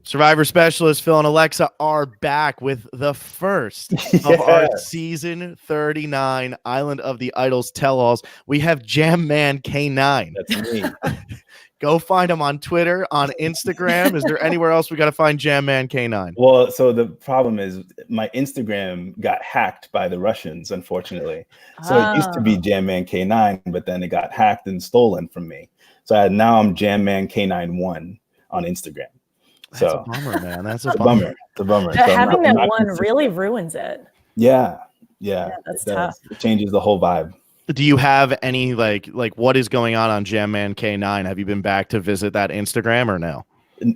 Survivor specialist Phil and Alexa are back with the first of our season 39 Island of the Idols tell-alls. We have Jam Man K9. That's me. Go find him on Twitter, on Instagram. Is there anywhere else we got to find Jam Man K9? Well, so the problem is my Instagram got hacked by the Russians, unfortunately. So it used to be Jam Man K9, but then it got hacked and stolen from me. So now I'm Jam Man K91 on Instagram. That's a bummer, man. That's a bummer. It's a bummer. So having that one really ruins it. Yeah, that's tough. It changes the whole vibe. Do you have any like what is going on Jam Man K9? Have you been back to visit that Instagram or no?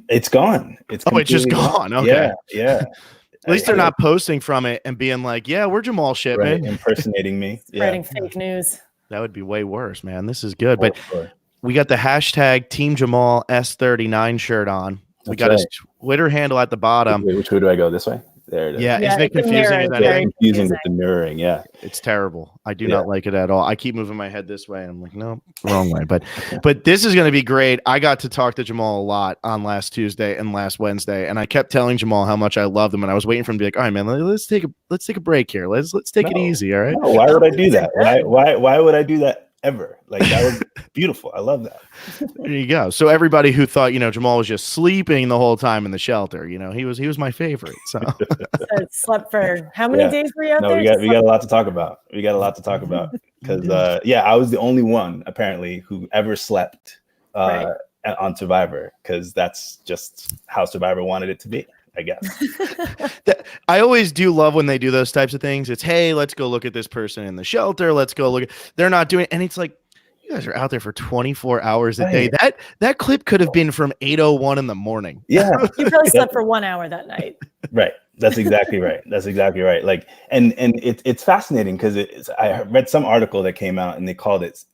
It's gone. It's just gone. Okay. Yeah. At least they're not posting from it and being like, yeah, we're Jamal Shipman. Right, impersonating me. Spreading fake news. That would be way worse, man. This is good. But we got the hashtag Team Jamal S39 shirt on. We got his Twitter handle at the bottom. Which way do I go? This way? There it is. Yeah, isn't it confusing? Confusing with the mirroring. Yeah, it's terrible. I do not like it at all. I keep moving my head this way, and I'm like, no, wrong way. But this is going to be great. I got to talk to Jamal a lot on last Tuesday and last Wednesday, and I kept telling Jamal how much I loved him, and I was waiting for him to be like, all right, man, let's take a break here. Let's take it easy. All right. No, why would I do that? Why would I do that? Ever. Like, that was beautiful. I love that. There you go. So everybody who thought, Jamal was just sleeping the whole time in the shelter, he was my favorite. So slept for how many days were you out there? We got a lot to talk about. Because I was the only one apparently who ever slept on Survivor, because that's just how Survivor wanted it to be, I guess. I always do love when they do those types of things. It's, hey, let's go look at this person in the shelter. Let's go look. They're not doing it. And it's like, you guys are out there for 24 hours a day. That clip could have been from 8:01 in the morning. Yeah. You probably slept for 1 hour that night. Right. That's exactly right. Like, and it's fascinating because I read some article that came out and they called it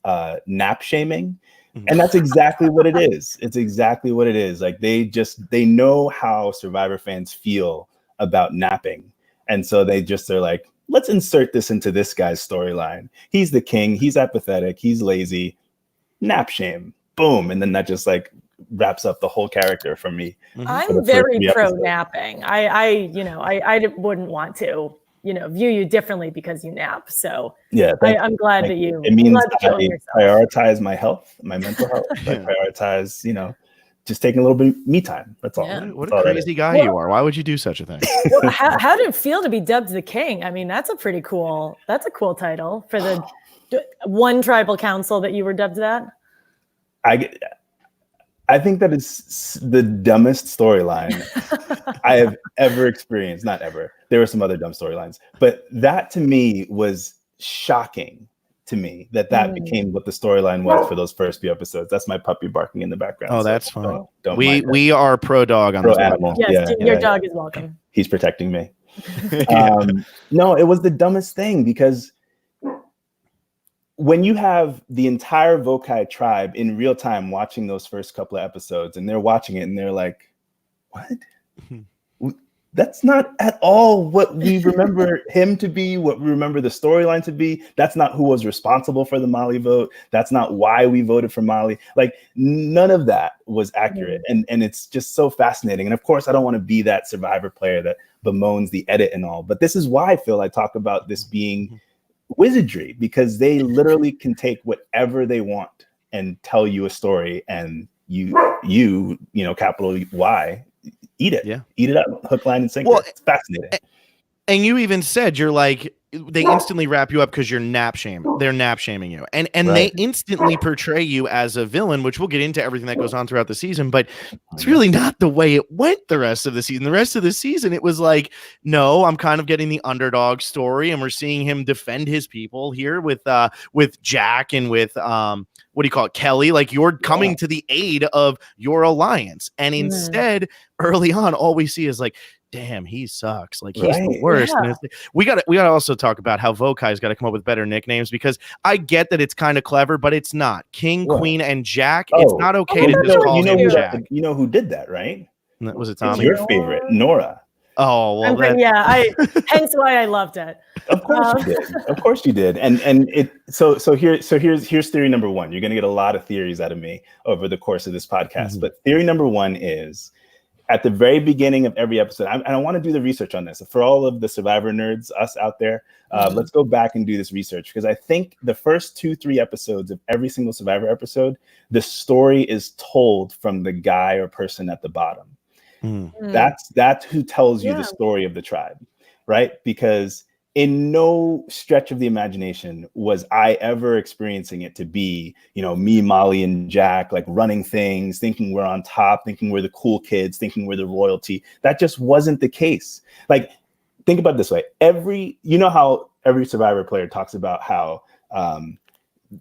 nap shaming. And that's exactly what it is. It's exactly what it is. Like, they know how Survivor fans feel about napping. And so they're like, let's insert this into this guy's storyline. He's the king. He's apathetic. He's lazy. Nap shame. Boom. And then that just like wraps up the whole character for me. I'm very pro napping. I wouldn't want to, view you differently because you nap. So yeah, I'm glad that you. It means I prioritize my health, my mental health. I prioritize, just taking a little bit of me time. That's all. Yeah. What a crazy guy you are. Why would you do such a thing? Well, how did it feel to be dubbed the king? I mean, that's a cool title for the one tribal council that you were dubbed that. I think that is the dumbest storyline I have ever experienced. Not ever. There were some other dumb storylines, but that to me was shocking. To me, that became what the storyline was for those first few episodes. That's my puppy barking in the background. Oh, that's fine. We are pro dog on pro this animal. Yes, your dog is welcome. He's protecting me. No, it was the dumbest thing, because when you have the entire Vokai tribe in real time watching those first couple of episodes, and they're watching it and they're like, what? That's not at all what we remember him to be, what we remember the storyline to be. That's not who was responsible for the Molly vote. That's not why we voted for Molly. Like, none of that was accurate. And it's just so fascinating. And of course, I don't want to be that Survivor player that bemoans the edit and all. But this is why, Phil, I talk about this being wizardry, because they literally can take whatever they want and tell you a story, and you capital Y, eat it. Eat it up, hook, line, and sinker. Well, it's fascinating. And you even said, you're like, they instantly wrap you up because you're nap shaming. They're nap shaming you, and they instantly portray you as a villain, which we'll get into everything that goes on throughout the season. But it's really not the way it went the rest of the season. The rest of the season, it was like, no, I'm kind of getting the underdog story, and we're seeing him defend his people here with Jack and with what do you call it, Kelly? Like, you're coming to the aid of your alliance, and instead, early on, all we see is like, damn, he sucks. Like, he's the worst. Yeah. And we got to also talk about how Vokai's got to come up with better nicknames, because I get that it's kind of clever, but it's not. King, Queen, and Jack. It's not okay to just call him Jack. You know who did that, right? Was it Tommy? It's your favorite, Nora. Oh, well, hence why I loved it. Of course you did. Of course you did. And it so here's theory number one. You're gonna get a lot of theories out of me over the course of this podcast. But theory number one is, at the very beginning of every episode, and I want to do the research on this for all of the Survivor nerds, us out there. Let's go back and do this research, because I think the first 2-3 episodes of every single Survivor episode, the story is told from the guy or person at the bottom. That's who tells you the story of the tribe, right? Because in no stretch of the imagination was I ever experiencing it to be, me, Molly, and Jack, like running things, thinking we're on top, thinking we're the cool kids, thinking we're the royalty. That just wasn't the case. Like, think about it this way. How every Survivor player talks about how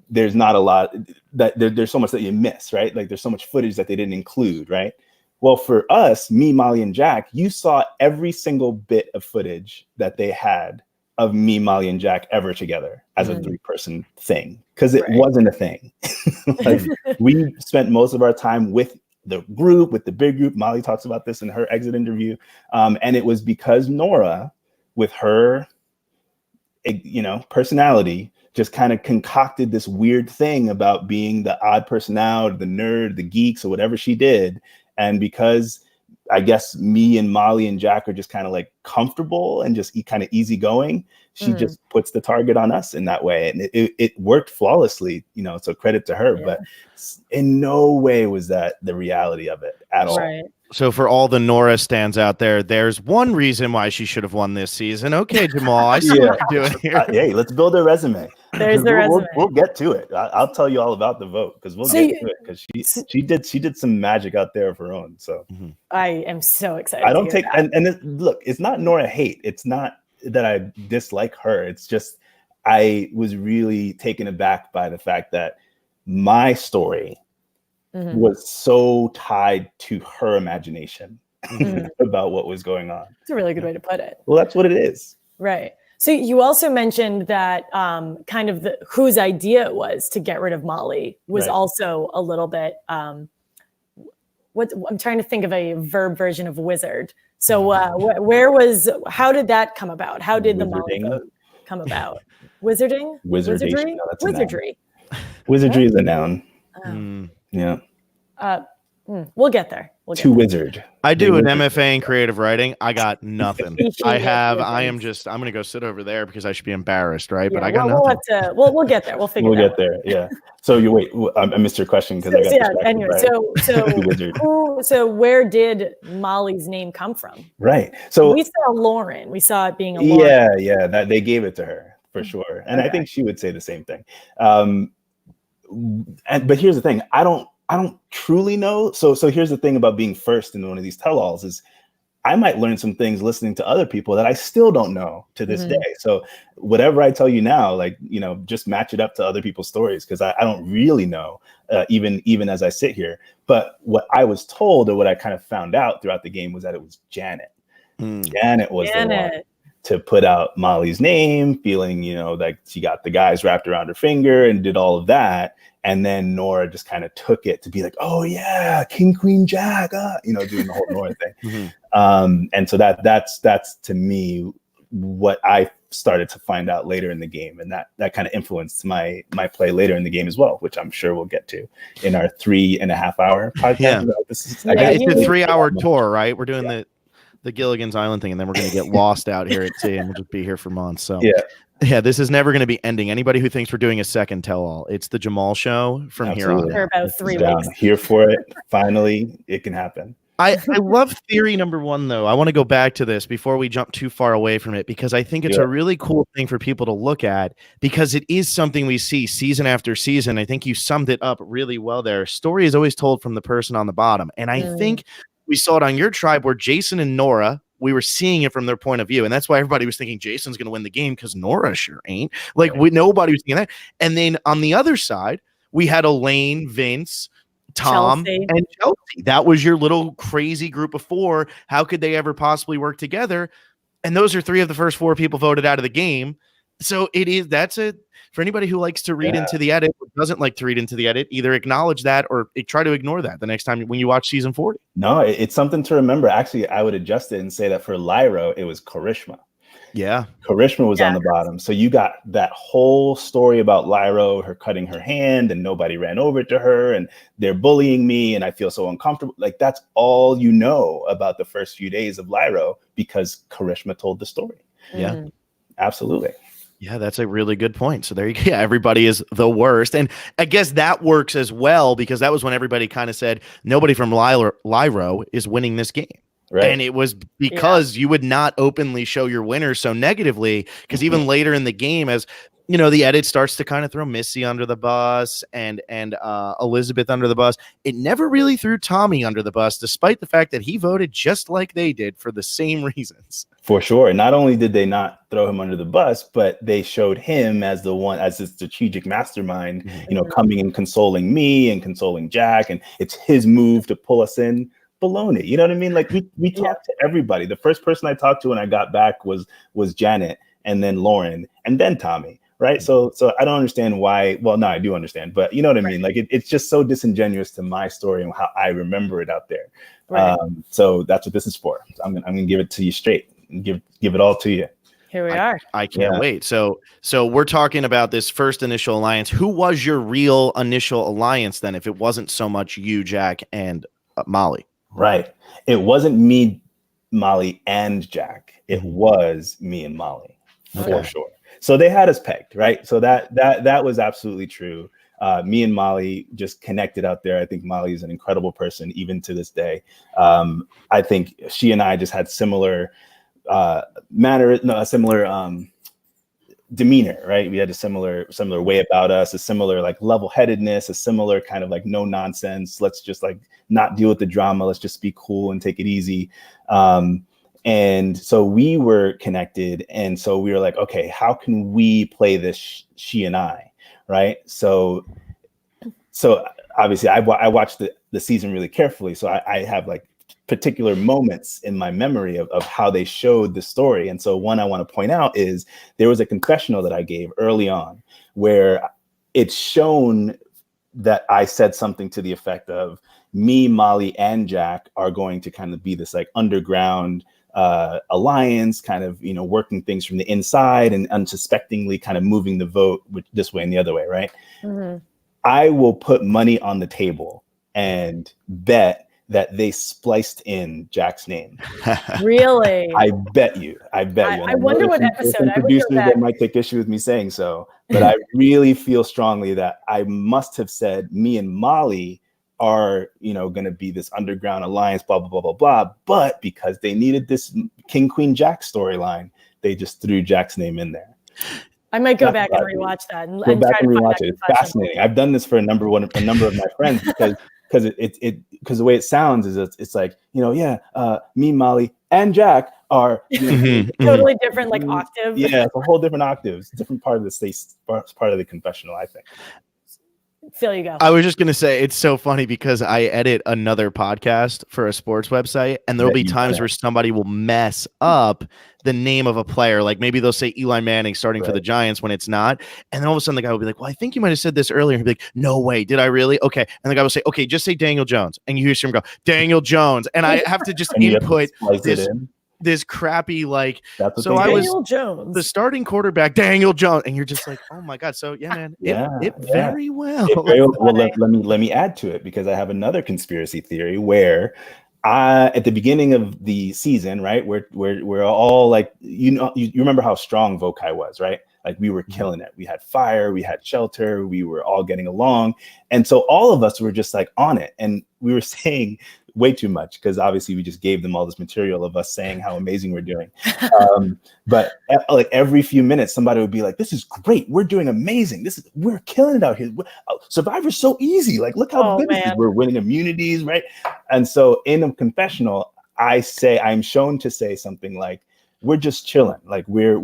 there's not a lot, that there's so much that you miss, right? Like, there's so much footage that they didn't include, right? Well, for us, me, Molly, and Jack, you saw every single bit of footage that they had of me, Molly, and Jack ever together as a 3-person thing, because it wasn't a thing. Like, we spent most of our time with the group, with the big group. Molly talks about this in her exit interview. And it was because Nora, with her, personality, just kind of concocted this weird thing about being the odd person out, the nerd, the geeks, or whatever she did. And because I guess me and Molly and Jack are just kind of like comfortable and just kind of easygoing, she just puts the target on us in that way. And it worked flawlessly, so credit to her. But in no way was that the reality of it at all. So for all the Nora stands out there, there's one reason why she should have won this season. Okay, Jamal, I see what you're doing here. Hey, let's build a resume. There's the resume. We'll get to it. I'll tell you all about the vote, because we'll get to it, because she did some magic out there of her own. So I am so excited. I don't take look, it's not Nora hate. It's not that I dislike her. It's just I was really taken aback by the fact that my story was so tied to her imagination about what was going on. It's a really good way to put it. Well, that's what it is. Right. So you also mentioned that kind of whose idea it was to get rid of Molly was also a little bit, I'm trying to think of a verb version of wizard. So how did that come about? How did the Molly vote come about? Wizarding? Wizardry? No, that's Wizardry. Wizardry is a noun. Yeah. We'll get there. Wizard. I do an MFA in creative writing. I got nothing. I'm going to go sit over there because I should be embarrassed, right? But I got nothing. We'll get there. We'll figure it out. We'll get there. Yeah. So I missed your question because I got anyway, right? So where did Molly's name come from? Right. So we saw Lauren. We saw it being a Lauren. Yeah. That they gave it to her for sure. And I think she would say the same thing. But here's the thing. I don't truly know. So here's the thing about being first in one of these tell-alls is I might learn some things listening to other people that I still don't know to this day. So whatever I tell you now, just match it up to other people's stories, because I don't really know, even as I sit here. But what I was told, or what I kind of found out throughout the game, was that it was Janet. Janet was the one to put out Molly's name, feeling, like she got the guys wrapped around her finger and did all of that. And then Nora just kind of took it to be like, oh yeah, King, Queen, Jack, doing the whole Nora thing. And so that's to me what I started to find out later in the game, and that kind of influenced my play later in the game as well, which I'm sure we'll get to in our 3.5 hour podcast. It's a 3-hour tour, right? We're doing the Gilligan's Island thing, and then we're going to get lost out here at sea, and we'll just be here for months. So yeah, this is never going to be ending. Anybody who thinks we're doing a second tell-all, it's the Jamal Show from here on. For about 3 weeks. Here for it. Finally, it can happen. I love theory number 1, though. I want to go back to this before we jump too far away from it, because I think it's a really cool thing for people to look at, because it is something we see season after season. I think you summed it up really well there. Story is always told from the person on the bottom. And I think we saw it on your tribe where Jason and Nora, we were seeing it from their point of view. And that's why everybody was thinking Jason's going to win the game, because Nora sure ain't. Nobody was thinking that. And then on the other side, we had Elaine, Vince, Tom, and Chelsea. That was your little crazy group of 4. How could they ever possibly work together? And those are 3 of the first 4 people voted out of the game. So for anybody who likes to read into the edit, or doesn't like to read into the edit, either acknowledge that or try to ignore that the next time when you watch season 40. No, it's something to remember. Actually, I would adjust it and say that for Lyra, it was charisma. Yeah. Karishma was on the bottom. So you got that whole story about Lyra, her cutting her hand and nobody ran over to her and they're bullying me and I feel so uncomfortable. Like that's all you know about the first few days of Lyra because Karishma told the story. Yeah. Absolutely. Yeah, that's a really good point. So there you go. Yeah, everybody is the worst. And I guess that works as well because that was when everybody kind of said nobody from Lyra is winning this game. Right. And it was because you would not openly show your winner so negatively because even later in the game, as you know, the edit starts to kind of throw Missy under the bus and Elizabeth under the bus. It never really threw Tommy under the bus, despite the fact that he voted just like they did for the same reasons. For sure. Not only did they not throw him under the bus, but they showed him as the one, as the strategic mastermind, you know, coming and consoling me and consoling Jack. And it's his move to pull us in. Baloney. You know what I mean? Like we talked to everybody. The first person I talked to when I got back was Janet and then Lauren and then Tommy. Right. So I don't understand why. Well, no, I do understand. But you know what I mean? Like it's just so disingenuous to my story and how I remember it out there. Right. So that's what this is for. I'm gonna give it to you straight. Give it all to you. Here we are. I can't wait. So we're talking about this first initial alliance. Who was your real initial alliance then? If it wasn't so much you, Jack, and Molly. Right. It wasn't me, Molly, and Jack. It was me and Molly for sure. So they had us pegged, right? So that was absolutely true. Me and Molly just connected out there. I think Molly is an incredible person, even to this day. I think she and I just had similar demeanor, right? We had a similar way about us, a similar like level-headedness, a similar kind of like no nonsense. Let's just like not deal with the drama. Let's just be cool and take it easy. And so we were connected. And so we were like, okay, how can we play this she and I, right? So obviously I watched the season really carefully. So I have like particular moments in my memory of how they showed the story. And so one I want to point out is there was a confessional that I gave early on where it's shown that I said something to the effect of me, Molly, and Jack are going to kind of be this like underground alliance, kind of, you know, working things from the inside and unsuspectingly kind of moving the vote this way and the other way, right? Mm-hmm. I will put money on the table and bet that they spliced in Jack's name. Really? I bet you. I wonder what episode. Producers that might take issue with me saying so, but I really feel strongly that I must have said me and Molly are, you know, going to be this underground alliance, blah, blah, blah, blah, blah. But because they needed this King, Queen, Jack storyline, they just threw Jack's name in there. I might go back and rewatch that. Go back and rewatch it. It's fascinating. I've done this for a number of my friends because the way it sounds is it's like, you know, me, Molly, and Jack are totally different, like octave. Yeah, it's a whole different octaves, different part of the space, part of the confessional, I think. Phil, you go. I was just going to say, it's so funny because I edit another podcast for a sports website, and there'll be times where somebody will mess up the name of a player. Like maybe they'll say Eli Manning starting for the Giants when it's not. And then all of a sudden the guy will be like, well, I think you might have said this earlier. He'll be like, no way. Did I really? Okay. And the guy will say, okay, just say Daniel Jones. And you hear him go, Daniel Jones. And I have to just input this crappy, like, so I was Jones, the starting quarterback, Daniel Jones. And you're just like, oh my God. So yeah, man, it very well. Let me add to it because I have another conspiracy theory where at the beginning of the season, right, we're all like, you remember how strong Vokai was, right? Like we were killing it. We had fire, we had shelter, we were all getting along. And so all of us were just like on it. And we were saying way too much because obviously we just gave them all this material of us saying how amazing we're doing. But like every few minutes, somebody would be like, this is great. We're doing amazing. We're killing it out here. Survivor's so easy. Like, look how good this is. We're winning immunities, right? And so in a confessional, I'm shown to say something like, we're just chilling. Like we're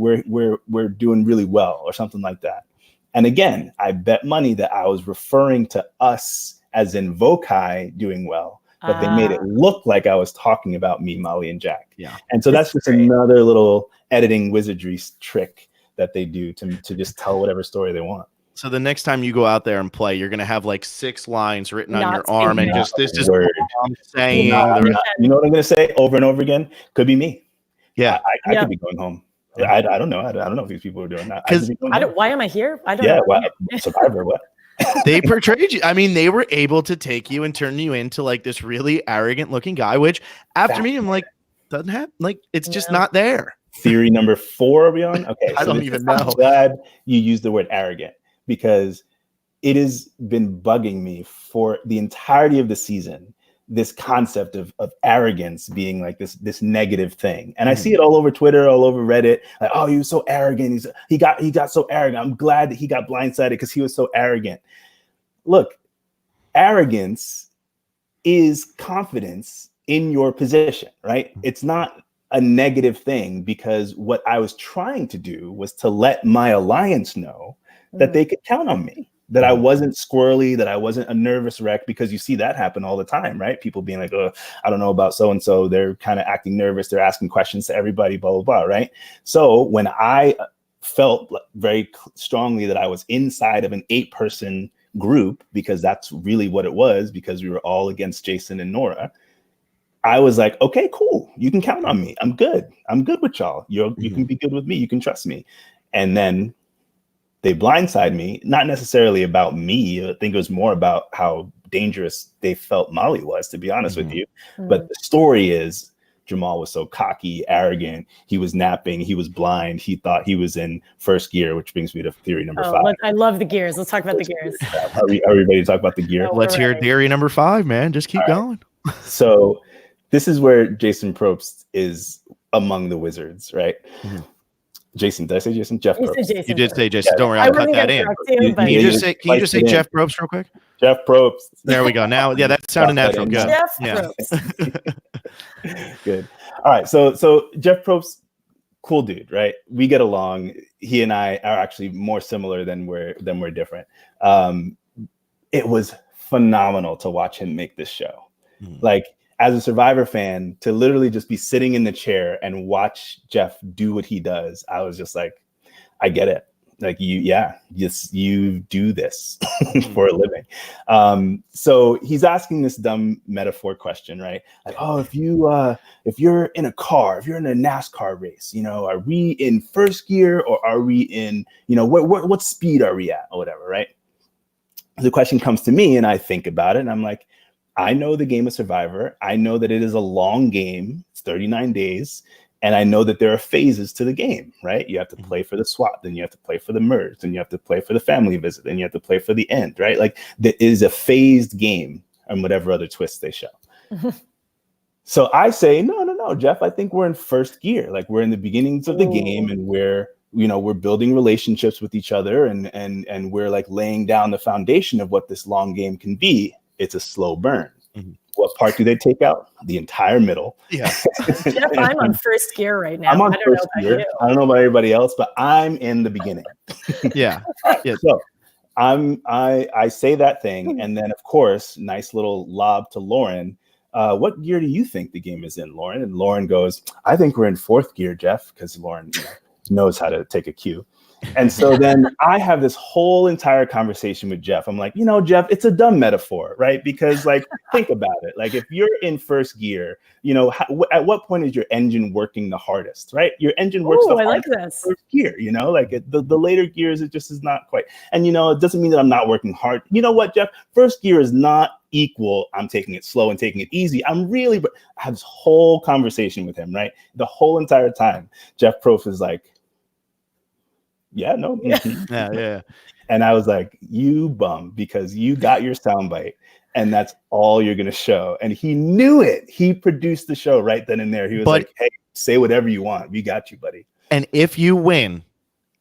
doing really well or something like that. And again, I bet money that I was referring to us as in Vokai doing well, but they made it look like I was talking about me, Molly, and Jack. Yeah. And so that's just another little editing wizardry trick that they do to just tell whatever story they want. So the next time you go out there and play, you're going to have like 6 lines written on your arm and just this is what I'm saying. You know what I'm going to say over and over again? Could be me. Yeah. I could be going home. I don't know. I don't know if these people are doing that. Why am I here? I don't know. Yeah, Survivor, what? They portrayed you. I mean, they were able to take you and turn you into like this really arrogant looking guy, which after meeting him, like, doesn't have, like, it's just not there. Theory number 4, are we on? Okay. I don't even know. I'm glad you used the word arrogant, because it has been bugging me for the entirety of the season, this concept of arrogance being like this negative thing. And I see it all over Twitter, all over Reddit. Like, oh, he was so arrogant. He got so arrogant. I'm glad that he got blindsided because he was so arrogant. Look, arrogance is confidence in your position, right? It's not a negative thing, because what I was trying to do was to let my alliance know that they could count on me, that I wasn't squirrely, that I wasn't a nervous wreck, because you see that happen all the time, right? People being like, oh, I don't know about so-and-so. They're kind of acting nervous. They're asking questions to everybody, blah, blah, blah, right? So when I felt very strongly that I was inside of an 8-person group, because that's really what it was, because we were all against Jason and Nora, I was like, okay, cool. You can count on me. I'm good. I'm good with y'all. You can be good with me. You can trust me. And then they blindside me, not necessarily about me. I think it was more about how dangerous they felt Molly was, to be honest with you. But the story is Jamal was so cocky, arrogant. He was napping. He was blind. He thought he was in first gear, which brings me to theory number 5. I love the gears. Let's talk about the gears. Are we ready to talk about the gear? Let's hear theory number 5, man. Just keep going. So this is where Jason Probst is among the wizards, right? Jason, did I say Jason? Jeff Probst. You did say Jason. Don't worry, I'll cut that in. Can you just say Jeff Probst real quick? Jeff Probst. There we go. Now, yeah, that sounded natural. Good. Jeff Probst. Good. All right. So Jeff Probst, cool dude, right? We get along. He and I are actually more similar than we're different. It was phenomenal to watch him make this show. Like, as a Survivor fan, to literally just be sitting in the chair and watch Jeff do what he does, I was just like, I get it. Like, you do this for a living. So he's asking this dumb metaphor question, right? Like, oh, if you're in a car, if you're in a NASCAR race, are we in first gear, or are we in, what speed are we at, or whatever, right? The question comes to me, and I think about it, and I'm like, I know the game of Survivor. I know that it is a long game. It's 39 days. And I know that there are phases to the game, right? You have to play for the swap, then you have to play for the merge, then you have to play for the family visit, then you have to play for the end, right? Like, there is a phased game, and whatever other twists they show. So I say, no, Jeff, I think we're in first gear. Like, we're in the beginnings of the game, and we're building relationships with each other, and we're like laying down the foundation of what this long game can be. It's a slow burn. What part do they take out? The entire middle. Yeah. Jeff, I'm on first gear right now. I'm on first gear. I don't know about everybody else, but I'm in the beginning. Yeah. So I say that thing, and then of course, nice little lob to Lauren. What gear do you think the game is in, Lauren? And Lauren goes, I think we're in 4th gear, Jeff, because Lauren knows how to take a cue. And so then I have this whole entire conversation with Jeff. I'm like, Jeff, it's a dumb metaphor, right? Because, like, think about it. Like, if you're in first gear, at what point is your engine working the hardest, right? Your engine works the hardest in first gear, like the later gears, it just is not quite. And, it doesn't mean that I'm not working hard. You know what, Jeff? First gear is not equal. I'm taking it slow and taking it easy. I have this whole conversation with him, right? The whole entire time, Jeff Probst is like, yeah. And I was like, you bum, because you got your soundbite, and that's all you're going to show. And he knew it. He produced the show right then and there. He was like, hey, say whatever you want. We got you, buddy. And if you win,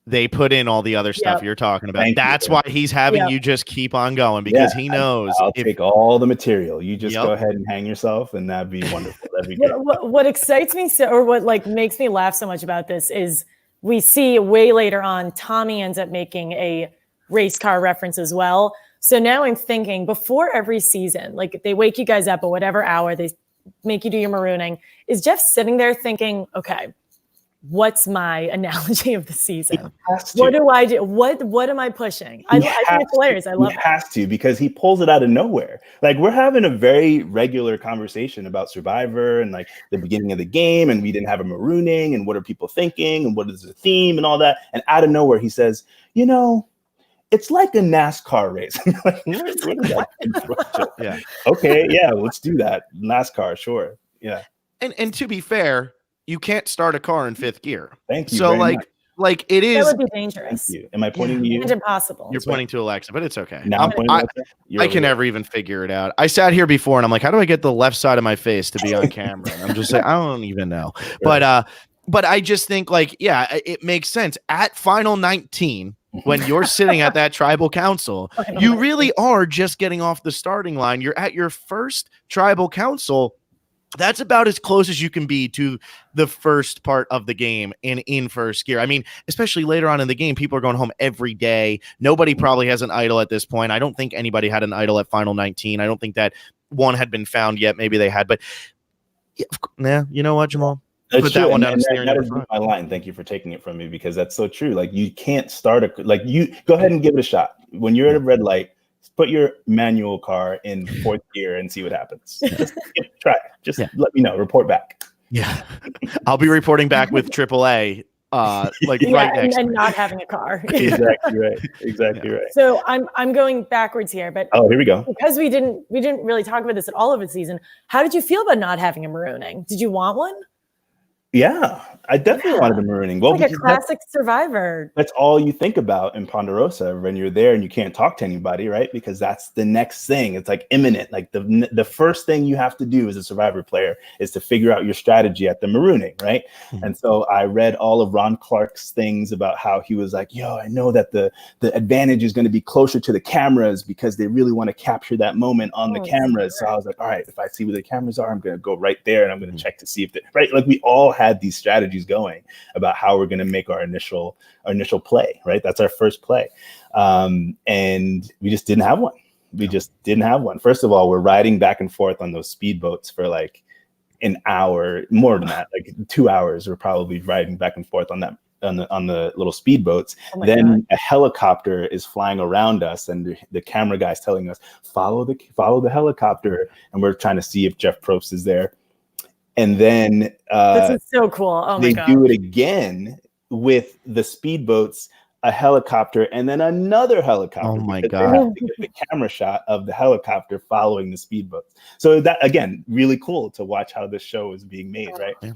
they put in all the other stuff you're talking about. That's why he's having you just keep on going, because he knows. I'll take all the material. You just go ahead and hang yourself, and that'd be wonderful. That'd be great. What excites me or what makes me laugh so much about this is we see way later on, Tommy ends up making a race car reference as well. So now I'm thinking, before every season, like, they wake you guys up at whatever hour, they make you do your marooning. Is Jeff sitting there thinking, okay, what's my analogy of the season? What do I do? What am I pushing? I think it's hilarious. I love it. He has to, because he pulls it out of nowhere. Like, we're having a very regular conversation about Survivor and like the beginning of the game, and we didn't have a marooning, and what are people thinking, and what is the theme and all that. And out of nowhere, he says, you know, it's like a NASCAR race. Like, what is that? Yeah. Okay. Yeah. Let's do that. NASCAR. Sure. Yeah. And to be fair, you can't start a car in 5th gear. Thank you. So like it is. That would be dangerous. Thank you. Am I pointing to you? It's impossible. You're pointing to Alexa, but it's okay. Now I can never even figure it out. I sat here before and I'm like, how do I get the left side of my face to be on camera? And I'm just like, I don't even know. Sure. But I just think, like, yeah, it makes sense. At final 19, when you're sitting at that tribal council, you really are just getting off the starting line. You're at your first tribal council. That's about as close as you can be to the first part of the game in first gear. I mean, especially later on in the game, people are going home every day. Nobody probably has an idol at this point. I don't think anybody had an idol at final 19. I don't think that one had been found yet. Maybe they had, but yeah, you know what, Jamal? Put that one down. That is my line. Thank you for taking it from me, because that's so true. Like, you can't start you go ahead and give it a shot. When you're at a red light, put your manual car in 4th gear and see what happens. Just try it. Just let me know. Report back. Yeah. I'll be reporting back with AAA right next and not having a car. Exactly right. Exactly right. So I'm going backwards here, but here we go. Because we didn't really talk about this at all of the season. How did you feel about not having a marooning? Did you want one? Yeah, I definitely wanted a marooning. Well, like a classic Survivor. That's all you think about in Ponderosa when you're there and you can't talk to anybody, right? Because that's the next thing. It's like imminent. Like the first thing you have to do as a Survivor player is to figure out your strategy at the marooning, right? Mm-hmm. And so I read all of Ron Clark's things about how he was like, yo, I know that the advantage is going to be closer to the cameras because they really want to capture that moment on the cameras. So I was like, all right, if I see where the cameras are, I'm going to go right there and I'm going to check to see if right. Like, we all had these strategies going about how we're going to make our initial play, right? That's our first play. And we just didn't have one. We just didn't have one. First of all, we're riding back and forth on those speedboats for like an hour, more than that, like 2 hours. We're probably riding back and forth on that, on the little speedboats. Then a helicopter is flying around us, and the camera guy's telling us, follow the helicopter. And we're trying to see if Jeff Probst is there. And then this is so cool. Oh my God. They do it again with the speedboats, a helicopter, and then another helicopter. Oh my They God. have to get the camera shot of the helicopter following the speedboats. So that, again, really cool to watch how this show is being made, right?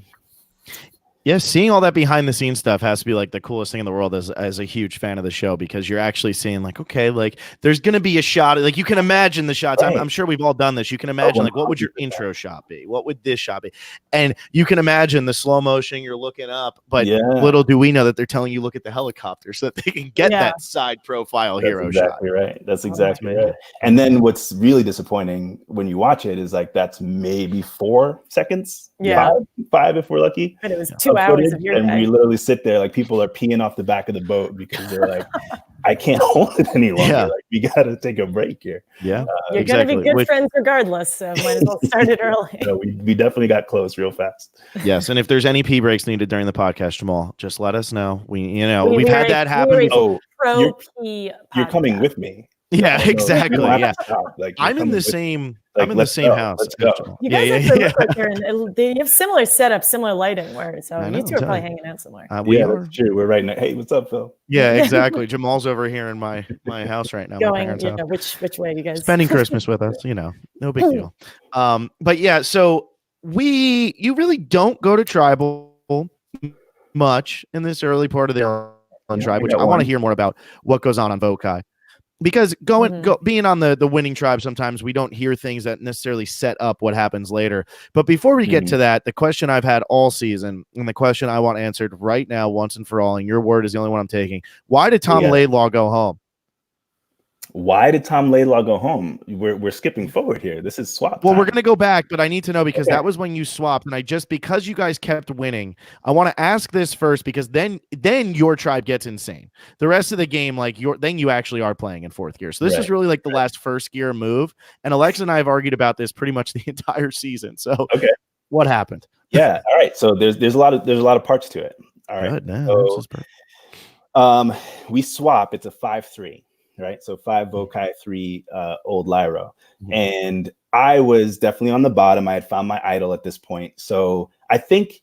Yeah, seeing all that behind the scenes stuff has to be like the coolest thing in the world as a huge fan of the show, because you're actually seeing like, okay, like there's going to be a shot. Like, you can imagine the shots. Right. I'm sure we've all done this. You can imagine like, what would your intro shot be? What would this shot be? And you can imagine the slow motion, you're looking up, but little do we know that they're telling you look at the helicopter so that they can get that side profile hero shot. Right. That's exactly right. And then what's really disappointing when you watch it is like, that's maybe 4 seconds. Yeah. Five if we're lucky. But it was 2 hours of your and day. we literally sit there like people are peeing off the back of the boat because they're like, I can't hold it any longer. Yeah. Like, we got to take a break here. Yeah, you're going to be good friends regardless. So might as well start it early. We definitely got close real fast. Yes, and if there's any pee breaks needed during the podcast, Jamal, just let us know. We've had that happen before. You're coming with me. Yeah, exactly. Yeah, like, I'm in the same. I'm in the same house. Let's go. You guys they have similar setup, similar lighting. So you two are probably hanging out somewhere. That's true. We're right now. Hey, what's up, Phil? Yeah, exactly. Jamal's over here in my house right now. Going, which way you guys spending Christmas with us? No big deal. But yeah, so you really don't go to tribal much in this early part of the tribe, which I want to hear more about what goes on Vokai. Because being on the winning tribe, sometimes we don't hear things that necessarily set up what happens later. But before we get to that, the question I've had all season, and the question I want answered right now, once and for all, and your word is the only one I'm taking. Why did Tom Laidlaw go home? Why did Tom Laidlaw go home? We're skipping forward here. This is swap. Well, we're going to go back, but I need to know because that was when you swapped, and because you guys kept winning, I want to ask this first because then your tribe gets insane. The rest of the game, then you actually are playing in 4th gear. So this is really like the last first gear move, and Alexa and I have argued about this pretty much the entire season. So what happened? Yeah. All right. So there's a lot of parts to it. All right. Good. No, So, this is perfect. we swap. It's a 5-3, right? So 5 Vokai, 3 old Lyra. And I was definitely on the bottom. I had found my idol at this point. So I think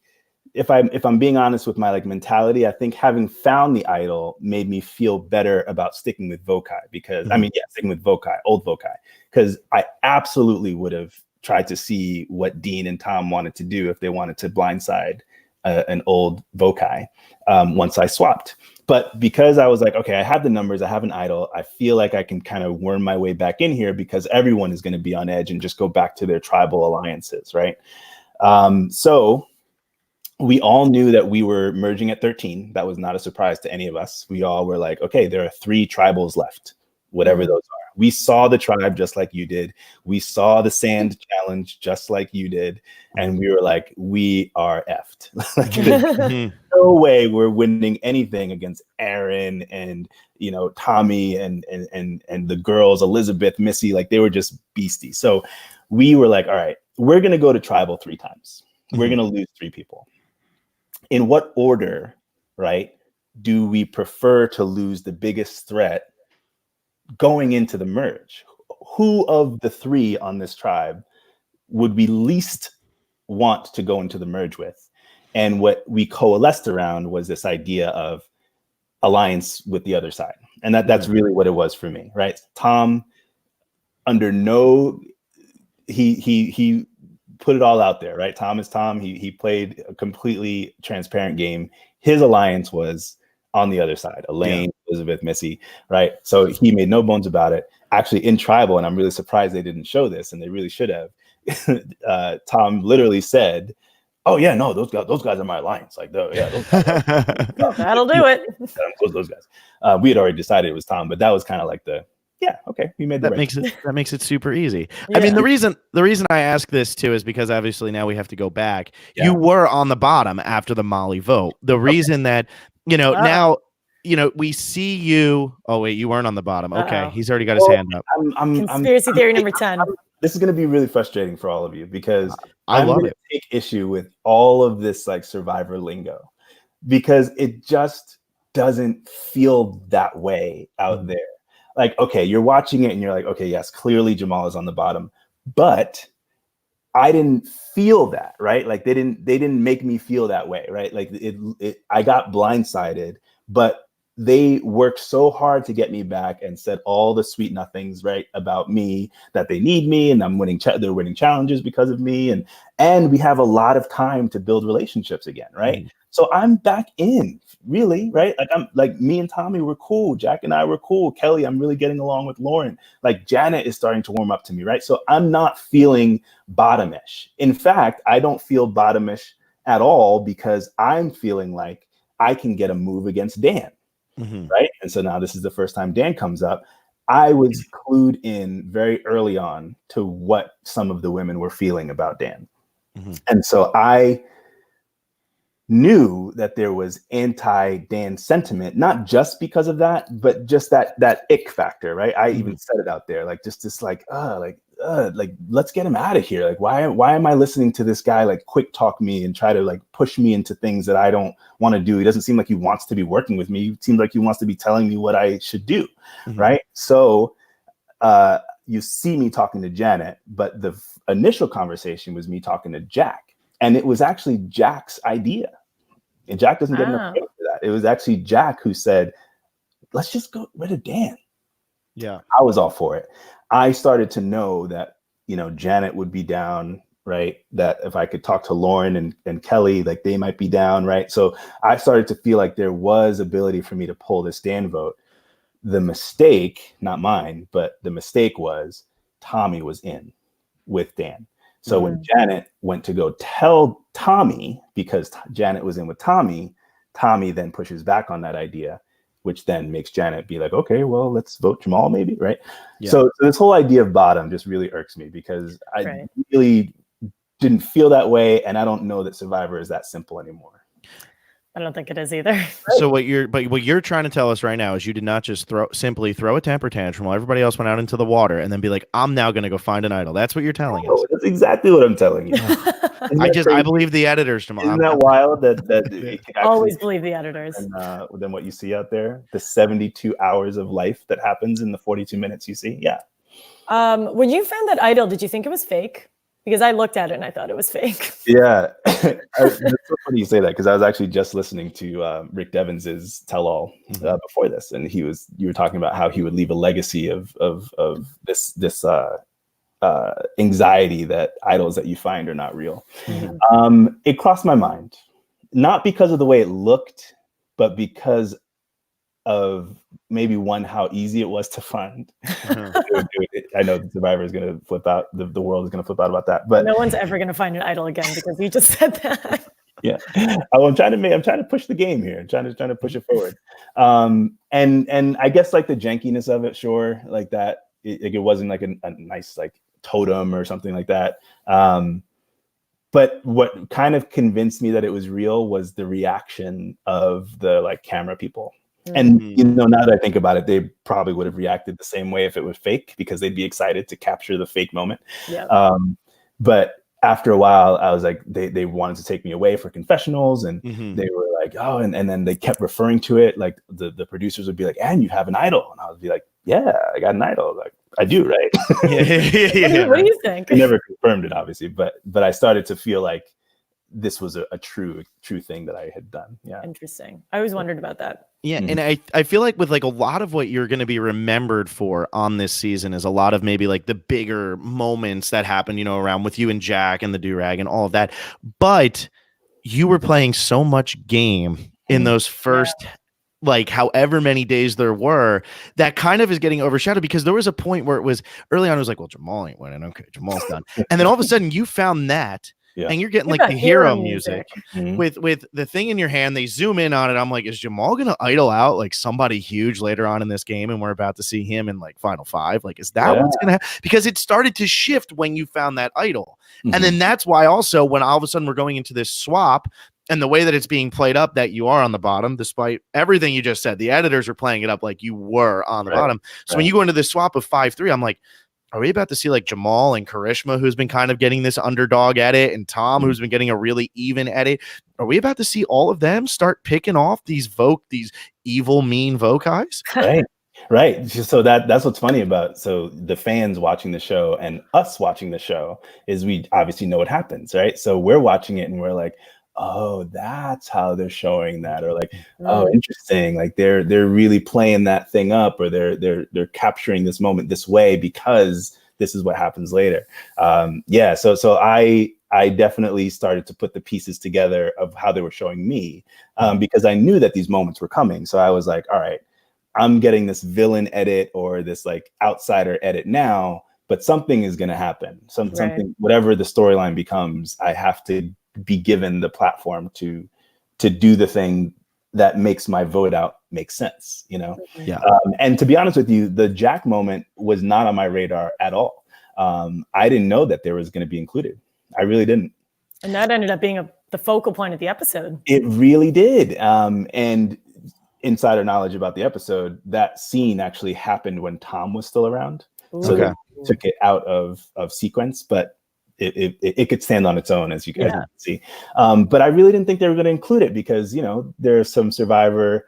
if I'm being honest with my like mentality, I think having found the idol made me feel better about sticking with Vokai because sticking with Vokai, old Vokai, because I absolutely would have tried to see what Dean and Tom wanted to do if they wanted to blindside an old Vokai once I swapped. But because I was like, okay, I have the numbers, I have an idol, I feel like I can kind of worm my way back in here because everyone is going to be on edge and just go back to their tribal alliances, right? So we all knew that we were merging at 13. That was not a surprise to any of us. We all were like, okay, there are 3 tribals left, whatever those are. We saw the tribe just like you did. We saw the sand challenge just like you did. And we were like, we are effed. Like, there's no way we're winning anything against Aaron and, you know, Tommy and the girls, Elizabeth, Missy, like they were just beasties. So we were like, all right, we're going to go to tribal 3 times. We're going to lose 3 people. In what order, right, do we prefer to lose the biggest threat going into the merge? Who of the 3 on this tribe would we least want to go into the merge with? And what we coalesced around was this idea of alliance with the other side. And that's really what it was for me, right? Tom, he put it all out there, right? Tom is Tom. He played a completely transparent game. His alliance was on the other side, Elaine, Elizabeth, Missy, right? So he made no bones about it. Actually, in tribal, and I'm really surprised they didn't show this, and they really should have. Tom literally said, "Oh yeah, no, those guys are my alliance. Like, those guys that'll do it." Those guys. We had already decided it was Tom, but that was kind of like okay, we made that makes it super easy. Yeah. I mean, the reason I ask this too is because obviously now we have to go back. Yeah. You were on the bottom after the Molly vote. The reason that now we see you. Oh wait, you weren't on the bottom. Okay, he's already got his hand up. Conspiracy theory number 10. This is going to be really frustrating for all of you because I'm going to take issue with all of this like Survivor lingo because it just doesn't feel that way out there. Like, okay, you're watching it and you're like, okay, yes, clearly Jamal is on the bottom, but I didn't feel that, right? Like they didn't make me feel that way, right? Like I got blindsided, but they worked so hard to get me back and said all the sweet nothings, right, about me, that they need me and I'm winning. They're winning challenges because of me, and we have a lot of time to build relationships again, right? So I'm back in, really, right? Like I'm like me and Tommy were cool. Jack and I were cool. Kelly, I'm really getting along with Lauren. Like Janet is starting to warm up to me, right? So I'm not feeling bottomish. In fact, I don't feel bottomish at all because I'm feeling like I can get a move against Dan. Right. And so now this is the first time Dan comes up. I was clued in very early on to what some of the women were feeling about Dan. And so I knew that there was anti-Dan sentiment, not just because of that, but just that ick factor, right? I even said it out there, like just this like let's get him out of here. Like, why am I listening to this guy like quick talk me and try to like push me into things that I don't want to do? He doesn't seem like he wants to be working with me. He seems like he wants to be telling me what I should do. Right. So you see me talking to Janet, but the initial conversation was me talking to Jack. And it was actually Jack's idea. And Jack doesn't get enough credit for that. It was actually Jack who said, let's just go rid of Dan. Yeah. I was all for it. I started to know that, Janet would be down, right? That if I could talk to Lauren and Kelly, like they might be down, right? So I started to feel like there was ability for me to pull this Dan vote. The mistake, not mine, but the mistake was Tommy was in with Dan. So when Janet went to go tell Tommy, because Janet was in with Tommy, Tommy then pushes back on that idea, which then makes Janet be like, okay, well, let's vote Jamal maybe, right? Yeah. So this whole idea of bottom just really irks me because I really didn't feel that way. And I don't know that Survivor is that simple anymore. I don't think it is either. So what you're trying to tell us right now is you did not just simply throw a temper tantrum while everybody else went out into the water and then be like, I'm now going to go find an idol. That's what you're telling us. That's exactly what I'm telling you. I believe the editors, Jamal. Isn't that wild that it can always believe the editors than what you see out there? The 72 hours of life that happens in the 42 minutes you see. Yeah. When you found that idol, did you think it was fake? Because I looked at it and I thought it was fake. Yeah. It's so funny you say that, because I was actually just listening to Rick Devans's tell-all before this, and you were talking about how he would leave a legacy of this anxiety that idols that you find are not real. It crossed my mind, not because of the way it looked, but because of maybe how easy it was to find. I know the Survivor is going to flip out. The world is going to flip out about that. But no one's ever going to find an idol again because you just said that. Yeah, I'm trying to push the game here. I'm trying to push it forward. And I guess like the jankiness of it, sure, like that. It wasn't like a nice like totem or something like that. But what kind of convinced me that it was real was the reaction of the like camera people. And, now that I think about it, they probably would have reacted the same way if it was fake, because they'd be excited to capture the fake moment. Yeah. But after a while, I was like, they wanted to take me away for confessionals, and they were like, oh, and then they kept referring to it. Like the producers would be like, and you have an idol. And I would be like, yeah, I got an idol. Like, I do, right? What do you think? I never confirmed it, obviously, but I started to feel like this was a true thing that I had done. Yeah. Interesting. I always wondered about that. Yeah. And I feel like with like a lot of what you're going to be remembered for on this season is a lot of maybe like the bigger moments that happen, around with you and Jack and the do-rag and all of that. But you were playing so much game in those first like however many days there were, that kind of is getting overshadowed, because there was a point where it was early on, it was like, well, Jamal ain't winning. Okay, Jamal's done. And then all of a sudden you found that. Yeah. And you're getting like the hero music with the thing in your hand. They zoom in on it. I'm like, is Jamal going to idol out like somebody huge later on in this game? And we're about to see him in like Final Five. Like, is that what's going to happen? Because it started to shift when you found that idol. And then that's why also when all of a sudden we're going into this swap, and the way that it's being played up, that you are on the bottom, despite everything you just said, the editors are playing it up like you were on the bottom. So when you go into this swap of 5-3, I'm like, are we about to see like Jamal and Karishma, who's been kind of getting this underdog edit, and Tom, who's been getting a really even edit? Are we about to see all of them start picking off these evil, mean vocais? Right. So that's what's funny about, so the fans watching the show and us watching the show is we obviously know what happens, right? So we're watching it and we're like, oh, that's how they're showing that, or like, oh, interesting. Like they're really playing that thing up, or they're capturing this moment this way because this is what happens later. So I definitely started to put the pieces together of how they were showing me, because I knew that these moments were coming. So I was like, all right, I'm getting this villain edit or this like outsider edit now, but something is going to happen. Something, whatever the storyline becomes, I have to be given the platform to do the thing that makes my vote out make sense, and to be honest with you, the Jack moment was not on my radar at all. I didn't know that there was going to be included. I really didn't. And that ended up being the focal point of the episode. It really did. And insider knowledge about the episode, that scene actually happened when Tom was still around. So they took it out of sequence, but it could stand on its own, as you can see. But I really didn't think they were going to include it because, there are some Survivor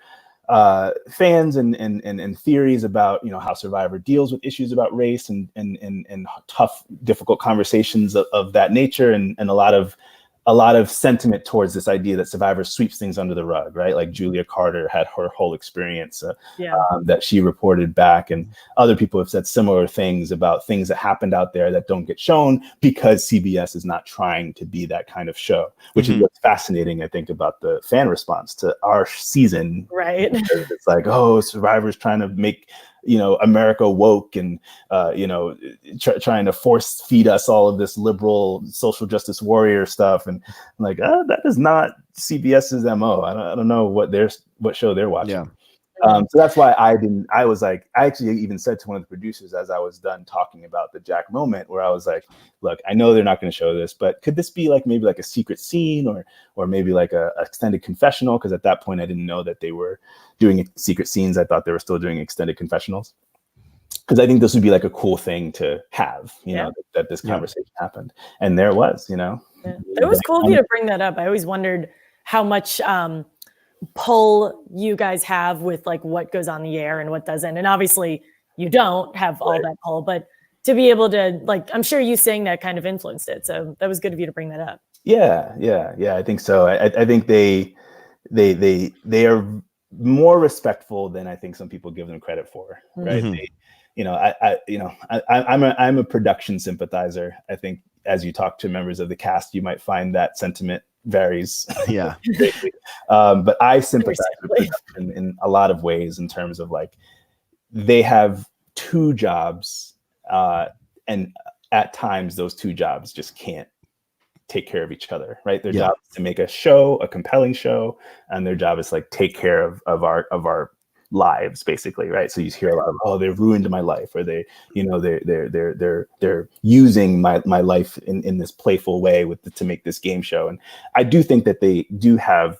fans and theories about, how Survivor deals with issues about race and tough, difficult conversations of that nature, and a lot of sentiment towards this idea that Survivor sweeps things under the rug, right? Like Julia Carter had her whole experience that she reported back, and other people have said similar things about things that happened out there that don't get shown because CBS is not trying to be that kind of show, which is what's fascinating, I think, about the fan response to our season. Right. It's like, oh, Survivor's trying to make America woke and, trying to force feed us all of this liberal social justice warrior stuff. And I'm like, that is not CBS's MO. I don't know what show they're watching. So that's why I was like, I actually even said to one of the producers as I was done talking about the Jack moment, where I was like, look, I know they're not going to show this, but could this be like maybe like a secret scene or maybe like a extended confessional? Because at that point I didn't know that they were doing secret scenes. I thought they were still doing extended confessionals. Because I think this would be like a cool thing to have, you know, that this conversation happened. And there it was, you know. Yeah. It was cool of you to bring that up. I always wondered how much pull you guys have with like what goes on the air and what doesn't. And obviously you don't have all that pull, but to be able to, like, I'm sure you saying that kind of influenced it. So that was good of you to bring that up. Yeah. I think so. I think they are more respectful than I think some people give them credit for, right? I'm a production sympathizer. I think as you talk to members of the cast, you might find that sentiment varies. Yeah. But I sympathize with production in a lot of ways in terms of like, they have two jobs and at times those two jobs just can't take care of each other, right? Their job is to make a show, a compelling show, and their job is like take care of our lives, basically, right? So you hear a lot of, oh, they've ruined my life, or they're using my life in this playful way to make this game show. And I do think that they do have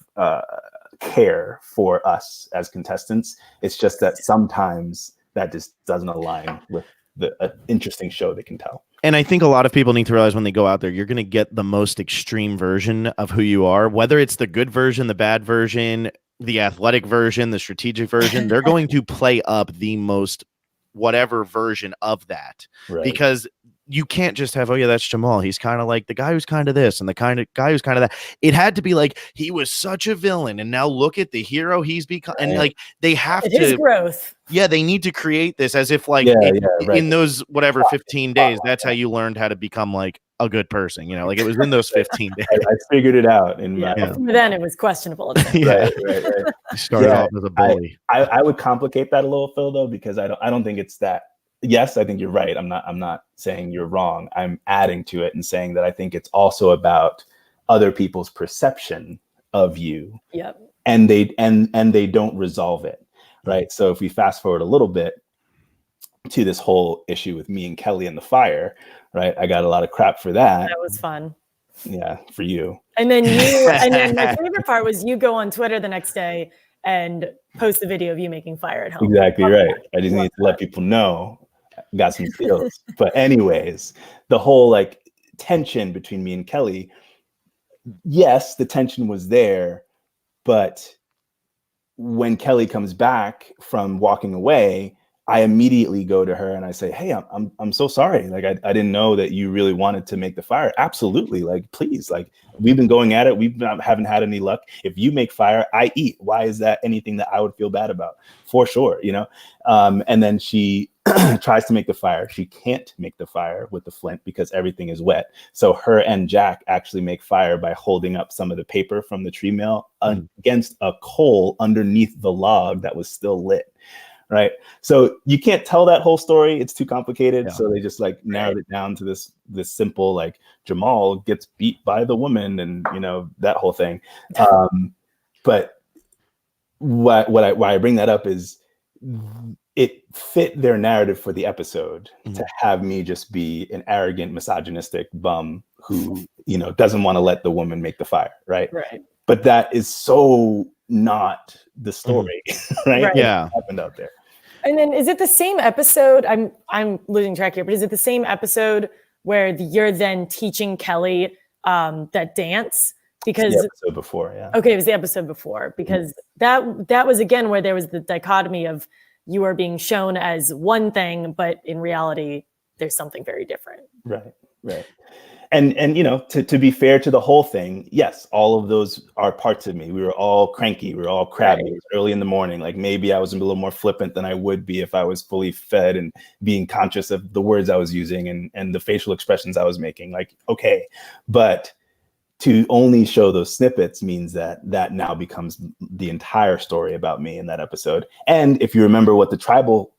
care for us as contestants. It's just that sometimes that just doesn't align with the interesting show they can tell. And I think a lot of people need to realize when they go out there, you're going to get the most extreme version of who you are, whether it's the good version, the bad version, the athletic version, the strategic version. They're going to play up the most whatever version of that, because you can't just have, oh yeah, that's Jamal, he's kind of like the guy who's kind of this and the kind of guy who's kind of that. It had to be like, he was such a villain and now look at the hero he's become. And like they have his growth. Yeah, they need to create this as if like in those whatever 15 days, that's how you learned how to become like a good person, you know, like it was in those 15 days. I figured it out. Then it was questionable. Right. You started off as a bully. I would complicate that a little, Phil, though, because I don't think it's that. Yes, I think you're right. I'm not saying you're wrong. I'm adding to it and saying that I think it's also about other people's perception of you. Yep. And they don't resolve it. Right. So if we fast forward a little bit to this whole issue with me and Kelly and the fire, right? I got a lot of crap for that. That was fun. Yeah, for you. And then my favorite part was you go on Twitter the next day and post the video of you making fire at home. Exactly right. I just need to let people know I got some skills. But anyways, the whole like tension between me and Kelly, yes, the tension was there, but when Kelly comes back from walking away, I immediately go to her and I say, hey, I'm so sorry. Like, I didn't know that you really wanted to make the fire. Absolutely. Like, please, like we've been going at it. Haven't had any luck. If you make fire, I eat. Why is that anything that I would feel bad about? For sure. You know? And then she tries to make the fire. She can't make the fire with the flint because everything is wet. So her and Jack actually make fire by holding up some of the paper from the tree mill against a coal underneath the log that was still lit. Right. So you can't tell that whole story. It's too complicated. Yeah. So they just like narrowed it down to this simple, like Jamal gets beat by the woman and, you know, that whole thing. But why I bring that up is it fit their narrative for the episode to have me just be an arrogant, misogynistic bum who, you know, doesn't want to let the woman make the fire. Right. But that is so not the story. Right. Yeah. What happened out there. And then is it the same episode? I'm losing track here, but is it the same episode where you're then teaching Kelly that dance? Because the episode before, yeah. Okay, it was the episode before, because that was again where there was the dichotomy of you are being shown as one thing, but in reality, there's something very different. Right. And you know, to be fair to the whole thing, yes, all of those are parts of me. We were all cranky. We were all crabby. It was early in the morning. Like maybe I was a little more flippant than I would be if I was fully fed and being conscious of the words I was using and the facial expressions I was making. Like, okay. But to only show those snippets means that now becomes the entire story about me in that episode. And if you remember what the tribal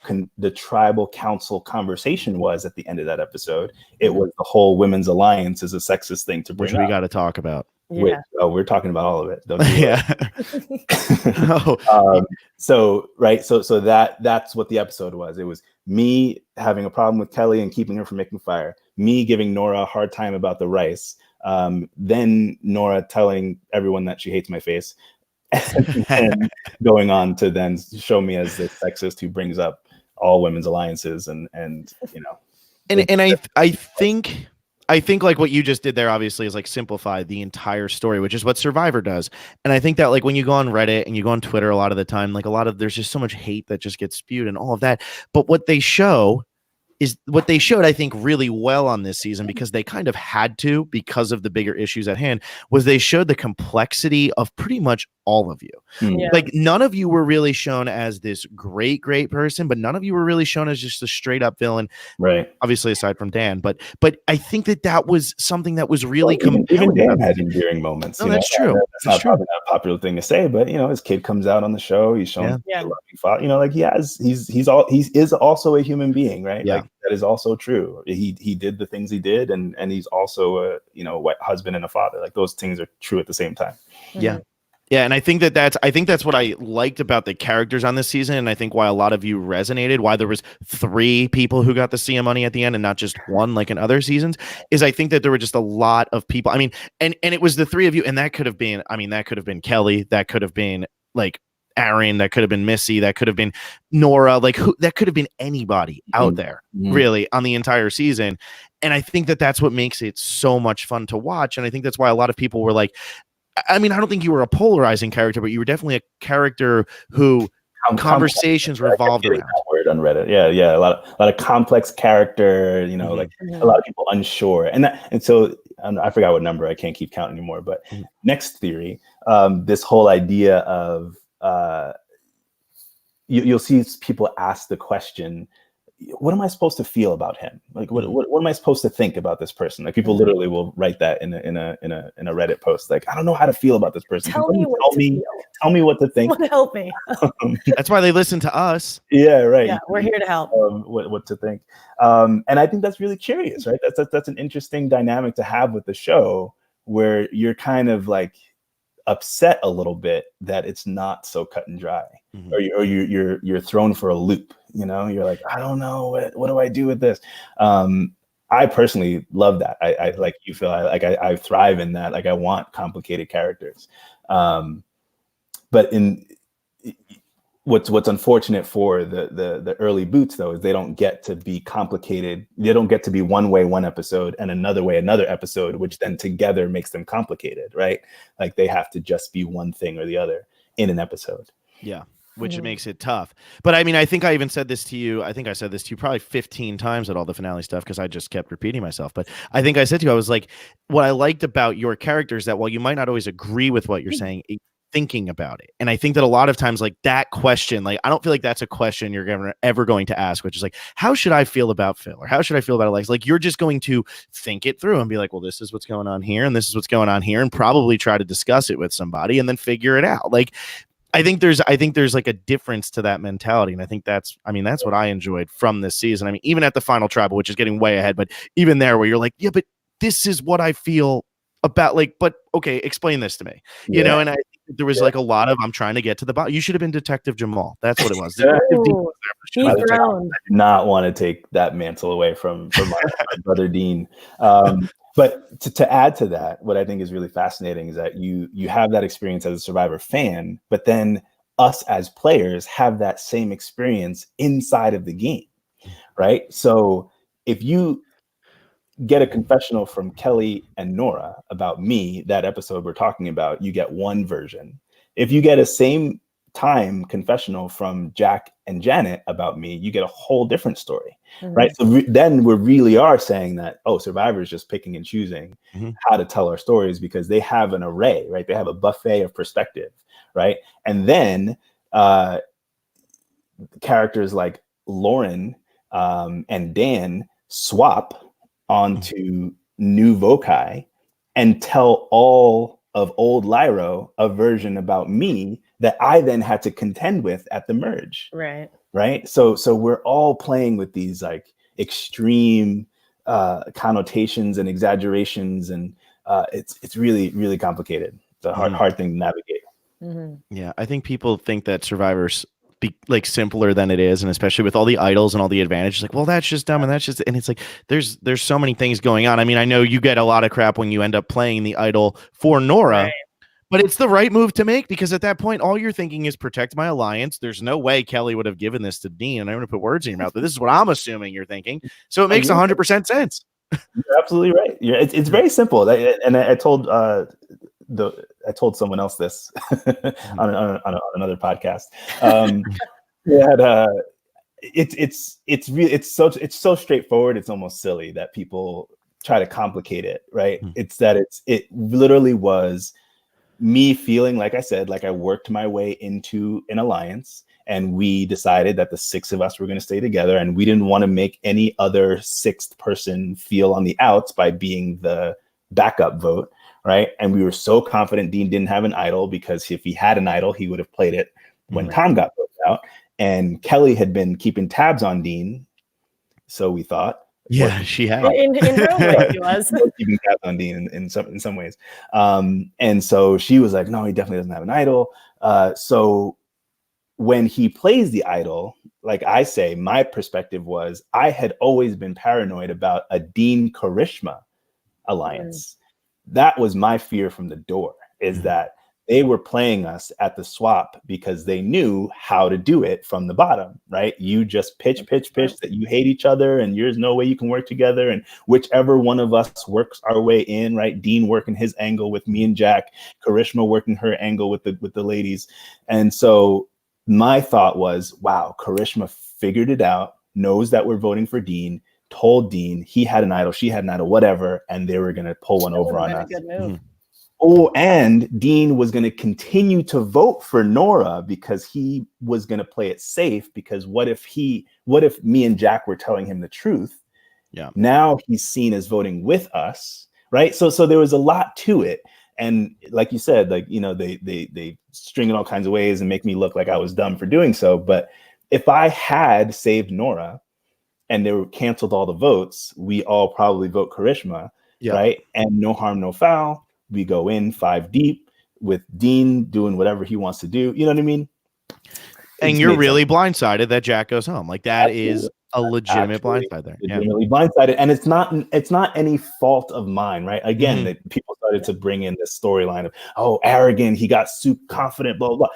council conversation was at the end of that episode, it was the whole women's alliance is a sexist thing to bring up. Which we got to talk about. Which we're talking about all of it. Don't you Yeah. So that's what the episode was. It was me having a problem with Kelly and keeping her from making fire. Me giving Nora a hard time about the rice. Then Nora telling everyone that she hates my face, and going on to then show me as the sexist who brings up all women's alliances and you know. And I think like what you just did there obviously is like simplify the entire story, which is what Survivor does. And I think that like when you go on Reddit and you go on Twitter a lot of the time, like there's just so much hate that just gets spewed and all of that. But what they showed, I think, really well on this season, because they kind of had to, because of the bigger issues at hand, was they showed the complexity of pretty much all of you. Yeah. Like none of you were really shown as this great person, but none of you were really shown as just a straight up villain. Right. Obviously, aside from Dan, but I think that was something that was really compelling. Even Dan had endearing moments. No, that's true. That's probably not a popular thing to say, but you know, his kid comes out on the show. He's shown, you know, like he is also a human being, right? Yeah. Like that is also true. He did the things he did, and he's also a, you know, a husband and a father. Like those things are true at the same time. Yeah. Yeah, and I think that's what I liked about the characters on this season, and I think why a lot of you resonated, why there was 3 people who got the CM money at the end and not just one like in other seasons, is I think that there were just a lot of people. I mean, and it was the 3 of you, and that could have been Kelly, that could have been like Aaron, that could have been Missy, that could have been Nora, like that could have been anybody out there really on the entire season. And I think that that's what makes it so much fun to watch, and I think that's why a lot of people were like, I mean, I don't think you were a polarizing character, but you were definitely a character who conversations revolved around. Word on Reddit, yeah, a lot of complex character, you know, like a lot of people unsure, and so I forgot what number, I can't keep count anymore. But next theory, this whole idea of you'll see people ask the question, what am I supposed to feel about him? Like, what am I supposed to think about this person? Like, people literally will write that in a Reddit post. Like, I don't know how to feel about this person. Tell me what to think. Help me. That's why they listen to us. Yeah, right. Yeah, we're here to help. What to think. And I think that's really curious, right? That's an interesting dynamic to have with the show, where you're kind of like upset a little bit that it's not so cut and dry, or you're thrown for a loop. You know, you're like, I don't know, what do I do with this? I personally love that. I like, you feel I thrive in that. Like, I want complicated characters. But in what's unfortunate for the early boots, though, is they don't get to be complicated. They don't get to be one way one episode and another way another episode, which then together makes them complicated, right? Like, they have to just be one thing or the other in an episode. Yeah. Which makes it tough. But I mean, I think I even said this to you. I think I said this to you probably 15 times at all the finale stuff, because I just kept repeating myself. But I think I said to you, I was like, what I liked about your character is that while you might not always agree with what you're saying, thinking about it. And I think that a lot of times, like, that question, like, I don't feel like that's a question you're ever going to ask, which is like, how should I feel about Phil, or how should I feel about Alex? Like, you're just going to think it through and be like, well, this is what's going on here, and this is what's going on here, and probably try to discuss it with somebody and then figure it out. Like, I think there's like a difference to that mentality. And I think that's what I enjoyed from this season. I mean, even at the final tribal, which is getting way ahead, but even there, where you're like, yeah, but this is what I feel about, like, but okay, explain this to me, you know? And I think there was like a lot of, I'm trying to get to the bottom. You should have been Detective Jamal. That's what it was. I do not want to take that mantle away from my brother Dean. But to add to that, what I think is really fascinating is that you have that experience as a Survivor fan, but then us as players have that same experience inside of the game, right? So if you get a confessional from Kelly and Nora about me, that episode we're talking about, you get one version. If you get a same time confessional from Jack and Janet about me, you get a whole different story, right? So then we really are saying that, oh, Survivor is just picking and choosing how to tell our stories, because they have an array, right? They have a buffet of perspective, right? And then characters like Lauren and Dan swap onto new voci and tell all of old Lyro a version about me that I then had to contend with at the merge. Right. So we're all playing with these like extreme connotations and exaggerations and it's really, really complicated. It's a hard thing to navigate. Yeah, I think people think that Survivor's like simpler than it is, and especially with all the idols and all the advantages, like, well, that's just dumb, and it's like there's so many things going on. I mean, I know you get a lot of crap when you end up playing the idol for Nora, Right. but it's the right move to make, because at that point, all you're thinking is protect my alliance. There's no way Kelly would have given this to Dean, and I'm going to put words in your mouth, but this is what I'm assuming you're thinking. So it makes 100% sense. You're absolutely right. It's very simple. And I told someone else this on another podcast. It's so straightforward. It's almost silly that people try to complicate it, right? It's that it literally was me feeling, like I said, like I worked my way into an alliance, and we decided that the 6 of us were going to stay together, and we didn't want to make any other 6th person feel on the outs by being the backup vote, right? And we were so confident Dean didn't have an idol, because if he had an idol, he would have played it when Tom got voted out. And Kelly had been keeping tabs on Dean, so we thought. Yeah, she had. In her own way, she was keeping tabs on Dean in some ways. And so she was like, no, he definitely doesn't have an idol. So when he plays the idol, like I say, my perspective was I had always been paranoid about a Dean Karishma alliance. That was my fear from the door, is that they were playing us at the swap because they knew how to do it from the bottom, right? You just pitch that you hate each other and there's no way you can work together. And whichever one of us works our way in, right? Dean working his angle with me and Jack, Karishma working her angle with the ladies. And so my thought was, wow, Karishma figured it out, knows that we're voting for Dean, told Dean he had an idol, she had an idol, whatever, and they were going to pull one over on us. Good move. Oh, and Dean was going to continue to vote for Nora because he was going to play it safe, because what if me and Jack were telling him the truth? Yeah. Now he's seen as voting with us, right? So there was a lot to it. And like you said, like, you know, they string it all kinds of ways and make me look like I was dumb for doing so. But if I had saved Nora and they were canceled all the votes, we all probably vote Karishma, right? And no harm, no foul. We go in 5 deep with Dean doing whatever he wants to do. You know what I mean? And you're really blindsided that Jack goes home. Like that is a legitimate blindside there. Legitimately blindsided. And it's not any fault of mine, right? Again, that people started to bring in this storyline of, oh, arrogant, he got super confident, blah, blah, blah.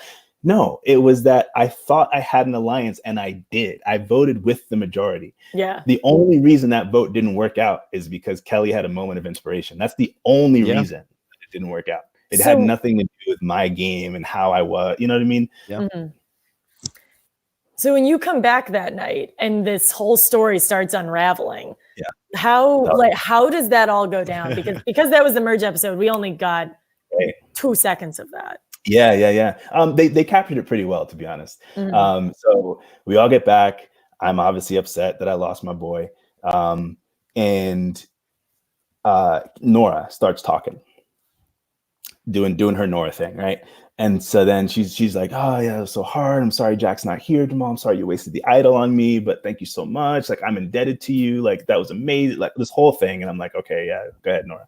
No, it was that I thought I had an alliance, and I did. I voted with the majority. Yeah. The only reason that vote didn't work out is because Kelly had a moment of inspiration. That's the only reason it didn't work out. It had nothing to do with my game and how I was. You know what I mean? Yeah. Mm-hmm. So when you come back that night and this whole story starts unraveling, how does that all go down? Because that was the merge episode, we only got 2 seconds of that. Yeah. They captured it pretty well, to be honest. So we all get back. I'm obviously upset that I lost my boy. And Nora starts talking, doing her Nora thing, right? And so then she's like, oh yeah, it was so hard. I'm sorry Jack's not here, Jamal. I'm sorry you wasted the idol on me, but thank you so much. Like, I'm indebted to you. Like, that was amazing. Like, this whole thing. And I'm like, okay, yeah, go ahead, Nora.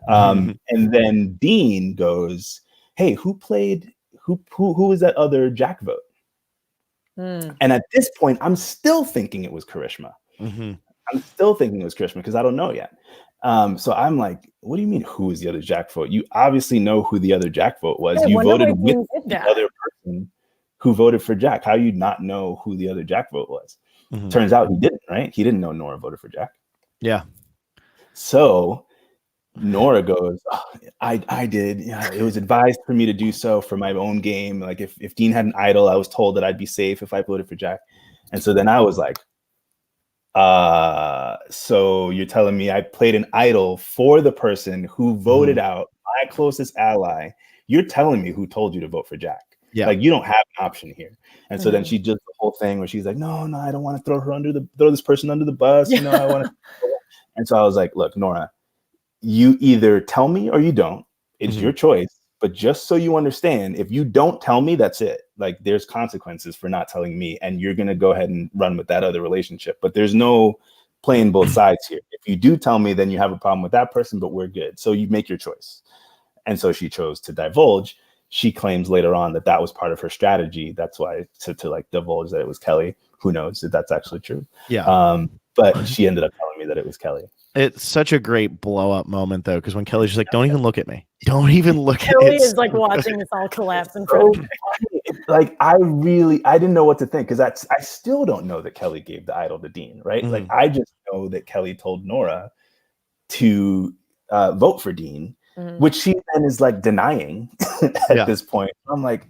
And then Dean goes, hey, who was that other Jack vote? And at this point, I'm still thinking it was Karishma. I'm still thinking it was Karishma because I don't know yet. So I'm like, what do you mean, who is the other Jack vote? You obviously know who the other Jack vote was. You voted with the other person who voted for Jack. How do you not know who the other Jack vote was? Turns out he didn't, right? He didn't know Nora voted for Jack. Yeah. So Nora goes, oh, I did. Yeah, it was advised for me to do so for my own game. Like, if Dean had an idol, I was told that I'd be safe if I voted for Jack. And so then I was like, so you're telling me I played an idol for the person who voted out my closest ally. You're telling me who told you to vote for Jack. Yeah. Like, you don't have an option here. And so then she does the whole thing where she's like, no, I don't want to throw this person under the bus. You know, I want to. And so I was like, look, Nora, you either tell me or you don't. It's your choice. But just so you understand, if you don't tell me, that's it. Like, there's consequences for not telling me, and you're going to go ahead and run with that other relationship. But there's no playing both sides here. If you do tell me, then you have a problem with that person, but we're good. So you make your choice. And so she chose to divulge. She claims later on that was part of her strategy. That's why to like divulge that it was Kelly. Who knows if that's actually true? Yeah. But she ended up telling me that it was Kelly. It's such a great blow up moment though, because when Kelly's just like, "Don't even look at me. Don't even look at me." Kelly is like watching this all collapse in front of her. Like I didn't know what to think, because I still don't know that Kelly gave the idol to Dean, right? Mm-hmm. Like I just know that Kelly told Nora to vote for Dean, which she then is like denying at this point. I'm like,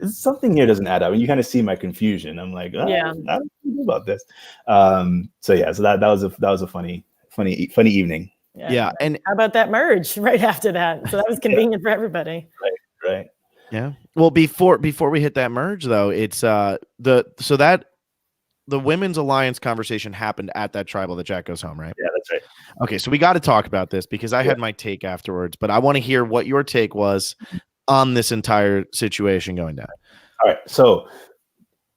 something here doesn't add up, and you kind of see my confusion. I'm like, I don't know about this. So that was a funny evening. Yeah. And how about that merge right after that? So that was convenient for everybody. Right. Yeah. Well, before we hit that merge though, it's the women's alliance conversation happened at that tribal that Jack goes home, right? Yeah, that's right. Okay, so we got to talk about this because I had my take afterwards, but I want to hear what your take was on this entire situation going down. All right. So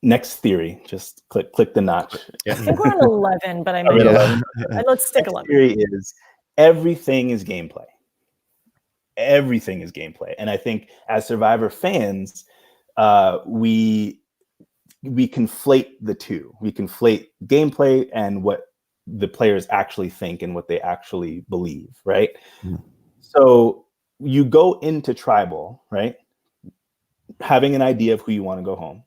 next theory, just click the notch. I think we're on 11, but I mean, 11. Let's stick next 11. Theory is everything is gameplay. Everything is gameplay. And I think as Survivor fans, we conflate the two. We conflate gameplay and what the players actually think and what they actually believe, right? Mm-hmm. So you go into tribal, right? Having an idea of who you want to go home.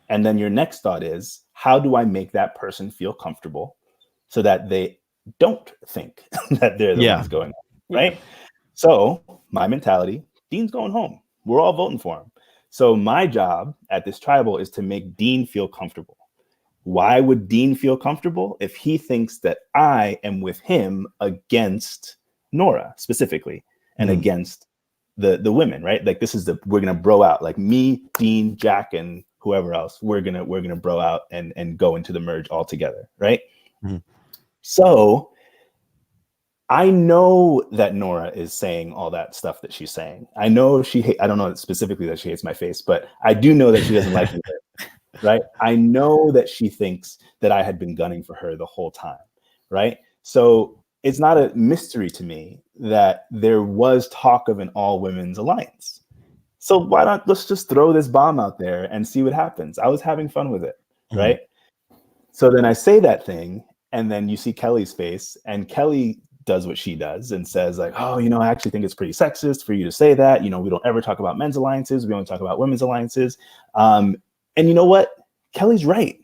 And then your next thought is, how do I make that person feel comfortable so that they don't think that they're the ones going home, right? Yeah. So my mentality, Dean's going home. We're all voting for him. So my job at this tribal is to make Dean feel comfortable. Why would Dean feel comfortable? If he thinks that I am with him against Nora specifically and against the women, right? Like we're gonna bro out, like me, Dean, Jack, and whoever else. We're gonna bro out and go into the merge all together, right? Mm-hmm. So I know that Nora is saying all that stuff that she's saying. I know I don't know specifically that she hates my face, but I do know that she doesn't like me, right? I know that she thinks that I had been gunning for her the whole time, right? So it's not a mystery to me that there was talk of an all-women's alliance. So let's just throw this bomb out there and see what happens. I was having fun with it, right? So then I say that thing, and then you see Kelly's face, and Kelly does what she does and says like, oh, I actually think it's pretty sexist for you to say that. We don't ever talk about men's alliances. We only talk about women's alliances. And you know what? Kelly's right.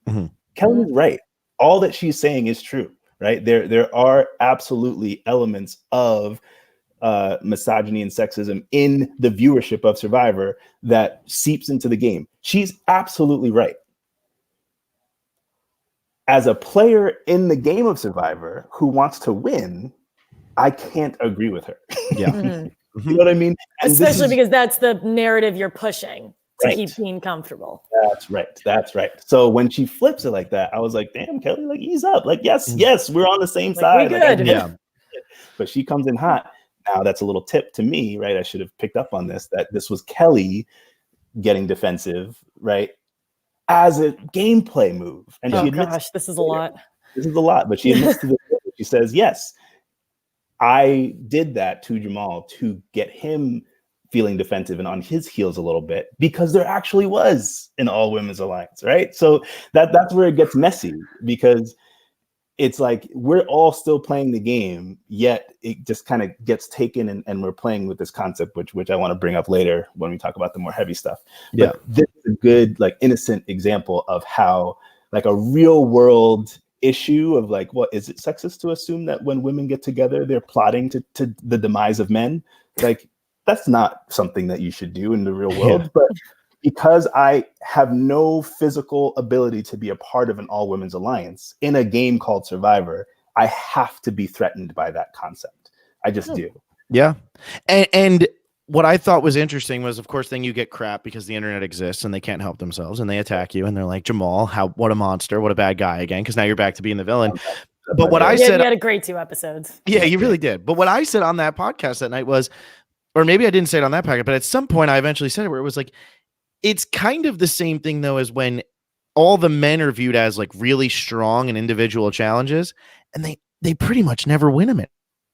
Mm-hmm. Kelly's right. All that she's saying is true, right? There are absolutely elements of misogyny and sexism in the viewership of Survivor that seeps into the game. She's absolutely right. As a player in the game of Survivor who wants to win, I can't agree with her. Yeah. Mm-hmm. You know what I mean? And especially because that's the narrative you're pushing to keep Dean comfortable. That's right. So when she flips it like that, I was like, damn, Kelly, like ease up. Like, yes, we're on the same side. We good. Yeah. But she comes in hot. Now that's a little tip to me, right? I should have picked up on this, that this was Kelly getting defensive, right? As a gameplay move. And she admits, this is a lot. This is a lot, but she admits to this. She says, yes, I did that to Jamal to get him feeling defensive and on his heels a little bit because there actually was an all women's alliance, right? So that's where it gets messy, because it's like we're all still playing the game, yet it just kind of gets taken and we're playing with this concept, which I want to bring up later when we talk about the more heavy stuff. Yeah. But this is a good, like, innocent example of how, like, a real world issue of like, what is it sexist to assume that when women get together, they're plotting to the demise of men? Like, that's not something that you should do in the real world. Yeah. But because I have no physical ability to be a part of an all-women's alliance in a game called Survivor, I have to be threatened by that concept. I just do. Yeah. And what I thought was interesting was, of course, then you get crap because the internet exists and they can't help themselves and they attack you and they're like, Jamal, what a monster, what a bad guy again, because now you're back to being the villain. But what I said, you had a great 2 episodes. Yeah, you really did. But what I said on that podcast that night was, or maybe I didn't say it on that podcast, but at some point I eventually said it where it was like, it's kind of the same thing though as when all the men are viewed as like really strong and individual challenges, and they pretty much never win them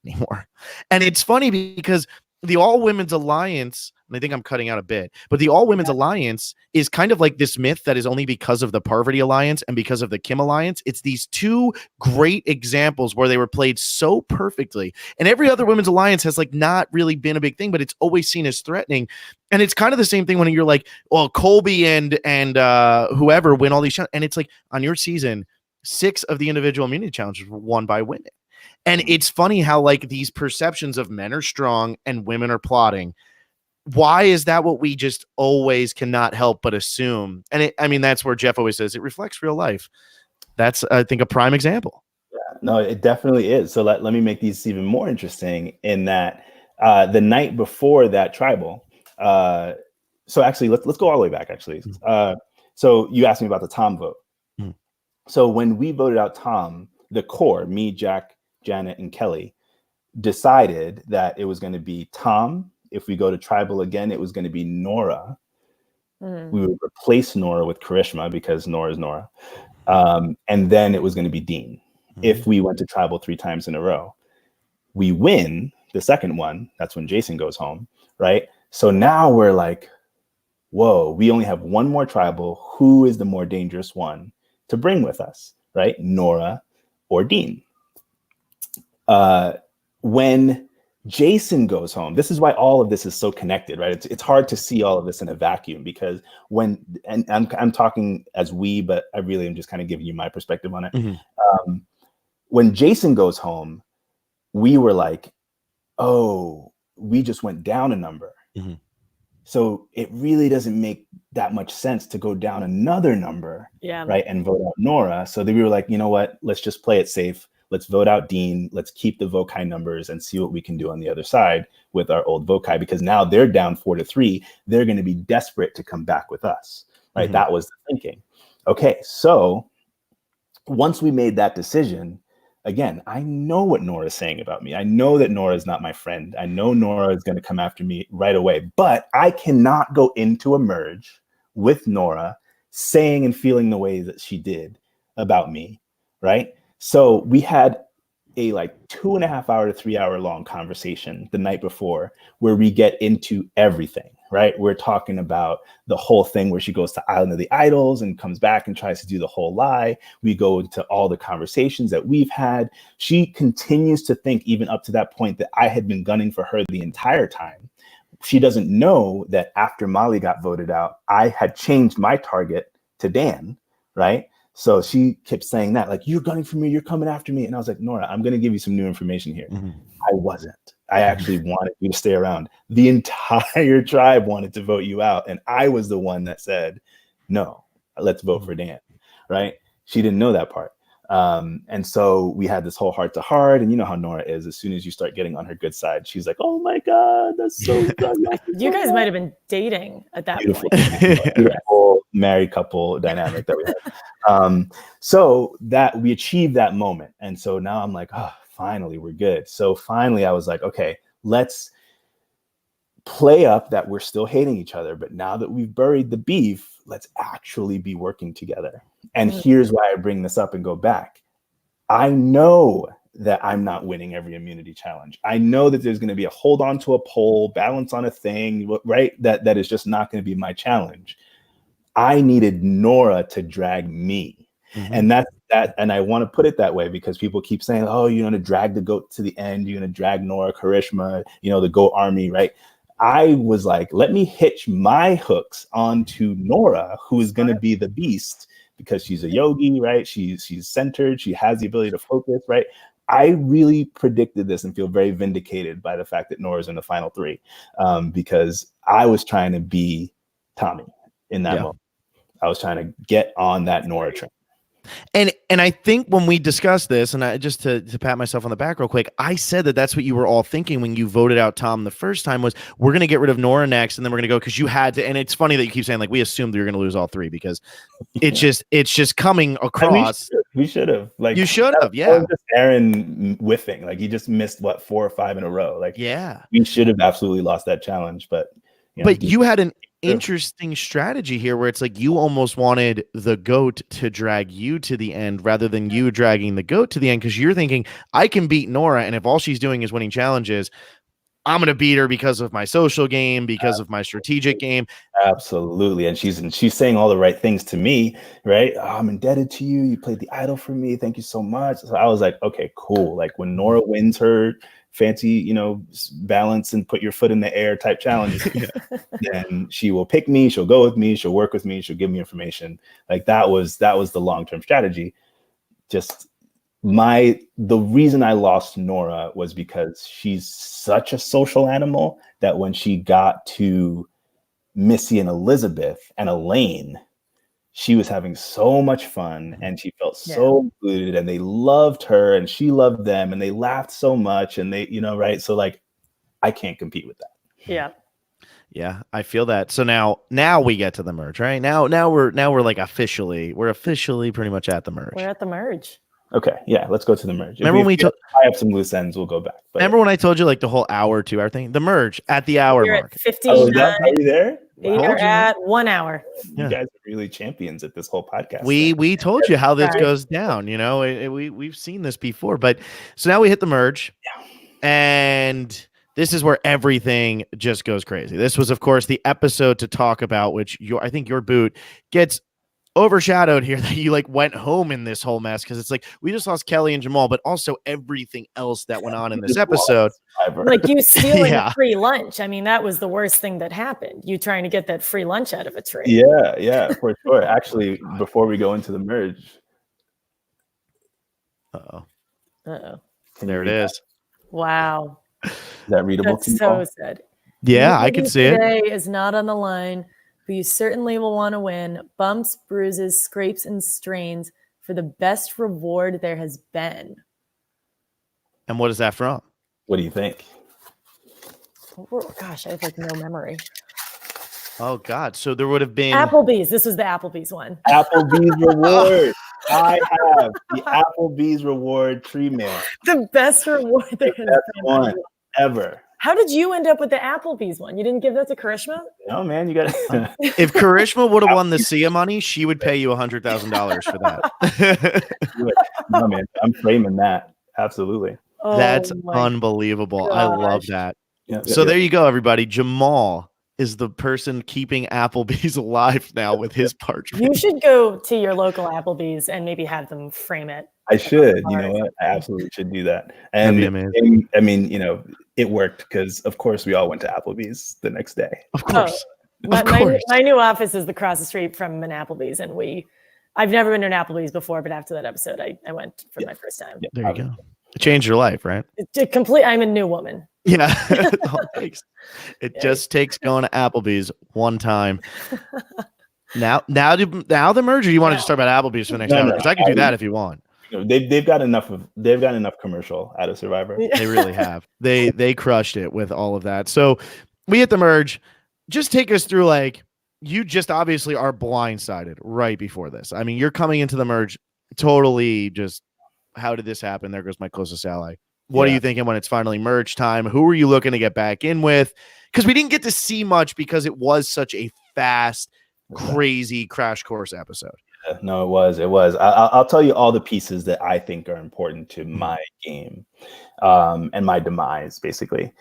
anymore. And it's funny because the All Women's Alliance, and I think I'm cutting out a bit, but the All Women's Alliance is kind of like this myth that is only because of the Parvati Alliance and because of the Kim Alliance. It's these two great examples where they were played so perfectly. And every other women's alliance has like not really been a big thing, but it's always seen as threatening. And it's kind of the same thing when you're like, well, Colby and whoever win all these challenges. And it's like on your season, 6 of the individual immunity challenges were won by women. And it's funny how like these perceptions of men are strong and women are plotting. Why is that what we just always cannot help but assume? And I mean, that's where Jeff always says it reflects real life. That's, I think, a prime example. Yeah, no, it definitely is. So let me make these even more interesting in that the night before that tribal. So actually, let's go all the way back, actually. So you asked me about the Tom vote. So when we voted out Tom, the core, me, Jack, Janet, and Kelly, decided that it was going to be Tom. If we go to tribal again, it was going to be Nora. We would replace Nora with Karishma because Nora is Nora. And then it was going to be Dean. If we went to tribal 3 times in a row, we win the second one. That's when Jason goes home, right? So now we're like, whoa, we only have one more tribal. Who is the more dangerous one to bring with us, right? Nora or Dean. When Jason goes home, this is why all of this is so connected, right? It's hard to see all of this in a vacuum because and I'm talking as we, but I really am just kind of giving you my perspective on it. When Jason goes home, we were like, oh, we just went down a number. So it really doesn't make that much sense to go down another number, right? And vote out Nora. So then we were like, you know what? Let's just play it safe. Let's vote out Dean. Let's keep the vokai numbers and see what we can do on the other side with our old vokai, because now they're down 4-3. They're going to be desperate to come back with us, right? That was the thinking. Okay, so once we made that decision, again, I know what Nora is saying about me. I know that Nora is not my friend. I know Nora is going to come after me right away, but I cannot go into a merge with Nora saying and feeling the way that she did about me, right? So we had a like 2.5 hour to 3 hour long conversation the night before where we get into everything, right? We're talking about the whole thing where she goes to Island of the Idols and comes back and tries to do the whole lie. We go into all the conversations that we've had. She continues to think, even up to that point, that I had been gunning for her the entire time. She doesn't know that after Molly got voted out, I had changed my target to Dan, right? So she kept saying that, like, you're gunning for me, you're coming after me. And I was like, Nora, I'm going to give you some new information here. I wasn't. I actually wanted you to stay around. The entire tribe wanted to vote you out. And I was the one that said, no, let's vote for Dan, right? She didn't know that part. And so we had this whole heart to heart. And you know how Nora is. As soon as you start getting on her good side, she's like, oh my God, that's so good. You guys might have been dating at that point. Beautiful married couple dynamic that we had. So that we achieved that moment. And so now I'm like, oh, finally, we're good. So finally, I was like, okay, let's play up that we're still hating each other. But now that we've buried the beef, let's actually be working together. And here's why I bring this up and go back. I know that I'm not winning every immunity challenge. I know that there's going to be a hold on to a pole, balance on a thing, right? That is just not going to be my challenge. I needed Nora to drag me. And that's that. And I want to put it that way because people keep saying, oh, you're going to drag the goat to the end. You're going to drag Nora, Karishma, the goat army, right? I was like, let me hitch my hooks onto Nora, who is going to be the beast because she's a yogi, right? She's centered. She has the ability to focus, right? I really predicted this and feel very vindicated by the fact that Nora's in the final 3 because I was trying to be Tommy in that moment. I was trying to get on that Nora train. And I think when we discussed this, and I just to pat myself on the back real quick, I said that that's what you were all thinking when you voted out Tom the first time was we're going to get rid of Nora next, and then we're going to go because you had to. And it's funny that you keep saying like we assumed we were going to lose all 3 because it's just coming across. We should have like you should have, yeah. Just Aaron whiffing, like he just missed 4 or 5 in a row. Like yeah, we should have absolutely lost that challenge, but But you had an interesting strategy here where it's like you almost wanted the goat to drag you to the end rather than you dragging the goat to the end, because you're thinking, I can beat Nora, and if all she's doing is winning challenges, I'm going to beat her because of my social game, because of my strategic game. Absolutely. And she's saying all the right things to me, right? Oh, I'm indebted to you. You played the idol for me. Thank you so much. So I was like, okay, cool. Like when Nora wins her fancy, balance and put your foot in the air type challenges, then she will pick me. She'll go with me. She'll work with me. She'll give me information. Like that was the long-term strategy. Just the reason I lost Nora was because she's such a social animal that when she got to Missy and Elizabeth and Elaine, she was having so much fun and she felt so included, and they loved her and she loved them and they laughed so much, and they, right? So like, I can't compete with that. Yeah. Yeah, I feel that. So now we get to the merge, right? Now we're like officially pretty much at the merge. We're at the merge. Okay, yeah, let's go to the merge. Remember when I have some loose ends, we'll go back. But remember when I told you like the whole hour, 2 hour thing? The merge at the hour You're mark. At 59. Are you there? You're at 1 hour. You guys are really champions at this whole podcast. We told you how this goes down. We've seen this before, but so now we hit the merge, and this is where everything just goes crazy. This was, of course, the episode to talk about, which I think your boot gets overshadowed here, that you like went home in this whole mess, because it's like we just lost Kelly and Jamal, but also everything else that went on in this episode. Like you stealing a free lunch. I mean, that was the worst thing that happened. You trying to get that free lunch out of a tree. Yeah, for sure. Actually, before we go into the merge. There it is. Wow. Is that readable? That's so sad. Yeah, I can see it. Today is not on the line, but you certainly will want to win bumps, bruises, scrapes, and strains for the best reward there has been. And what is that from? What do you think? Oh, gosh, I have like no memory. Oh, God. So there would have been Applebee's. This was the Applebee's one. Applebee's reward. I have the Applebee's reward tree mail. The best reward there has been. One ever. How did you end up with the Applebee's one? You didn't give that to Karishma? No, man, you got to. If Karishma would have won the Sia money, she would pay you $100,000 for that. No, man, I'm framing that. Absolutely. That's unbelievable. Gosh. I love that. Yeah, There you go, everybody. Jamal is the person keeping Applebee's alive now with his parchment. You should go to your local Applebee's and maybe have them frame it. I should. You know what? I absolutely should do that. And that'd be amazing. I mean, it worked because, of course, we all went to Applebee's the next day. Of course. My new office is across the street from an Applebee's, and I've never been to an Applebee's before, but after that episode, I went for my first time. Yeah, there you go. It changed your life, right? I'm a new woman. Yeah. It just takes going to Applebee's one time. Now the merger. You want to just talk about Applebee's for the next hour? Because I can do that if you want. They've got enough commercial out of Survivor. They really have. They crushed it with all of that. So we hit the merge. Just take us through, like, you just obviously are blindsided right before this. I mean, you're coming into the merge totally just, how did this happen? There goes my closest ally. What are you thinking when it's finally merge time? Who are you looking to get back in with? Because we didn't get to see much because it was such a fast, crazy crash course episode. No, it was. I'll tell you all the pieces that I think are important to my game and my demise, basically.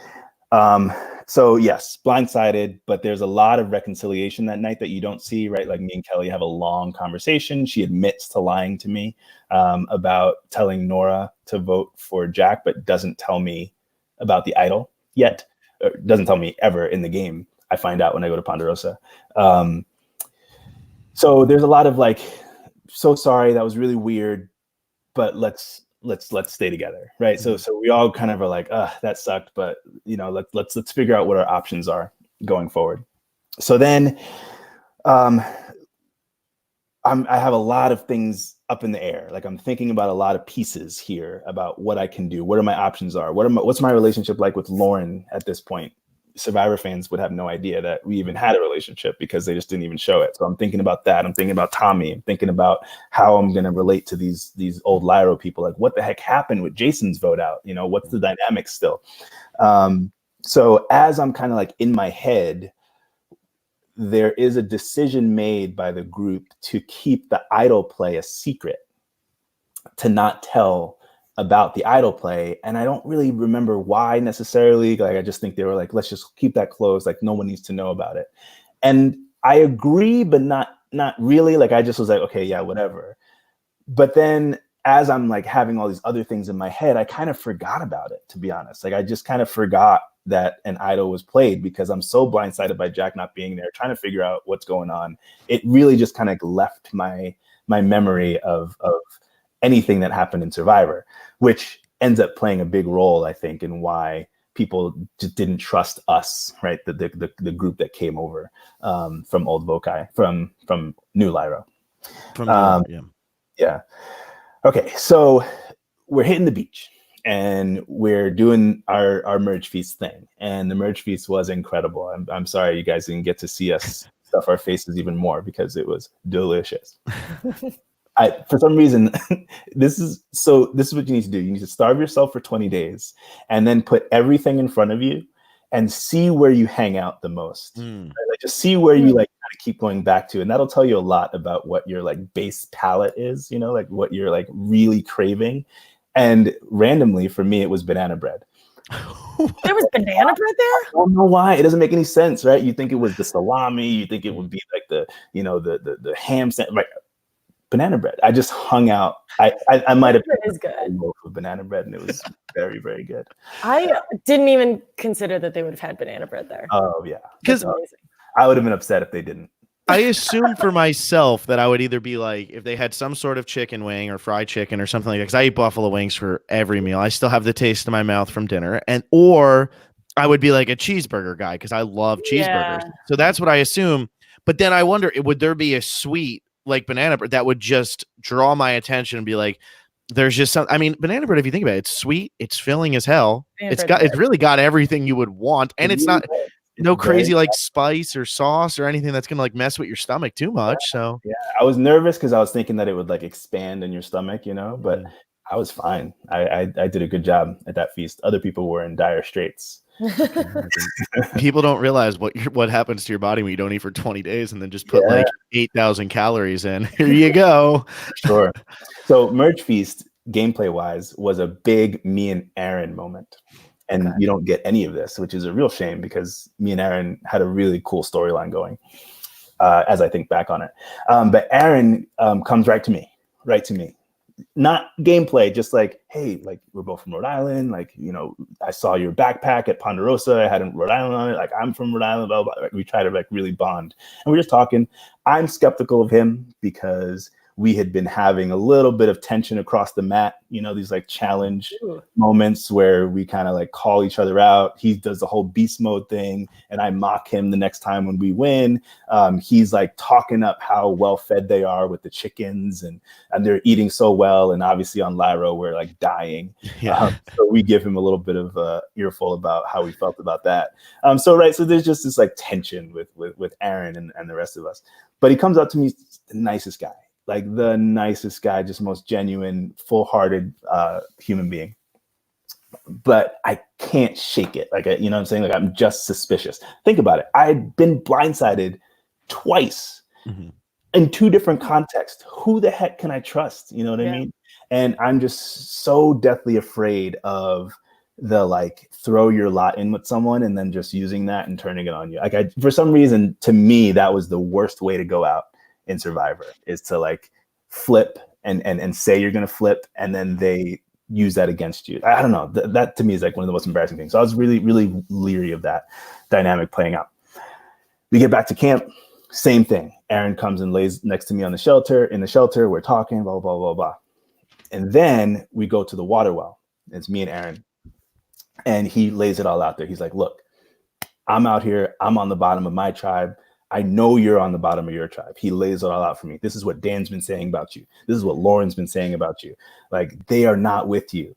So yes, blindsided, but there's a lot of reconciliation that night that you don't see, right? Like, me and Kelly have a long conversation. She admits to lying to me about telling Nora to vote for Jack, but doesn't tell me about the idol yet. Doesn't tell me ever in the game. I find out when I go to Ponderosa. So there's a lot of like, so sorry, that was really weird, but let's stay together, right? So we all kind of are like, that sucked, but let's figure out what our options are going forward. So then I have a lot of things up in the air. Like, I'm thinking about a lot of pieces here about what I can do, what are my options are, what's my relationship like with Lauren at this point. Survivor fans would have no idea that we even had a relationship because they just didn't even show it. So I'm thinking about that. I'm thinking about Tommy. I'm thinking about how I'm going to relate to these old Lyro people. Like, what the heck happened with Jason's vote out? What's the dynamic still? So as I'm kind of like in my head, there is a decision made by the group to keep the idol play a secret, to not tell about the idol play. And I don't really remember why necessarily. Like, I just think they were like, let's just keep that closed. Like, no one needs to know about it. And I agree, but not really. Like, I just was like, okay, yeah, whatever. But then as I'm like having all these other things in my head, I kind of forgot about it, to be honest. Like, I just kind of forgot that an idol was played because I'm so blindsided by Jack not being there, trying to figure out what's going on. It really just kind of left my memory of anything that happened in Survivor, which ends up playing a big role, I think, in why people just didn't trust us, right? The group that came over from Old Vokai, from New Lyra. Yeah. Okay, so we're hitting the beach and we're doing our merge feast thing, and the merge feast was incredible. I'm sorry you guys didn't get to see us stuff our faces even more because it was delicious. For some reason, this is what you need to do. You need to starve yourself for 20 days and then put everything in front of you and see where you hang out the most. Right? Like, just see where you like kind of keep going back to. And that'll tell you a lot about what your like base palate is, you know, like what you're like really craving. And randomly for me, it was banana bread. There was banana bread there? I don't know why. It doesn't make any sense, right? You think it was the salami, you think it would be like the ham sandwich. Like, banana bread. I just hung out. I might have a loaf of banana bread, and it was very, very good. I didn't even consider that they would have had banana bread there. Oh yeah, because I would have been upset if they didn't. I assume for myself that I would either be like, if they had some sort of chicken wing or fried chicken or something like that, because I eat buffalo wings for every meal. I still have the taste in my mouth from dinner, or I would be like a cheeseburger guy because I love cheeseburgers. So that's what I assume. But then I wonder, would there be a sweet like banana bread that would just draw my attention and be like, there's just some, I mean, banana bread, if you think about it, it's sweet, it's filling as hell. It's really got everything you would want. And it's not no crazy like spice or sauce or anything that's going to like mess with your stomach too much. So yeah, I was nervous because I was thinking that it would like expand in your stomach, you know, but I was fine. I did a good job at that feast. Other people were in dire straits. People don't realize what happens to your body when you don't eat for 20 days and then just put like 8,000 calories in. Here you go. Sure. So Merge Feast, gameplay wise, was a big me and Aaron moment. And you don't get any of this, which is a real shame because me and Aaron had a really cool storyline going as I think back on it. But Aaron comes right to me. Not gameplay, just like, hey, like, we're both from Rhode Island. Like, you know, I saw your backpack at Ponderosa. I had a Rhode Island on it. Like, I'm from Rhode Island. Blah, blah, blah. Like, we try to like really bond. And we're just talking. I'm skeptical of him because we had been having a little bit of tension across the mat, you know, these like challenge moments where we kind of like call each other out. He does the whole beast mode thing and I mock him the next time when we win. He's like talking up how well fed they are with the chickens and they're eating so well. And obviously on Lyra, we're like dying. So we give him a little bit of a earful about how we felt about that. So there's just this like tension with Aaron and the rest of us. But he comes up to me, the nicest guy. Like the nicest guy, just most genuine, full-hearted human being. But I can't shake it. Like, you know what I'm saying? Like, I'm just suspicious. Think about it. I'd been blindsided twice in two different contexts. Who the heck can I trust? You know what I mean? And I'm just so deathly afraid of the like throw your lot in with someone and then just using that and turning it on you. Like, for some reason, to me, that was the worst way to go out in Survivor, is to like flip and say you're going to flip and then they use that against you. I don't know. That to me is like one of the most embarrassing things. So I was really, really leery of that dynamic playing out. We get back to camp, same thing. Aaron comes and lays next to me in the shelter. We're talking, blah, blah, blah, blah. And then we go to the water well. It's me and Aaron. And he lays it all out there. He's like, look, I'm out here. I'm on the bottom of my tribe. I know you're on the bottom of your tribe. He lays it all out for me. This is what Dan's been saying about you. This is what Lauren's been saying about you. Like, they are not with you.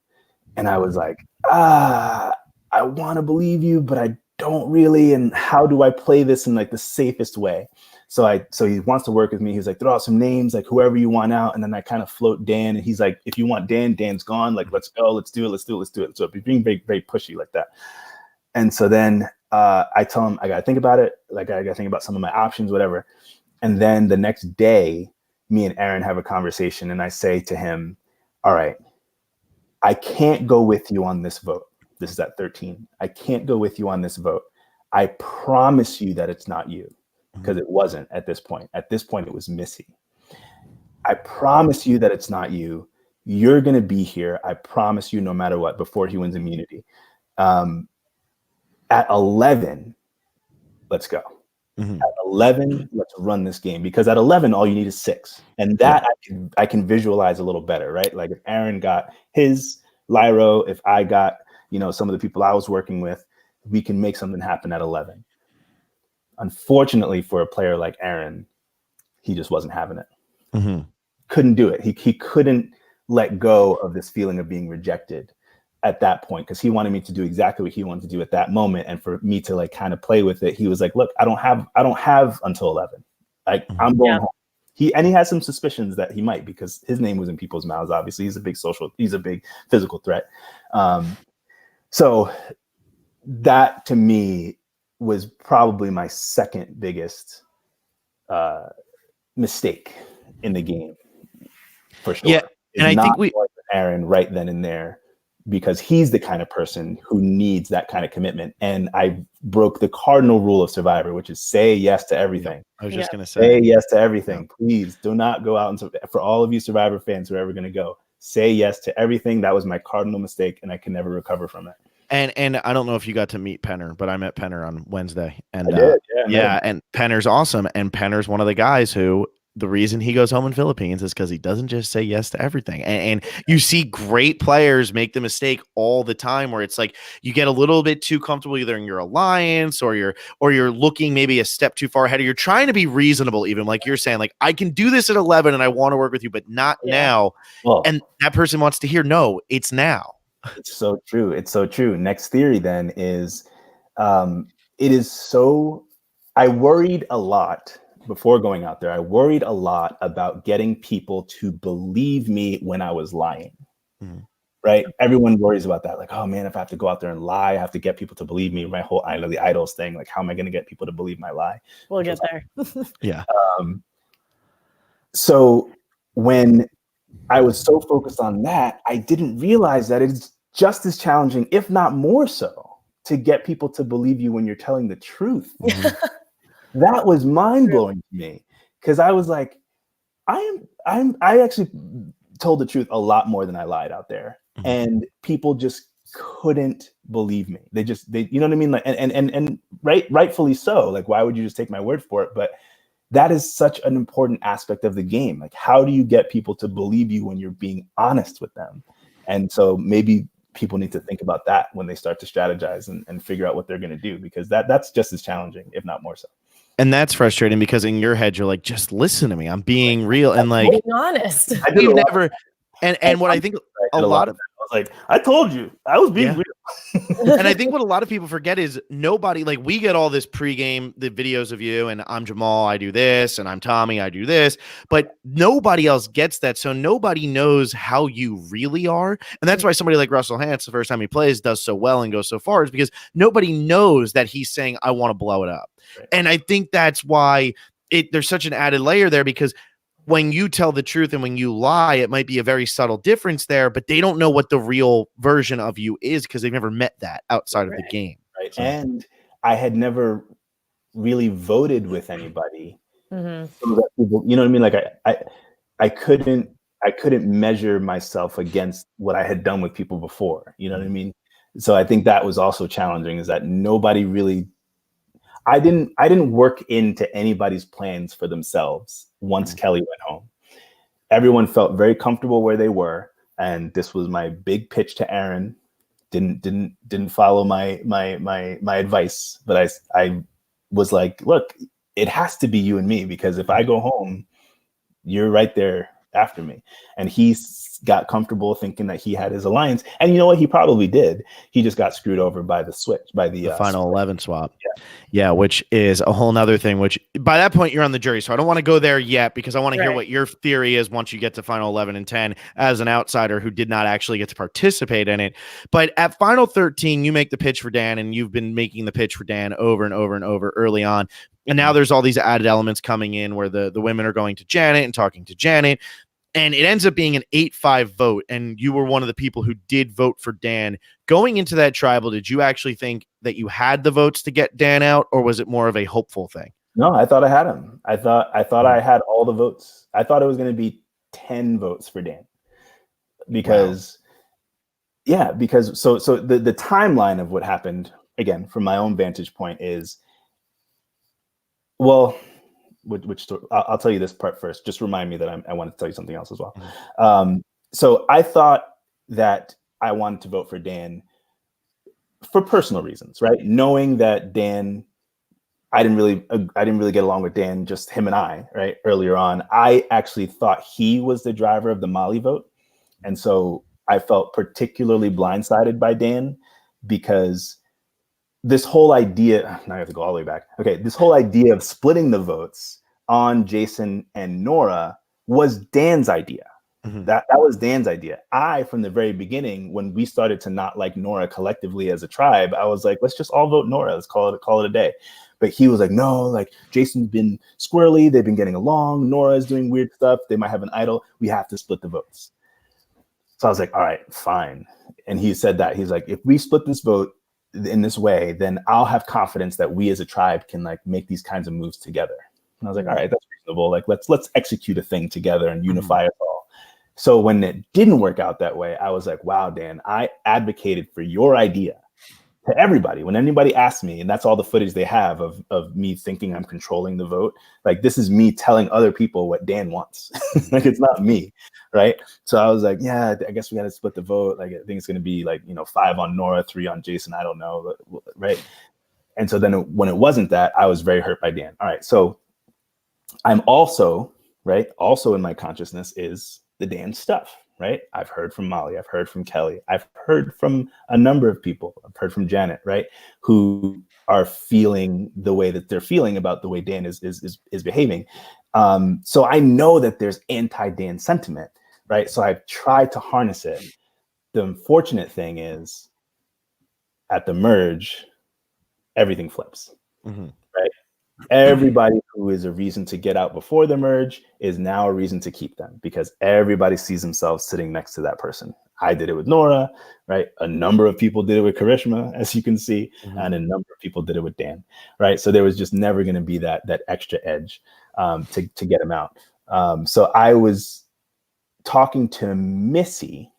And I was like, I want to believe you, but I don't really. And how do I play this in like the safest way? So he wants to work with me. He's like, throw out some names, like whoever you want out. And then I kind of float Dan. And he's like, if you want Dan, Dan's gone. Like, let's go. Let's do it. So he's being very, very pushy like that. And so then I tell him I got to think about it. Like I got to think about some of my options, whatever. And then the next day, me and Aaron have a conversation, and I say to him, all right, I can't go with you on this vote. This is at 13. I can't go with you on this vote. I promise you that it's not you, because it wasn't at this point. At this point, it was Missy. I promise you that it's not you. You're going to be here. I promise you, no matter what, before he wins immunity. At 11, let's go. At 11, let's run this game, because at 11, all you need is 6. And that I can visualize a little better, right? Like if Aaron got his Lyro, if I got, some of the people I was working with, we can make something happen at 11. Unfortunately for a player like Aaron, he just wasn't having it. Couldn't do it. He couldn't let go of this feeling of being rejected at that point, because he wanted me to do exactly what he wanted to do at that moment. And for me to like kind of play with it, he was like, look, I don't have until 11. Like I'm going home. He has some suspicions that he might, because his name was in people's mouths. Obviously he's a big physical threat. So that to me was probably my second biggest mistake in the game, for sure. Yeah. And I think Aaron right then and there, because he's the kind of person who needs that kind of commitment. And I broke the cardinal rule of Survivor, which is say yes to everything. I was just going to say yes to everything. Please do not go out. And for all of you Survivor fans who are ever going to go, say yes to everything. That was my cardinal mistake, and I can never recover from it. And I don't know if you got to meet Penner, but I met Penner on Wednesday. And I did, and Penner's awesome. And Penner's one of the guys who, the reason he goes home in Philippines is because he doesn't just say yes to everything. And you see great players make the mistake all the time, where it's like you get a little bit too comfortable either in your alliance or you're looking maybe a step too far ahead, or you're trying to be reasonable, even like you're saying, like, I can do this at 11 and I want to work with you, but not now. Well, and that person wants to hear, no, it's now. It's so true. It's so true. Next theory then is it is so, I worried a lot before going out there. I worried a lot about getting people to believe me when I was lying. Right? Everyone worries about that. Like, oh man, if I have to go out there and lie, I have to get people to believe me. My whole the idols thing. Like, how am I going to get people to believe my lie? We'll get there. Yeah. So when I was so focused on that, I didn't realize that it's just as challenging, if not more so, to get people to believe you when you're telling the truth. That was mind blowing to me, because I was like, I actually told the truth a lot more than I lied out there, and people just couldn't believe me. They you know what I mean? Like, and rightfully so. Like, why would you just take my word for it? But that is such an important aspect of the game. Like, how do you get people to believe you when you're being honest with them? And so maybe people need to think about that when they start to strategize and figure out what they're going to do, because that's just as challenging, if not more so. And that's frustrating, because in your head, you're like, just listen to me. I'm being real. And like, being honest. You never, and what I think a lot of, I was like, I told you, I was being real. And I think what a lot of people forget is nobody, like, we get all this pregame, the videos of you, and I'm Jamal, I do this, and I'm Tommy, I do this, but nobody else gets that. So nobody knows how you really are. And that's why somebody like Russell Hantz, the first time he plays, does so well and goes so far, is because nobody knows that he's saying, I want to blow it up. Right. And I think that's why there's such an added layer there, because when you tell the truth and when you lie, it might be a very subtle difference there, but they don't know what the real version of you is, because they've never met that outside of the game. Right. So. And I had never really voted with anybody. So that people, you know what I mean? Like I couldn't measure myself against what I had done with people before. You know what I mean? So I think that was also challenging, is that nobody really, I didn't work into anybody's plans for themselves once Kelly went home. Everyone felt very comfortable where they were, and this was my big pitch to Aaron. Didn't follow my advice, but I was like, look, it has to be you and me, because if I go home, you're right there after me. And he got comfortable thinking that he had his alliance. And you know what? He probably did. He just got screwed over by the switch, by the final 11 swap. Yeah, which is a whole nother thing, which by that point you're on the jury. So I don't want to go there yet because I want to hear what your theory is once you get to final 11 and 10 as an outsider who did not actually get to participate in it. But at final 13, you make the pitch for Dan, and you've been making the pitch for Dan over and over and over early on. And now there's all these added elements coming in where the women are going to Janet and talking to Janet. And it ends up being an 8-5 vote. And you were one of the people who did vote for Dan. Going into that tribal, did you actually think that you had the votes to get Dan out, or was it more of a hopeful thing? No, I thought I had him. I thought I had all the votes. I thought it was going to be 10 votes for Dan. Because, because so the timeline of what happened, again, from my own vantage point is, well, which I'll tell you this part first. Just remind me that I want to tell you something else as well. So I thought that I wanted to vote for Dan for personal reasons, right? Knowing that Dan, I didn't really get along with Dan, just him and I, right? Earlier on, I actually thought he was the driver of the Molly vote, and so I felt particularly blindsided by Dan because this whole idea, now I have to go all the way back. Okay, this whole idea of splitting the votes on Jason and Nora was Dan's idea. That was Dan's idea. I, from the very beginning, when we started to not like Nora collectively as a tribe, I was like, let's just all vote Nora. Let's call it a day. But he was like, no, like Jason's been squirrely. They've been getting along. Nora's doing weird stuff. They might have an idol. We have to split the votes. So I was like, all right, fine. And he said that. He's like, if we split this vote in this way, then I'll have confidence that we as a tribe can like make these kinds of moves together. And I was like, all right, that's reasonable. Like, let's execute a thing together and unify us all. So when it didn't work out that way, I was like, wow, Dan, I advocated for your idea to everybody. When anybody asked me, and that's all the footage they have of me thinking I'm controlling the vote, like this is me telling other people what Dan wants. Like it's not me, right? So I was like, yeah, I guess we got to split the vote. Like I think it's going to be like, 5 on Nora, 3 on Jason. I don't know, right? And so then when it wasn't that, I was very hurt by Dan. All right, so I'm also in my consciousness is the Dan stuff, right? I've heard from Molly, I've heard from Kelly, I've heard from a number of people, I've heard from Janet, right? Who are feeling the way that they're feeling about the way Dan is behaving. So I know that there's anti-Dan sentiment, right? So I've tried to harness it. The unfortunate thing is at the merge, everything flips, right? Everybody who is a reason to get out before the merge is now a reason to keep them because everybody sees themselves sitting next to that person. I did it with Nora, right? A number of people did it with Karishma, as you can see, and a number of people did it with Dan, right? So there was just never going to be that extra edge to get him out. So I was talking to Missy.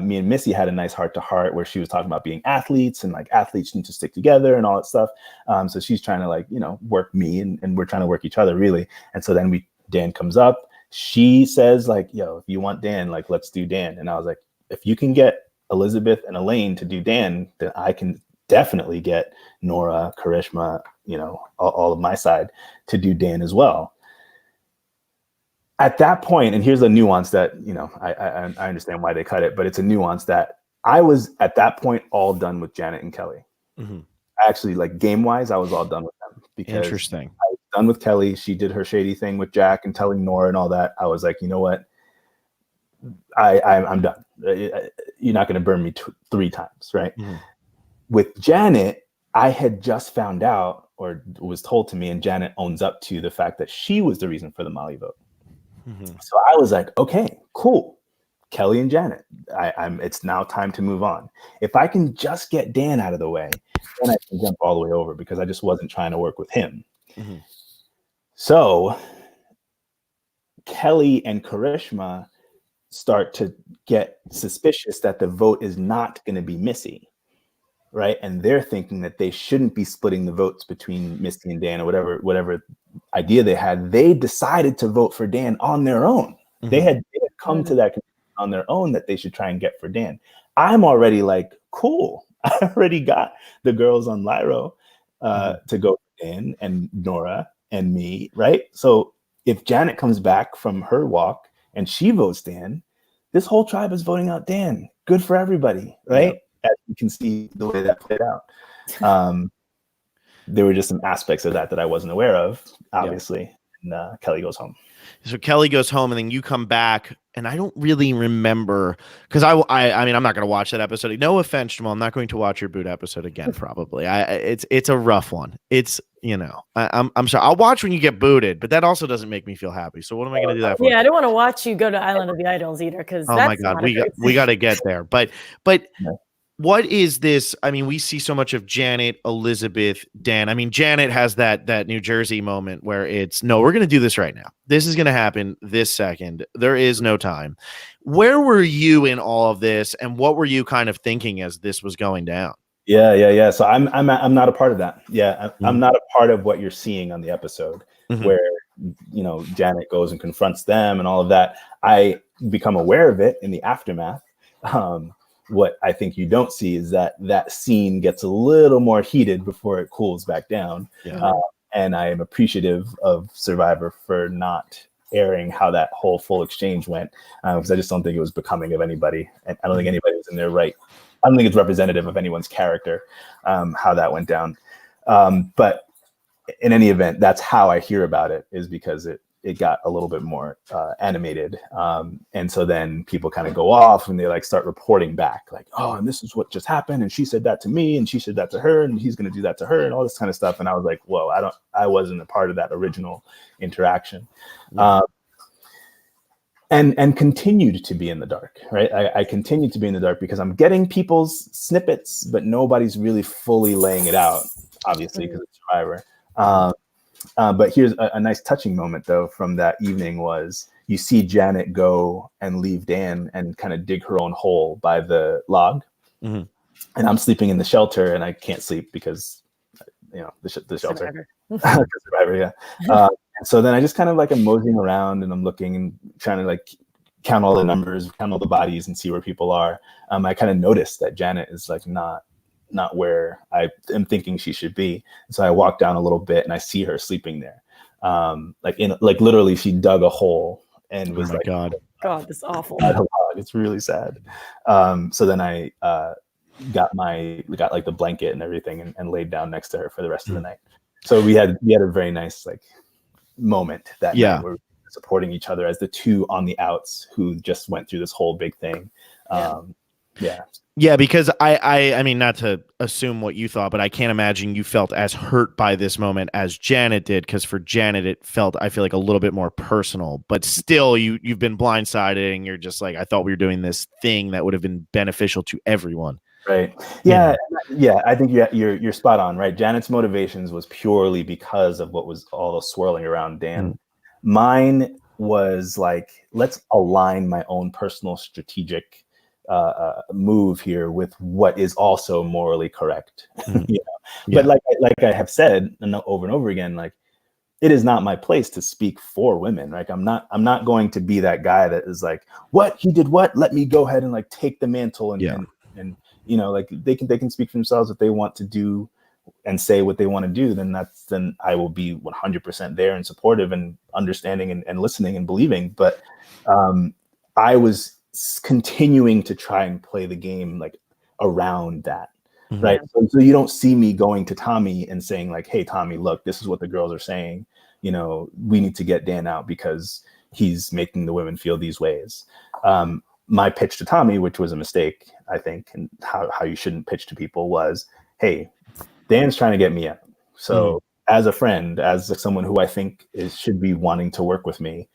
Me and Missy had a nice heart-to-heart where she was talking about being athletes and like athletes need to stick together and all that stuff. So she's trying to work me and we're trying to work each other really. And so then Dan comes up. She says like, yo, if you want Dan, like let's do Dan. And I was like, if you can get Elizabeth and Elaine to do Dan, then I can definitely get Nora, Karishma, all of my side to do Dan as well. At that point, and here's a nuance that, I understand why they cut it, but it's a nuance that I was at that point all done with Janet and Kelly. Actually, like game-wise, I was all done with them because Interesting. I was done with Kelly. She did her shady thing with Jack and telling Nora and all that. I was like, you know what? I'm done. You're not going to burn me 3 times, right? With Janet, I had just found out or was told to me, and Janet owns up to the fact that she was the reason for the Molly vote. So I was like, okay, cool. Kelly and Janet, it's now time to move on. If I can just get Dan out of the way, then I can jump all the way over because I just wasn't trying to work with him. So Kelly and Karishma start to get suspicious that the vote is not going to be Missy, right? And they're thinking that they shouldn't be splitting the votes between Misty and Dan or whatever idea they had. They decided to vote for Dan on their own. They had come to that conclusion on their own that they should try and get for Dan. I'm already like, cool. I already got the girls on Lyro to go for Dan and Nora and me, right? So if Janet comes back from her walk and she votes Dan, this whole tribe is voting out Dan. Good for everybody, right? As you can see the way that played out. There were just some aspects of that I wasn't aware of, obviously. And Kelly goes home. So Kelly goes home, and then you come back, and I don't really remember, because I mean, I'm not going to watch that episode. No offense, Jamal, I'm not going to watch your boot episode again. Probably, it's a rough one. It's I'm sorry. I'll watch when you get booted, but that also doesn't make me feel happy. So what am I going to do that for? Yeah, I don't want to watch you go to Island of the Idols either, because oh my god, we got to get there. But. What is this? I mean, we see so much of Janet, Elizabeth, Dan. I mean, Janet has that New Jersey moment where it's, no, we're going to do this right now. This is going to happen this second. There is no time. Where were you in all of this, and what were you kind of thinking as this was going down? Yeah. So I'm not a part of that. Yeah, I'm not a part of what you're seeing on the episode where Janet goes and confronts them and all of that. I become aware of it in the aftermath. What I think you don't see is that scene gets a little more heated before it cools back down. And I am appreciative of Survivor for not airing how that whole full exchange went, because I just don't think it was becoming of anybody. And I don't think anybody was in their right. I don't think it's representative of anyone's character, how that went down. But in any event, that's how I hear about it, is because it got a little bit more animated. And so then people kind of go off and they like start reporting back like, oh, and this is what just happened. And she said that to me, and she said that to her, and he's going to do that to her, and all this kind of stuff. And I was like, whoa, I wasn't a part of that original interaction. And continued to be in the dark, right? I continued to be in the dark because I'm getting people's snippets, but nobody's really fully laying it out, obviously, because it's Survivor. But here's a nice touching moment, though, from that evening was you see Janet go and leave Dan and kind of dig her own hole by the log. And I'm sleeping in the shelter, and I can't sleep because, the shelter. Survivor, yeah. So then I just kind of like I'm moseying around and I'm looking and trying to like count all the numbers, count all the bodies and see where people are. I kind of noticed that Janet is like not where I am thinking she should be. So I walk down a little bit and I see her sleeping there. Like literally she dug a hole and was like, God, this is awful. It's really sad. So then I got like the blanket and everything and laid down next to her for the rest of the night. So we had a very nice like moment that night where we were supporting each other as the two on the outs who just went through this whole big thing. Yeah, because I mean, not to assume what you thought, but I can't imagine you felt as hurt by this moment as Janet did, because for Janet, it felt, I feel like, a little bit more personal. But still, you've been blindsided, and you're just like, I thought we were doing this thing that would have been beneficial to everyone. Right. Yeah. I think you're spot on, right? Janet's motivations was purely because of what was all swirling around Dan. Mine was like, let's align my own personal strategic move here with what is also morally correct. But like I have said over and over again, like, it is not my place to speak for women. Like I'm not going to be that guy that is like, what, he did what, let me go ahead and like take the mantle and like they can speak for themselves. If they want to do and say what they want to do, then I will be 100% there and supportive and understanding and listening and believing. But I was continuing to try and play the game like around that. Right. So you don't see me going to Tommy and saying like, hey, Tommy, look, this is what the girls are saying. We need to get Dan out because he's making the women feel these ways. My pitch to Tommy, which was a mistake, I think, and how you shouldn't pitch to people was, hey, Dan's trying to get me out. So as a friend, as someone who I think should be wanting to work with me,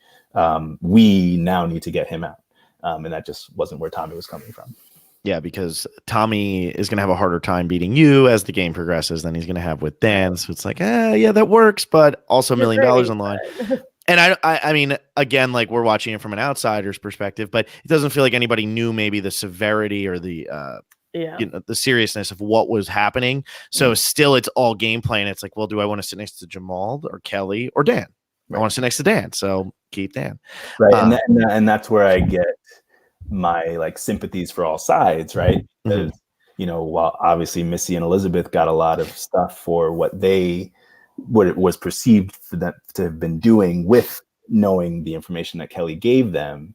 we now need to get him out. And that just wasn't where Tommy was coming from. Yeah, because Tommy is going to have a harder time beating you as the game progresses than he's going to have with Dan. So it's like, yeah, that works, but also $1 million on line. And I mean, again, like, we're watching it from an outsider's perspective, but it doesn't feel like anybody knew maybe the severity or the the seriousness of what was happening. So still, it's all gameplay, and it's like, well, do I want to sit next to Jamal or Kelly or Dan? I want to sit next to Dan, so keep Dan. Right, and that's where I get my like sympathies for all sides, right? Because while obviously Missy and Elizabeth got a lot of stuff for what it was perceived for them to have been doing with knowing the information that Kelly gave them,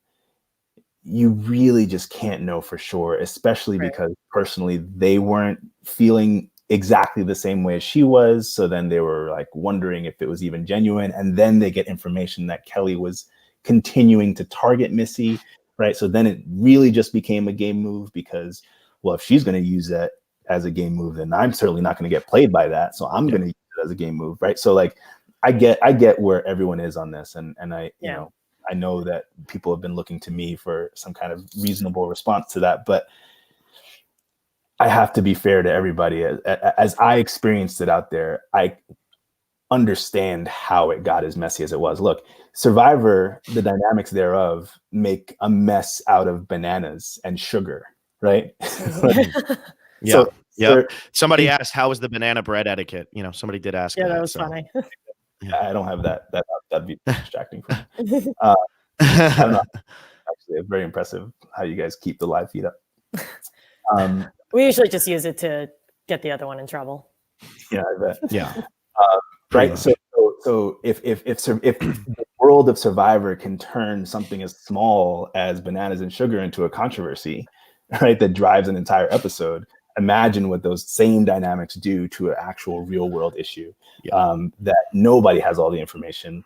you really just can't know for sure, especially because personally they weren't feeling exactly the same way as she was. So then they were like wondering if it was even genuine. And then they get information that Kelly was continuing to target Missy, right? So then it really just became a game move because, well, if she's going to use that as a game move, then I'm certainly not going to get played by that. So I'm going to use it as a game move, right? So like, I get where everyone is on this. And I, you know, I know that people have been looking to me for some kind of reasonable response to that, but I have to be fair to everybody. As I experienced it out there, I understand how it got as messy as it was. Look, Survivor, the dynamics thereof make a mess out of bananas and sugar, right? So, somebody asked, how was the banana bread etiquette? You know, somebody did ask. Yeah, that was funny. I don't have that. That'd be distracting for me. I don't know. Actually, it's very impressive how you guys keep the live feed up. We usually just use it to get the other one in trouble. Yeah, I bet. Yeah. Right. So if the world of Survivor can turn something as small as bananas and sugar into a controversy, right, that drives an entire episode, imagine what those same dynamics do to an actual real world issue. That nobody has all the information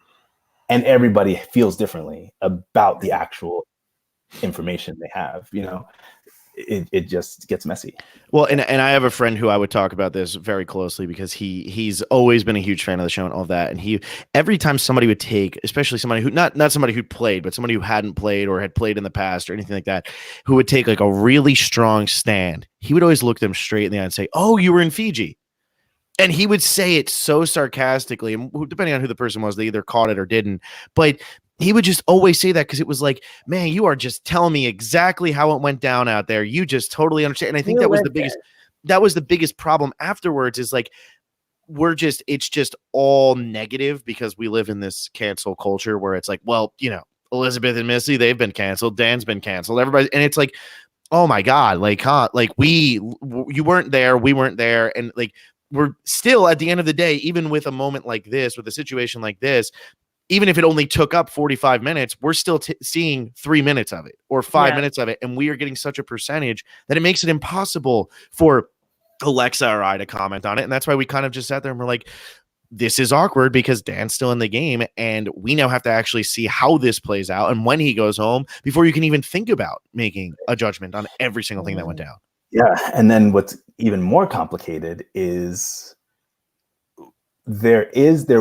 and everybody feels differently about the actual information they have, you know. It just gets messy. Well, and I have a friend who I would talk about this very closely because he's always been a huge fan of the show and all that. And every time somebody would take, especially somebody who not somebody who played, but somebody who hadn't played or had played in the past or anything like that, who would take like a really strong stand, he would always look them straight in the eye and say, "Oh, you were in Fiji." And he would say it so sarcastically, and depending on who the person was, they either caught it or didn't. But he would just always say that because it was like, man, you are just telling me exactly how it went down out there. You just totally understand. And I think that was the biggest problem afterwards is like, it's just all negative because we live in this cancel culture where it's like, well, you know, Elizabeth and Missy, they've been canceled. Dan's been canceled. Everybody. And it's like, oh my God, like, like you weren't there. We weren't there. And like, we're still at the end of the day, even with a moment like this, with a situation like this, even if it only took up 45 minutes, we're still seeing 3 minutes of it or 5 minutes of it. And we are getting such a percentage that it makes it impossible for Alexa or I to comment on it. And that's why we kind of just sat there and we're like, this is awkward because Dan's still in the game. And we now have to actually see how this plays out and when he goes home before you can even think about making a judgment on every single thing that went down. Yeah. And then what's even more complicated is there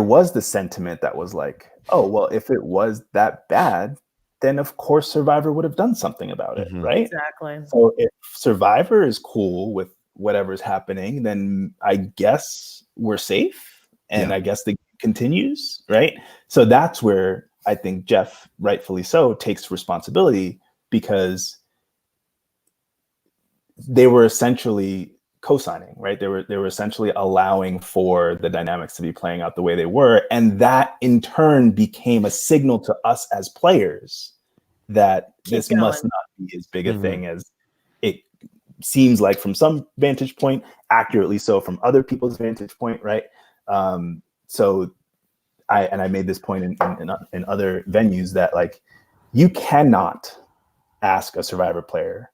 was the sentiment that was like, oh, well, if it was that bad, then of course Survivor would have done something about it, right? Exactly. So if Survivor is cool with whatever's happening, then I guess we're safe, and I guess the game continues, right? So that's where I think Jeff, rightfully so, takes responsibility because they were essentially co-signing, right? They were essentially allowing for the dynamics to be playing out the way they were. And that in turn became a signal to us as players that this must not be as big a thing as it seems like from some vantage point, accurately so from other people's vantage point, right? So I made this point in other venues that like, you cannot ask a Survivor player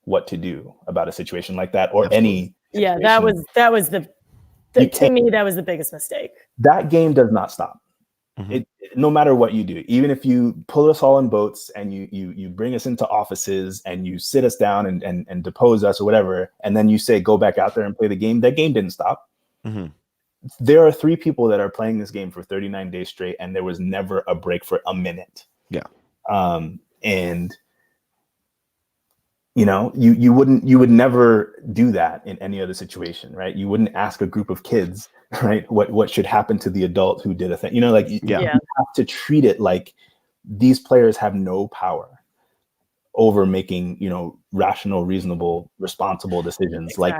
what to do about a situation like that or any situation. That was the to me that was the biggest mistake. That game does not stop. No matter what you do, even if you pull us all in boats and you bring us into offices and you sit us down and depose us or whatever, and then you say go back out there and play the game, that game didn't stop. There are 3 people that are playing this game for 39 days straight, and there was never a break for a minute. And you know, you would never do that in any other situation, right? You wouldn't ask a group of kids, right, what should happen to the adult who did a thing. You know, like you have to treat it like these players have no power over making, you know, rational, reasonable, responsible decisions like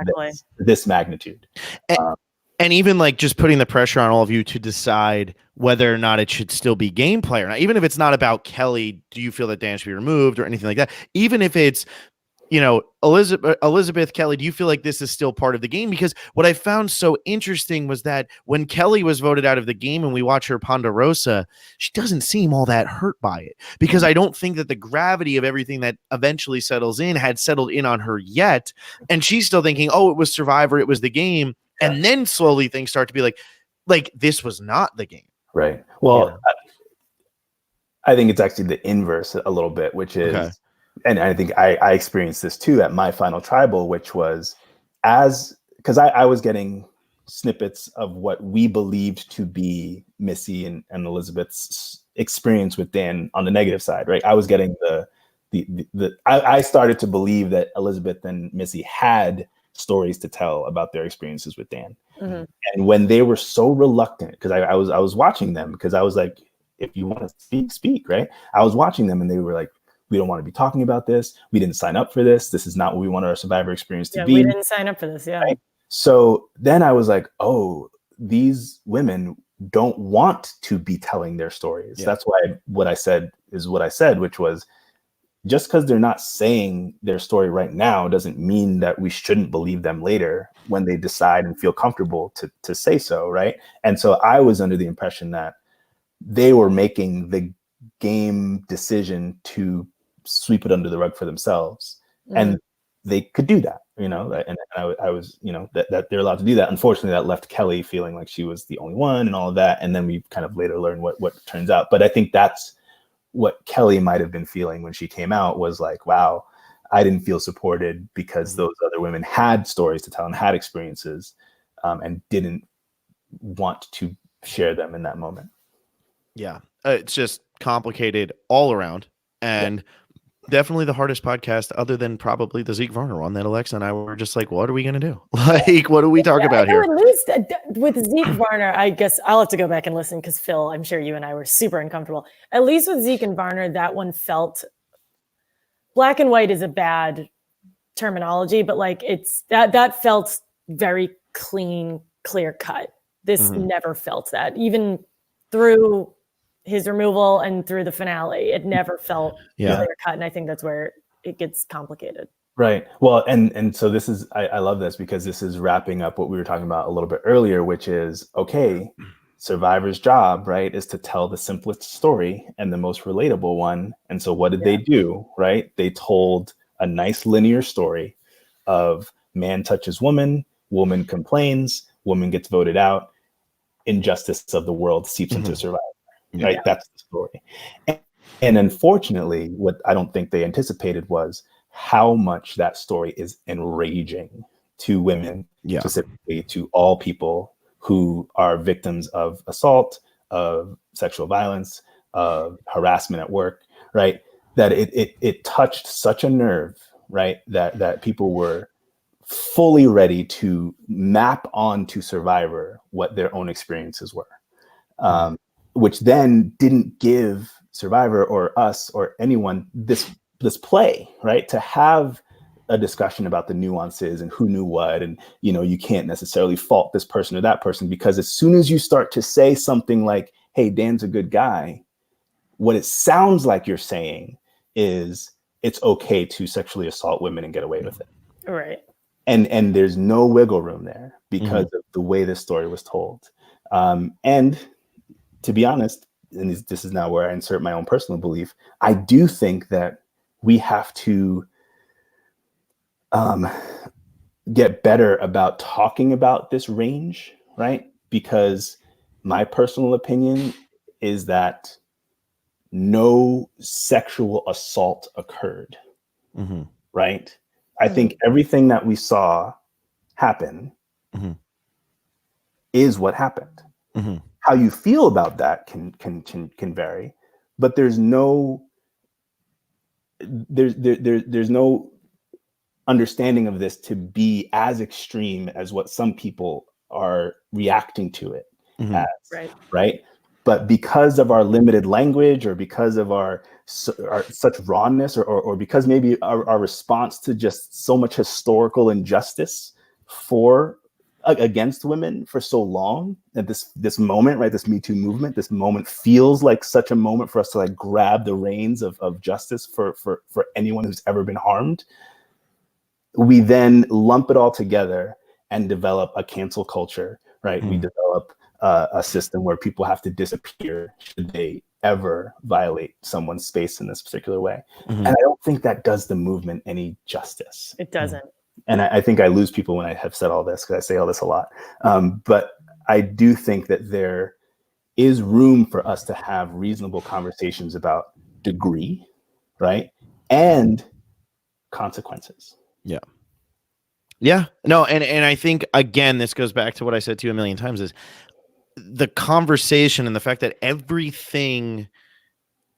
this magnitude. And even like just putting the pressure on all of you to decide whether or not it should still be gameplay or not, even if it's not about Kelly, do you feel that Dan should be removed or anything like that? Even if it's Elizabeth, Kelly, do you feel like this is still part of the game? Because what I found so interesting was that when Kelly was voted out of the game and we watch her Ponderosa, she doesn't seem all that hurt by it, because I don't think that the gravity of everything that eventually settles in had settled in on her yet. And she's still thinking, oh, it was Survivor, it was the game. Yeah. And then slowly things start to be like this was not the game. Right. Well, I think it's actually the inverse a little bit, which is, okay. And I think I experienced this too at my final tribal, which was because I was getting snippets of what we believed to be Missy and Elizabeth's experience with Dan on the negative side, right? I was getting I started to believe that Elizabeth and Missy had stories to tell about their experiences with Dan. Mm-hmm. And when they were so reluctant, because I was watching them, because I was like, if you want to speak, right? I was watching them and they were like, we don't want to be talking about this. We didn't sign up for this. This is not what we want our Survivor experience to be. We didn't sign up for this. Yeah. Right? So then I was like, oh, these women don't want to be telling their stories. Yeah. That's why what I said is what I said, which was, just because they're not saying their story right now doesn't mean that we shouldn't believe them later when they decide and feel comfortable to say so, right? And so I was under the impression that they were making the game decision to sweep it under the rug for themselves. Mm-hmm. And they could do that, and I was, that they're allowed to do that. Unfortunately, that left Kelly feeling like she was the only one and all of that. And then we kind of later learned what turns out. But I think that's what Kelly might have been feeling when she came out, was like, wow, I didn't feel supported because mm-hmm. those other women had stories to tell and had experiences, and didn't want to share them in that moment. Yeah, it's just complicated all around, and definitely the hardest podcast, other than probably the Zeke Varner one, that Alexa and I were just like, what are we going to do? Like, what do we talk about here? At least with Zeke Varner, I guess I'll have to go back and listen, because Phil, I'm sure you and I were super uncomfortable. At least with Zeke and Varner, that one felt, black and white is a bad terminology, but like that felt very clean, clear cut. This mm-hmm. never felt that, even through his removal and through the finale, it never felt clear cut. And I think that's where it gets complicated. Right. Well, and so this is, I love this, because this is wrapping up what we were talking about a little bit earlier, which is, okay, Survivor's job, right, is to tell the simplest story and the most relatable one. And so what did they do, right? They told a nice linear story of man touches woman, woman complains, woman gets voted out, injustice of the world seeps mm-hmm. into Survivor. Right, yeah. That's the story. And unfortunately, what I don't think they anticipated was how much that story is enraging to women, specifically to all people who are victims of assault, of sexual violence, of harassment at work, right? That it touched such a nerve, right? That people were fully ready to map onto Survivor what their own experiences were. Which then didn't give Survivor or us or anyone this play, right? To have a discussion about the nuances and who knew what, and you can't necessarily fault this person or that person, because as soon as you start to say something like, hey, Dan's a good guy, what it sounds like you're saying is it's okay to sexually assault women and get away with it. Right. And there's no wiggle room there because mm-hmm. of the way this story was told. And to be honest, and this is now where I insert my own personal belief, I do think that we have to get better about talking about this range, right? Because my personal opinion is that no sexual assault occurred, mm-hmm. right? Mm-hmm. I think everything that we saw happen mm-hmm. is what happened. Mm-hmm. How you feel about that can vary, but there's no understanding of this to be as extreme as what some people are reacting to it mm-hmm. as, right? But because of our limited language, or because of our such rawness, or because maybe our response to just so much historical injustice against women for so long, at this moment, right? This Me Too movement, this moment feels like such a moment for us to like grab the reins of justice for anyone who's ever been harmed. we then lump it all together and develop a cancel culture, right? We develop a system where people have to disappear should they ever violate someone's space in this particular way. And I don't think that does the movement any justice. It doesn't. And I think I lose people when I have said all this, because I say all this a lot. But I do think that there is room for us to have reasonable conversations about degree, right? And consequences. Yeah. Yeah. No, and I think, again, this goes back to what I said to you a million times, is the conversation and the fact that everything,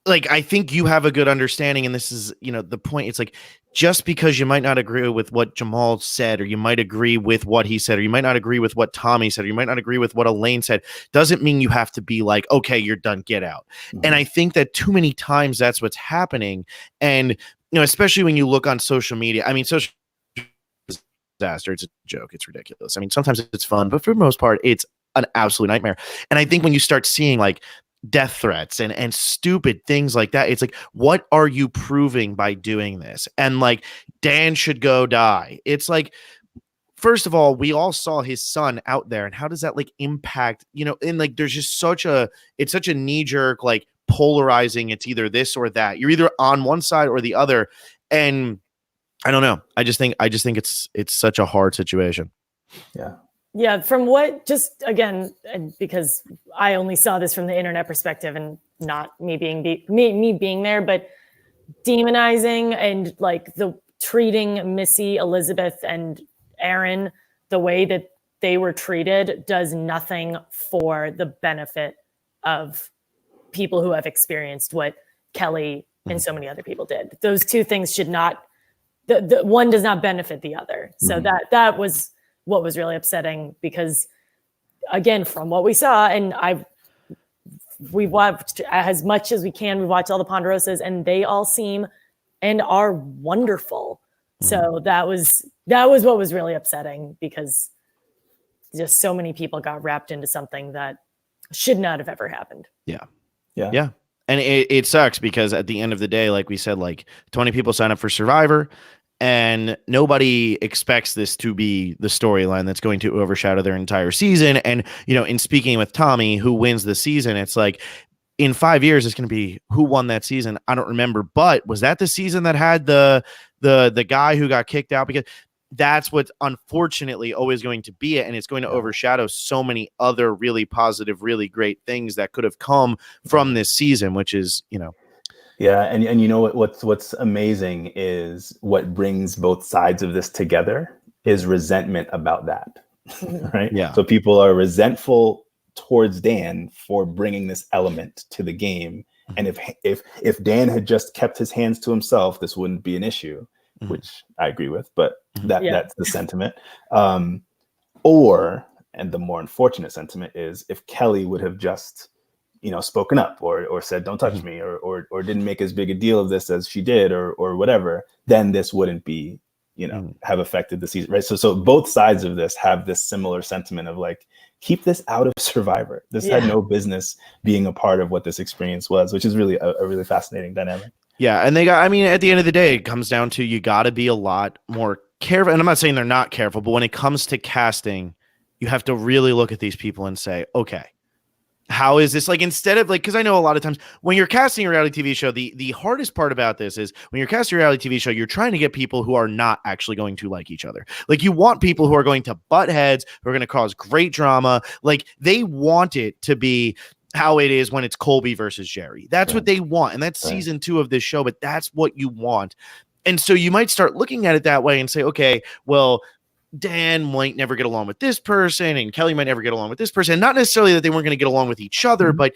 like, I think you have a good understanding, and this is, the point. It's like, just because you might not agree with what Jamal said, or you might agree with what he said, or you might not agree with what Tommy said, or you might not agree with what Elaine said, doesn't mean you have to be like, okay, you're done, get out. And I think that too many times that's what's happening. And, especially when you look on social media, I mean, social disaster, it's a joke, it's ridiculous. I mean, sometimes it's fun, but for the most part, it's an absolute nightmare. And I think when you start seeing like death threats and stupid things like that, it's like, what are you proving by doing this? And like, Dan should go die. It's like, first of all, we all saw his son out there, and how does that like impact, and like, there's just it's such a knee jerk, like polarizing. It's either this or that. You're either on one side or the other. And I don't know. I just think it's such a hard situation. Yeah. Yeah, from what, just again, because I only saw this from the internet perspective and not me being there, but demonizing and like the treating Missy, Elizabeth, and Aaron the way that they were treated does nothing for the benefit of people who have experienced what Kelly and so many other people did. Those two things should not, the one does not benefit the other. So that was what was really upsetting, because again, from what we saw, and we watched as much as we can, we watched all the Ponderosas, and they all seem and are wonderful. So that was what was really upsetting, because just so many people got wrapped into something that should not have ever happened. Yeah. And it sucks, because at the end of the day, like we said, like 20 people sign up for Survivor, and nobody expects this to be the storyline that's going to overshadow their entire season. And, in speaking with Tommy, who wins the season, it's like, in 5 years, it's going to be who won that season. I don't remember, but was that the season that had the guy who got kicked out? Because that's what's unfortunately always going to be it. And it's going to overshadow so many other really positive, really great things that could have come from this season, which is, Yeah, and what's amazing is what brings both sides of this together is resentment about that, right? Yeah. So people are resentful towards Dan for bringing this element to the game, and if Dan had just kept his hands to himself, this wouldn't be an issue, which I agree with. But that's the sentiment. And the more unfortunate sentiment is if Kelly would have just spoken up or said, don't touch me, or didn't make as big a deal of this as she did, or whatever, then this wouldn't be, have affected the season, right? So both sides of this have this similar sentiment of like, keep this out of Survivor. This had no business being a part of what this experience was, which is really a really fascinating dynamic. Yeah. And at the end of the day, it comes down to, you got to be a lot more careful. And I'm not saying they're not careful, but when it comes to casting, you have to really look at these people and say, okay, how is this, like, instead of like, because I know a lot of times when you're casting a reality TV show, the hardest part about this is when you're casting a reality TV show, you're trying to get people who are not actually going to like each other. Like, you want people who are going to butt heads, who are going to cause great drama. Like, they want it to be how it is when it's Colby versus Jerry. That's what they want. And that's season 2 of this show, but that's what you want. And so you might start looking at it that way and say, okay, well, Dan might never get along with this person, and Kelly might never get along with this person. Not necessarily that they weren't going to get along with each other, but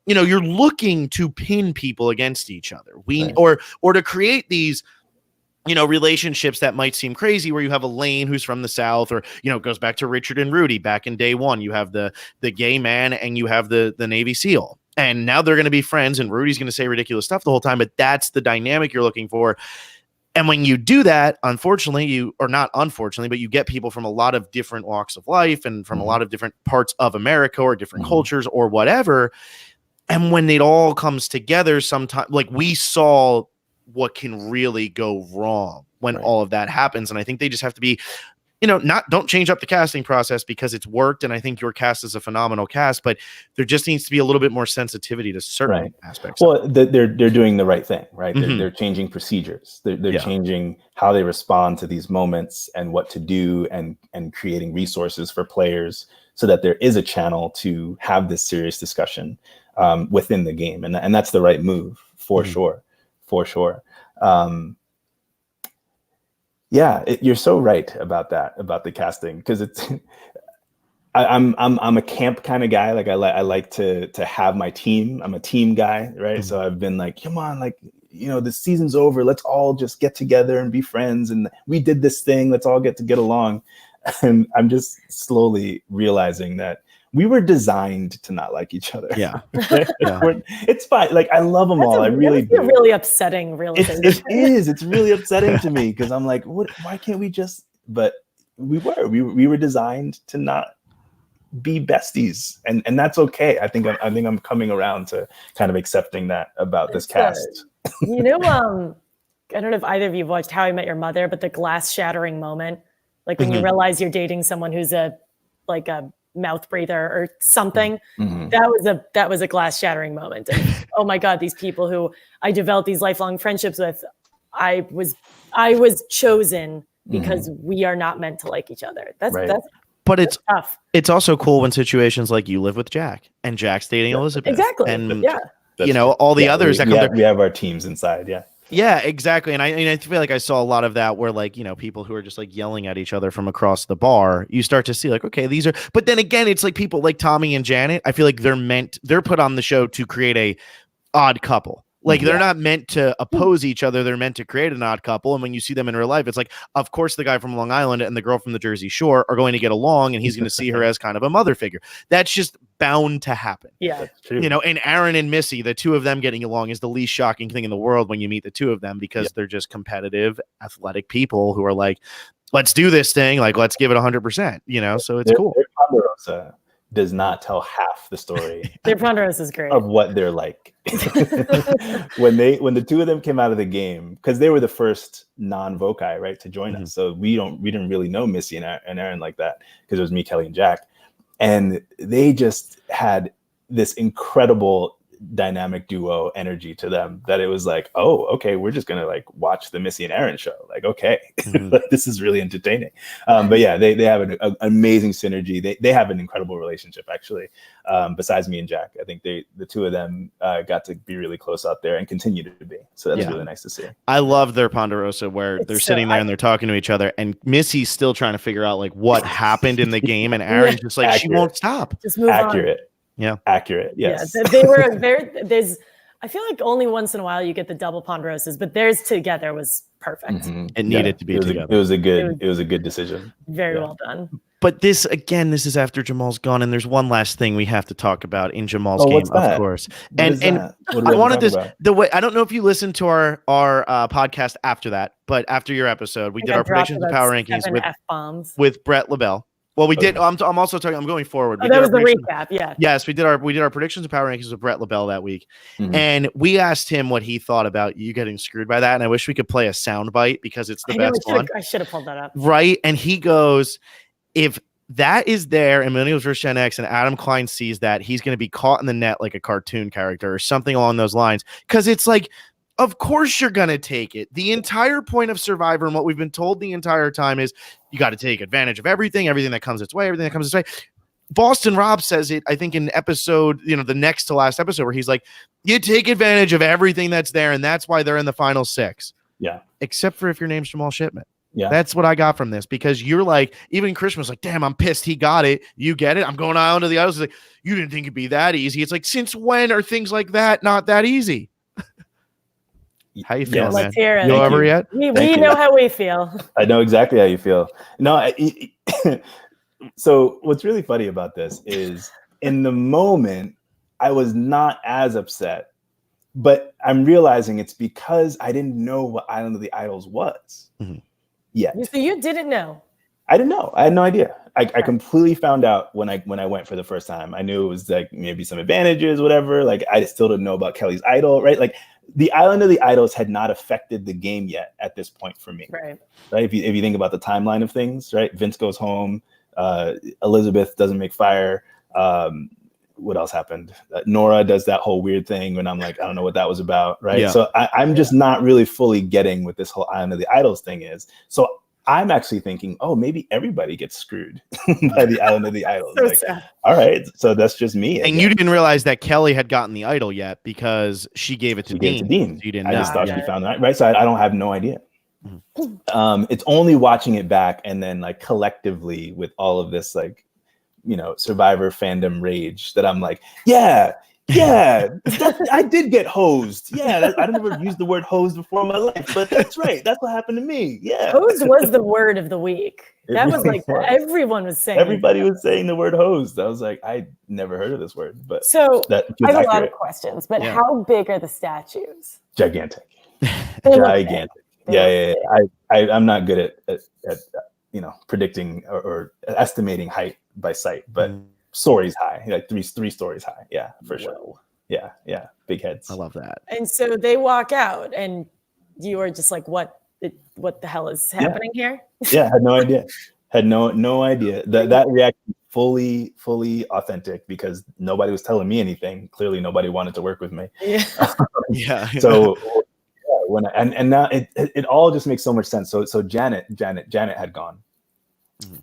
you're looking to pin people against each other. Or to create these, relationships that might seem crazy, where you have Elaine who's from the South, or goes back to Richard and Rudy back in day one. You have the gay man, and you have the Navy SEAL, and now they're going to be friends, and Rudy's going to say ridiculous stuff the whole time. But that's the dynamic you're looking for. And when you do that, unfortunately, but you get people from a lot of different walks of life and from a lot of different parts of America, or different cultures, or whatever. And when it all comes together, sometimes, like we saw what can really go wrong when all of that happens. And I think they just have to be, don't change up the casting process because it's worked. And I think your cast is a phenomenal cast, but there just needs to be a little bit more sensitivity to certain aspects. Well, they're doing the right thing, right? They're changing procedures. They're changing how they respond to these moments and what to do, and creating resources for players so that there is a channel to have this serious discussion within the game. And that's the right move for sure. You're so right about that, about the casting, because it's I'm a camp kind of guy. Like I like to have my team. I'm a team guy, right? So I've been like, come on, like, the season's over. Let's all just get together and be friends. And we did this thing. Let's all get along. And I'm just slowly realizing that we were designed to not like each other. Yeah. It's fine. Like, I love them all. I really do. Really upsetting realization. It is. It's really upsetting to me because I'm like, why can't we just? But we were designed to not be besties, and that's okay. I think I'm coming around to kind of accepting that about this cast. I don't know if either of you watched How I Met Your Mother, but the glass shattering moment, like when you realize you're dating someone who's a mouth breather or something. That was a glass shattering moment. And, oh my God, these people who I developed these lifelong friendships with, I was chosen because we are not meant to like each other. That's it's tough. It's also cool when situations like you live with Jack and Jack's dating Elizabeth. Exactly. And all the others that come there. We have our teams inside. Yeah. Yeah, exactly. And I feel like I saw a lot of that where, like, people who are just like yelling at each other from across the bar, you start to see like, okay, these are, but then again, it's like people like Tommy and Janet. I feel like they're put on the show to create a odd couple. Like they're not meant to oppose each other. They're meant to create an odd couple. And when you see them in real life, it's like, of course, the guy from Long Island and the girl from the Jersey Shore are going to get along, and he's going to see her as kind of a mother figure. That's just bound to happen. Yeah, that's true. And Aaron and Missy, the two of them getting along is the least shocking thing in the world when you meet the two of them, because they're just competitive, athletic people who are like, let's do this thing. Like, let's give it 100%, so it's cool. Ponderosa does not tell half the story. Their Ponderosa is great. Of what they're like. when the two of them came out of the game, because they were the first non-Vokai, right, to join us. So we didn't really know Missy and Aaron like that, because it was me, Kelly, and Jack. And they just had this incredible dynamic duo energy to them that it was like, oh, okay, we're just gonna like watch the Missy and Aaron show. Like, okay, like, this is really entertaining. But yeah, they have an amazing synergy. They have an incredible relationship, actually. Besides me and Jack, I think the two of them got to be really close out there and continue to be. So that's really nice to see. I love their Ponderosa where they're sitting there and they're talking to each other, and Missy's still trying to figure out like what happened in the game, and Aaron's just like, she won't stop. Just move Accurate. on. Yeah. Accurate. Yes. Yeah, they were there's I feel like only once in a while you get the double Ponderosas, but theirs together was perfect. It needed to be together. It was a good decision. Very well done. But this is after Jamal's gone, and there's one last thing we have to talk about in Jamal's game, of course. And I wanted this the way, I don't know if you listened to our podcast after that, but after your episode, we did our predictions and power rankings with Brett LaBelle. Well, we did. I'm also talking. I'm going forward. That was the recap. Yeah. Yes, we did our predictions and power rankings with Brett LaBelle that week, and we asked him what he thought about you getting screwed by that. And I wish we could play a soundbite because it's the best one. I should have pulled that up. Right, and he goes, if that is there in Millennials vs. Gen X, and Adam Klein sees that, he's going to be caught in the net like a cartoon character or something along those lines. Because it's like, of course you're going to take it. The entire point of Survivor and what we've been told the entire time is you got to take advantage of everything that comes its way, Boston Rob says it, I think, in episode, the next to last episode, where he's like, you take advantage of everything that's there, and that's why they're in the final 6. Yeah. Except for if your name's Jamal Shipman. Yeah. That's what I got from this, because you're like, even Christian was like, damn, I'm pissed he got it. You get it? I'm going on to the others. Like, you didn't think it'd be that easy. It's like, since when are things like that not that easy? How you feeling, man? Let's hear it. You over yet? We know how we feel. I know exactly how you feel. No, so what's really funny about this is, in the moment, I was not as upset, but I'm realizing it's because I didn't know what Island of the Idols was yet. So you didn't know? I didn't know. I had no idea. I completely found out when I went for the first time. I knew it was like maybe some advantages, whatever. Like, I still didn't know about Kelly's Idol, right? Like, the Island of the Idols had not affected the game yet at this point for me. Right. If you think about the timeline of things, right? Vince goes home. Elizabeth doesn't make fire. What else happened? Nora does that whole weird thing when I'm like, I don't know what that was about, right? Yeah. So I'm just not really fully getting what this whole Island of the Idols thing is. So I'm actually thinking, oh, maybe everybody gets screwed by the Island of the Idols. So like, sad. all right, so that's just me. And you didn't realize that Kelly had gotten the idol yet because she gave it to Dean. You didn't know. I just thought she found that, right? So I don't have no idea. It's only watching it back and then like collectively with all of this like, Survivor fandom rage that I'm like, yeah, I did get hosed. Yeah, I never used the word hosed before in my life, but that's right. That's what happened to me. Yeah. Hosed was the word of the week. That was like everyone was saying. Everybody was saying the word hosed. I was like, I never heard of this word, but so that I have accurate. a lot of questions, but how big are the statues? Gigantic. Gigantic. Yeah. I'm not good at predicting or estimating height by sight, but stories high, like three stories high. Yeah, for sure. Yeah. Big heads. I love that. And so they walk out and you are just like, what the hell is happening here? Yeah, had no idea. Had no idea. That reaction fully authentic because nobody was telling me anything. Clearly nobody wanted to work with me. Yeah. So when and now it all just makes so much sense. So Janet had gone.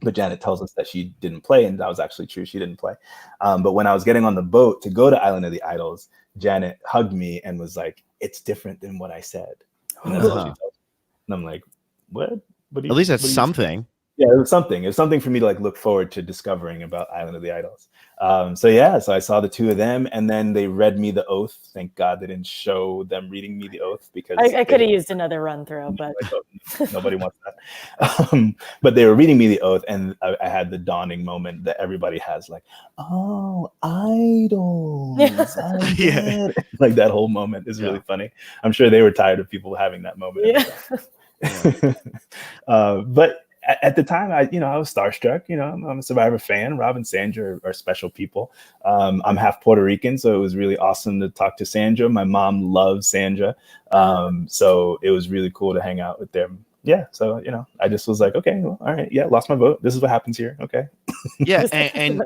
But Janet tells us that she didn't play, and that was actually true. She didn't play. But when I was getting on the boat to go to Island of the Idols, Janet hugged me and was like, "It's different than what I said." And that's what she told me. And I'm like, "What? At least that's something." Yeah, it was something. It was something for me to like look forward to discovering about Island of the Idols. So I saw the two of them, and then they read me the oath. Thank God they didn't show them reading me the oath because I could have used another run through, but nobody wants that. But they were reading me the oath, and I had the dawning moment that everybody has, like, oh, idols. Yeah. Like that whole moment is really funny. I'm sure they were tired of people having that moment. But at the time, I was starstruck. I'm a Survivor fan. Rob and Sandra are special people. I'm half Puerto Rican, so it was really awesome to talk to Sandra. My mom loves Sandra, so it was really cool to hang out with them. Yeah, so I just was like, okay, well, all right, yeah, lost my vote. This is what happens here. Okay. Yeah, and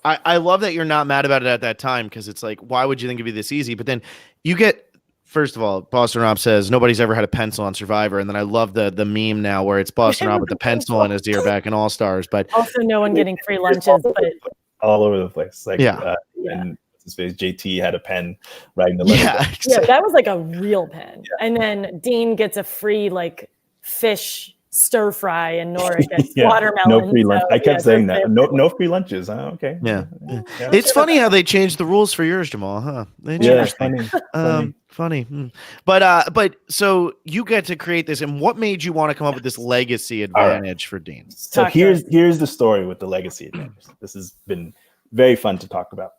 I love that you're not mad about it at that time because it's like, why would you think it'd be this easy? But then you get. First of all, Boston Rob says nobody's ever had a pencil on Survivor, and then I love the meme now where it's Boston Rob with the pencil in his ear back in All Stars. But also, no one getting free lunches, but all over the place. Like, and his face, JT had a pen writing the letter. Yeah, that was like a real pen. Yeah. And then Dean gets a free like fish stir fry, and Nora gets watermelon. No free lunch. I kept saying that. No free lunches. Huh? Okay. Yeah. It's funny how they changed the rules for yours, Jamal. Huh? Funny. But so you get to create this, and what made you want to come up with this legacy advantage for Dean? So here's the story with the legacy advantage. This has been very fun to talk about.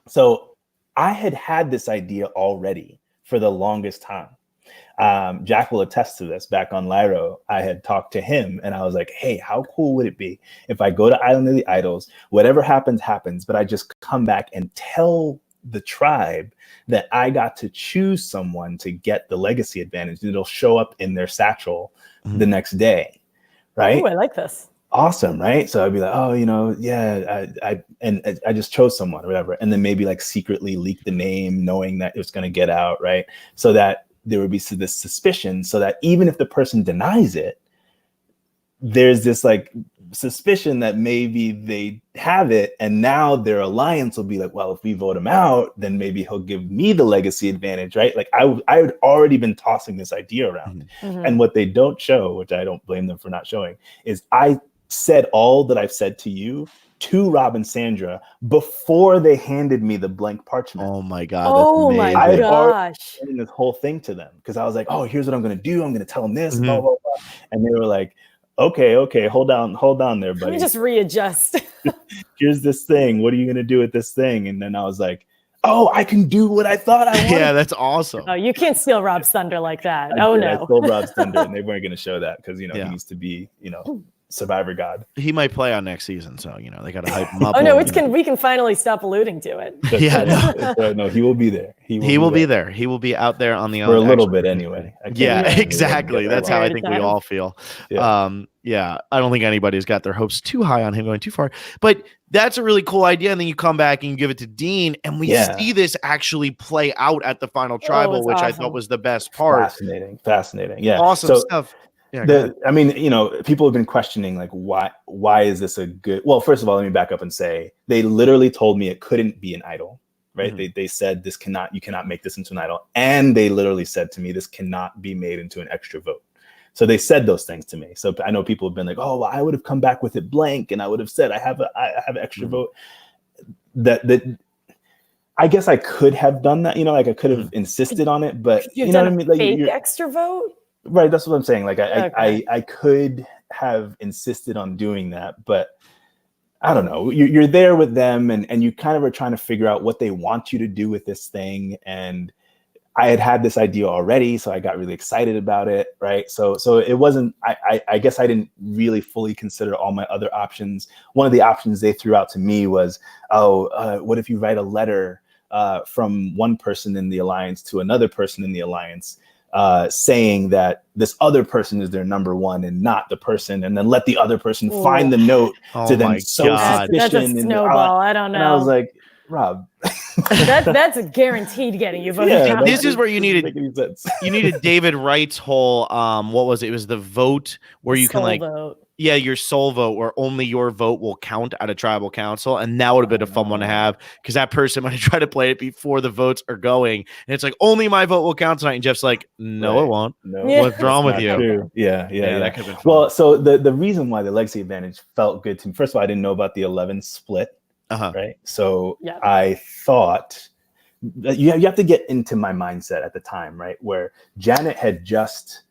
So I had this idea already for the longest time. Jack will attest to this. Back on Lyro, I had talked to him and I was like, hey, how cool would it be if I go to Island of the Idols, whatever happens, but I just come back and tell the tribe that I got to choose someone to get the legacy advantage. It'll show up in their satchel the next day. Right. Oh, I like this. Awesome. Right. So I'd be like, oh, I just chose someone or whatever. And then maybe like secretly leak the name knowing that it's going to get out. Right. So that there would be this suspicion so that even if the person denies it, there's this like suspicion that maybe they have it. And now their alliance will be like, well, if we vote him out, then maybe he'll give me the legacy advantage. Right. Like I had already been tossing this idea around. Mm-hmm. And what they don't show, which I don't blame them for not showing, is I said all that I've said to you to Rob and Sandra before they handed me the blank parchment. Oh my God. Oh my gosh. I had already this whole thing to them because I was like, oh, here's what I'm going to do. I'm going to tell them this, blah, blah, blah. And they were like, okay, hold on there, buddy. Let me just readjust. Here's this thing. What are you going to do with this thing? And then I was like, oh, I can do what I thought I wanted. Yeah, that's awesome. Oh, you can't steal Rob's thunder like that. I no. stole Rob's thunder and they weren't going to show that because, he needs to be, Survivor God. He might play on next season, so they got to hype him up. Oh no, we can finally stop alluding to it. No, he will be there. He will be there. He will be out there on the for a little bit anyway. Exactly. That's how I think we all feel. Yeah. I don't think anybody's got their hopes too high on him going too far, but that's a really cool idea. And then you come back and you give it to Dean, and we see this actually play out at the final tribal, which I thought was the best part. Fascinating. Yeah. Awesome stuff. Yeah, I mean, people have been questioning like why is this a good? Well, first of all, let me back up and say they literally told me it couldn't be an idol, right? Mm-hmm. They said you cannot make this into an idol, and they literally said to me this cannot be made into an extra vote. So they said those things to me. So I know people have been like, oh, well, I would have come back with it blank, and I would have said I have an extra vote. That I guess I could have done that. Like I could have insisted on it, but you know what I mean? Like fake extra vote. Right, that's what I'm saying. Like I could have insisted on doing that, but I don't know. You're there with them, and you kind of are trying to figure out what they want you to do with this thing. And I had this idea already, so I got really excited about it. Right, so it wasn't. I guess I didn't really fully consider all my other options. One of the options they threw out to me was, what if you write a letter from one person in the alliance to another person in the alliance, saying that this other person is their number one and not the person, and then let the other person find the note to then sow suspicion. That's a snowball. I don't know. And I was like, Rob, that's guaranteed getting you voted out. This is where you needed David Wright's whole what was it? It was the vote where you can vote. Yeah, your soul vote, where only your vote will count at a tribal council. And that would have been a fun one to have, because that person might have tried to play it before the votes are going. And it's like, only my vote will count tonight. And Jeff's like, no, it won't. No. What's wrong with you? True. Yeah. That could have been fun. Well, so the reason why the legacy advantage felt good to me, first of all, I didn't know about the 11 split. Right. So I thought that you have to get into my mindset at the time, right? Where Janet had just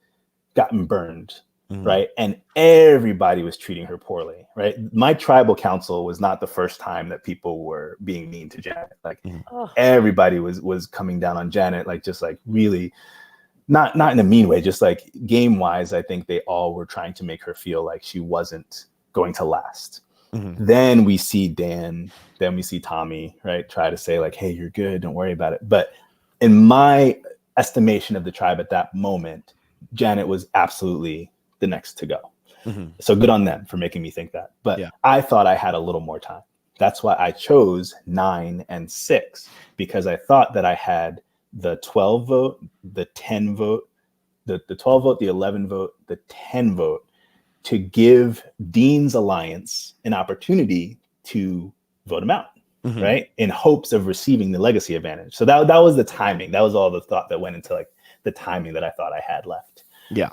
gotten burned. Mm-hmm. Right. And everybody was treating her poorly. Right. My tribal council was not the first time that people were being mean to Janet. Like everybody was coming down on Janet, like just like really not in a mean way, just like game wise. I think they all were trying to make her feel like she wasn't going to last. Mm-hmm. Then we see Dan, then we see Tommy, right, try to say like, hey, you're good, don't worry about it. But in my estimation of the tribe at that moment, Janet was absolutely the next to go. Mm-hmm. So good on them for making me think that. But I thought I had a little more time. That's why I chose 9 and 6, because I thought that I had the 12 vote, the 10 vote, the 12 vote, the 11 vote, the 10 vote, to give Dean's alliance an opportunity to vote him out, right? In hopes of receiving the legacy advantage. So that was the timing. That was all the thought that went into like the timing that I thought I had left. Yeah.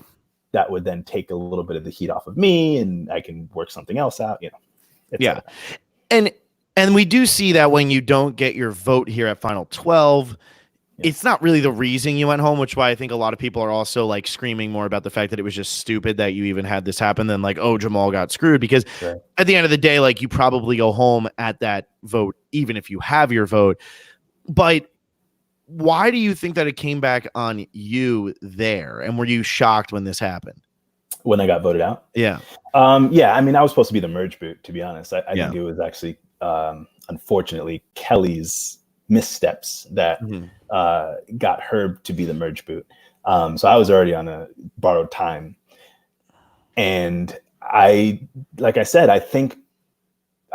That would then take a little bit of the heat off of me, and I can work something else out, Yeah. And we do see that when you don't get your vote here at Final 12, it's not really the reason you went home, which is why I think a lot of people are also like screaming more about the fact that it was just stupid that you even had this happen than like, oh, Jamal got screwed. Because at the end of the day, like, you probably go home at that vote, even if you have your vote. But why do you think that it came back on you there? And were you shocked when this happened? When I got voted out? Yeah. I mean, I was supposed to be the merge boot, to be honest. I think it was actually, unfortunately, Kelly's missteps that got Herb to be the merge boot. So I was already on a borrowed time. And like I said, I think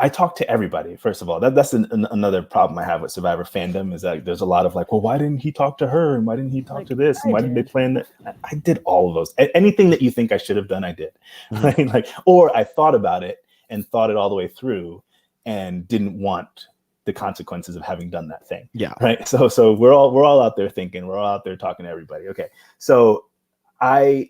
I talk to everybody. First of all, that's another problem I have with Survivor fandom, is that there's a lot of like, well, why didn't he talk to her? And why didn't he talk to this? And why did they plan that? I did all of those. Anything that you think I should have done, I did. Right? Like, or I thought about it and thought it all the way through and didn't want the consequences of having done that thing. Yeah. Right. So we're all out there thinking, we're all out there talking to everybody. Okay. So I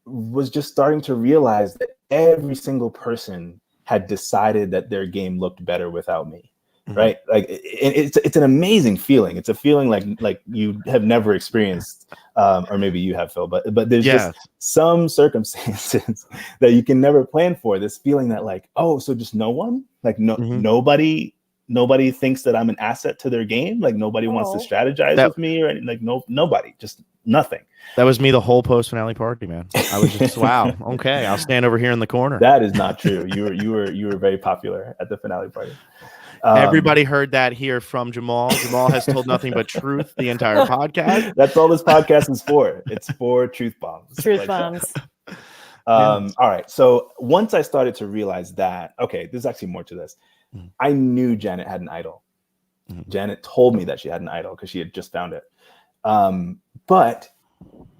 was just starting to realize that every single person had decided that their game looked better without me. Right. Like it's an amazing feeling. It's a feeling like you have never experienced, or maybe you have, Phil, but there's just some circumstances that you can never plan for. This feeling that like, oh, so just no one, like nobody thinks that I'm an asset to their game. Like nobody wants to strategize with me, or anything. Like nobody, just nothing. That was me the whole post finale party, man. I was just wow. Okay, I'll stand over here in the corner. That is not true. You were very popular at the finale party. Everybody heard that here from Jamal. Jamal has told nothing but truth the entire podcast. That's all this podcast is for. It's for truth bombs. Truth bombs. All right. So once I started to realize that, okay, there's actually more to this. I knew Janet had an idol. Janet told me that she had an idol because she had just found it. But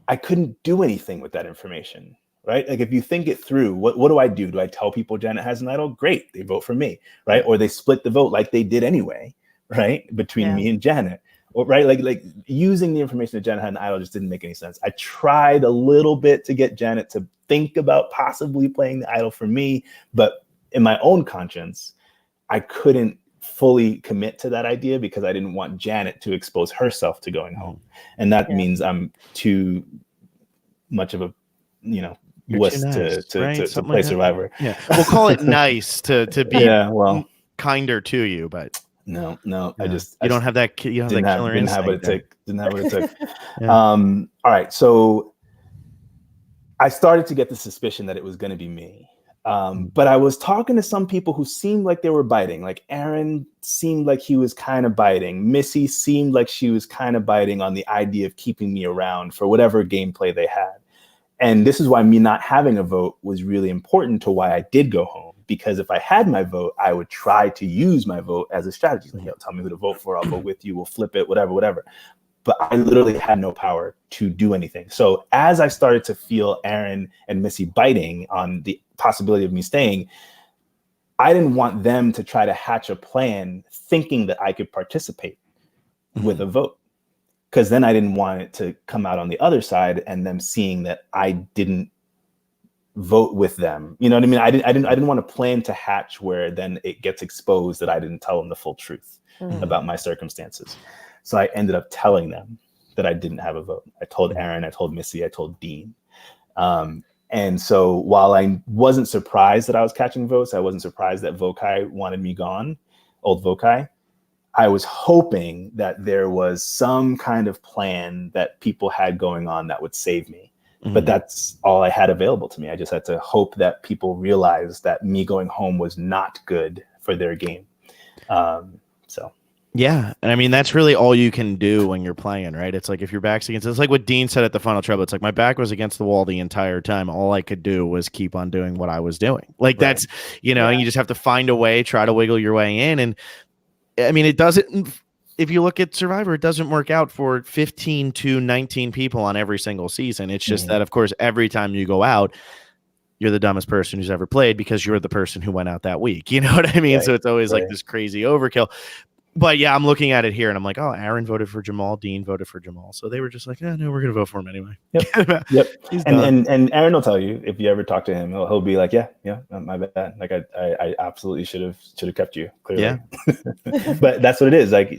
I couldn't do anything with that information, right? Like if you think it through, what do I do? Do I tell people Janet has an idol? Great, they vote for me, right? Or they split the vote like they did anyway, right? Between me and Janet, or right? Like using the information that Janet had an idol just didn't make any sense. I tried a little bit to get Janet to think about possibly playing the idol for me, but in my own conscience, I couldn't fully commit to that idea because I didn't want Janet to expose herself to going home. And that means I'm too much of a, wuss to play Survivor. Yeah. We'll call it nice to be kinder to you, but no, I don't have that killer instinct. Didn't have what it took. All right. So I started to get the suspicion that it was going to be me. But I was talking to some people who seemed like they were biting. Like Aaron seemed like he was kind of biting. Missy seemed like she was kind of biting on the idea of keeping me around for whatever gameplay they had. And this is why me not having a vote was really important to why I did go home. Because if I had my vote, I would try to use my vote as a strategy. Like, tell me who to vote for. I'll vote with you. We'll flip it, whatever. But I literally had no power to do anything. So as I started to feel Aaron and Missy biting on the possibility of me staying, I didn't want them to try to hatch a plan thinking that I could participate with a vote. Because then I didn't want it to come out on the other side and them seeing that I didn't vote with them. You know what I mean? I didn't want to plan to hatch where then it gets exposed that I didn't tell them the full truth about my circumstances. So I ended up telling them that I didn't have a vote. I told Aaron, I told Missy, I told Dean. And so while I wasn't surprised that I was catching votes, I wasn't surprised that Vokai wanted me gone, old Vokai. I was hoping that there was some kind of plan that people had going on that would save me. But that's all I had available to me. I just had to hope that people realized that me going home was not good for their game. Yeah. And I mean, that's really all you can do when you're playing, right? It's like if your back's against, it's like what Dean said at the Final Trouble. It's like my back was against the wall the entire time. All I could do was keep on doing what I was doing. Like that's, and you just have to find a way, try to wiggle your way in. And I mean, it doesn't, if you look at Survivor, it doesn't work out for 15 to 19 people on every single season. It's just that, of course, every time you go out, you're the dumbest person who's ever played because you're the person who went out that week. You know what I mean? Right, so it's always like this crazy overkill. But yeah, I'm looking at it here and I'm like, oh, Aaron voted for Jamal, Dean voted for Jamal. So they were just like, no, we're going to vote for him anyway. Yep. And Aaron will tell you, if you ever talk to him, he'll be like, yeah, my bad. Like I absolutely should have kept you, clearly. Yeah. But that's what it is. Like,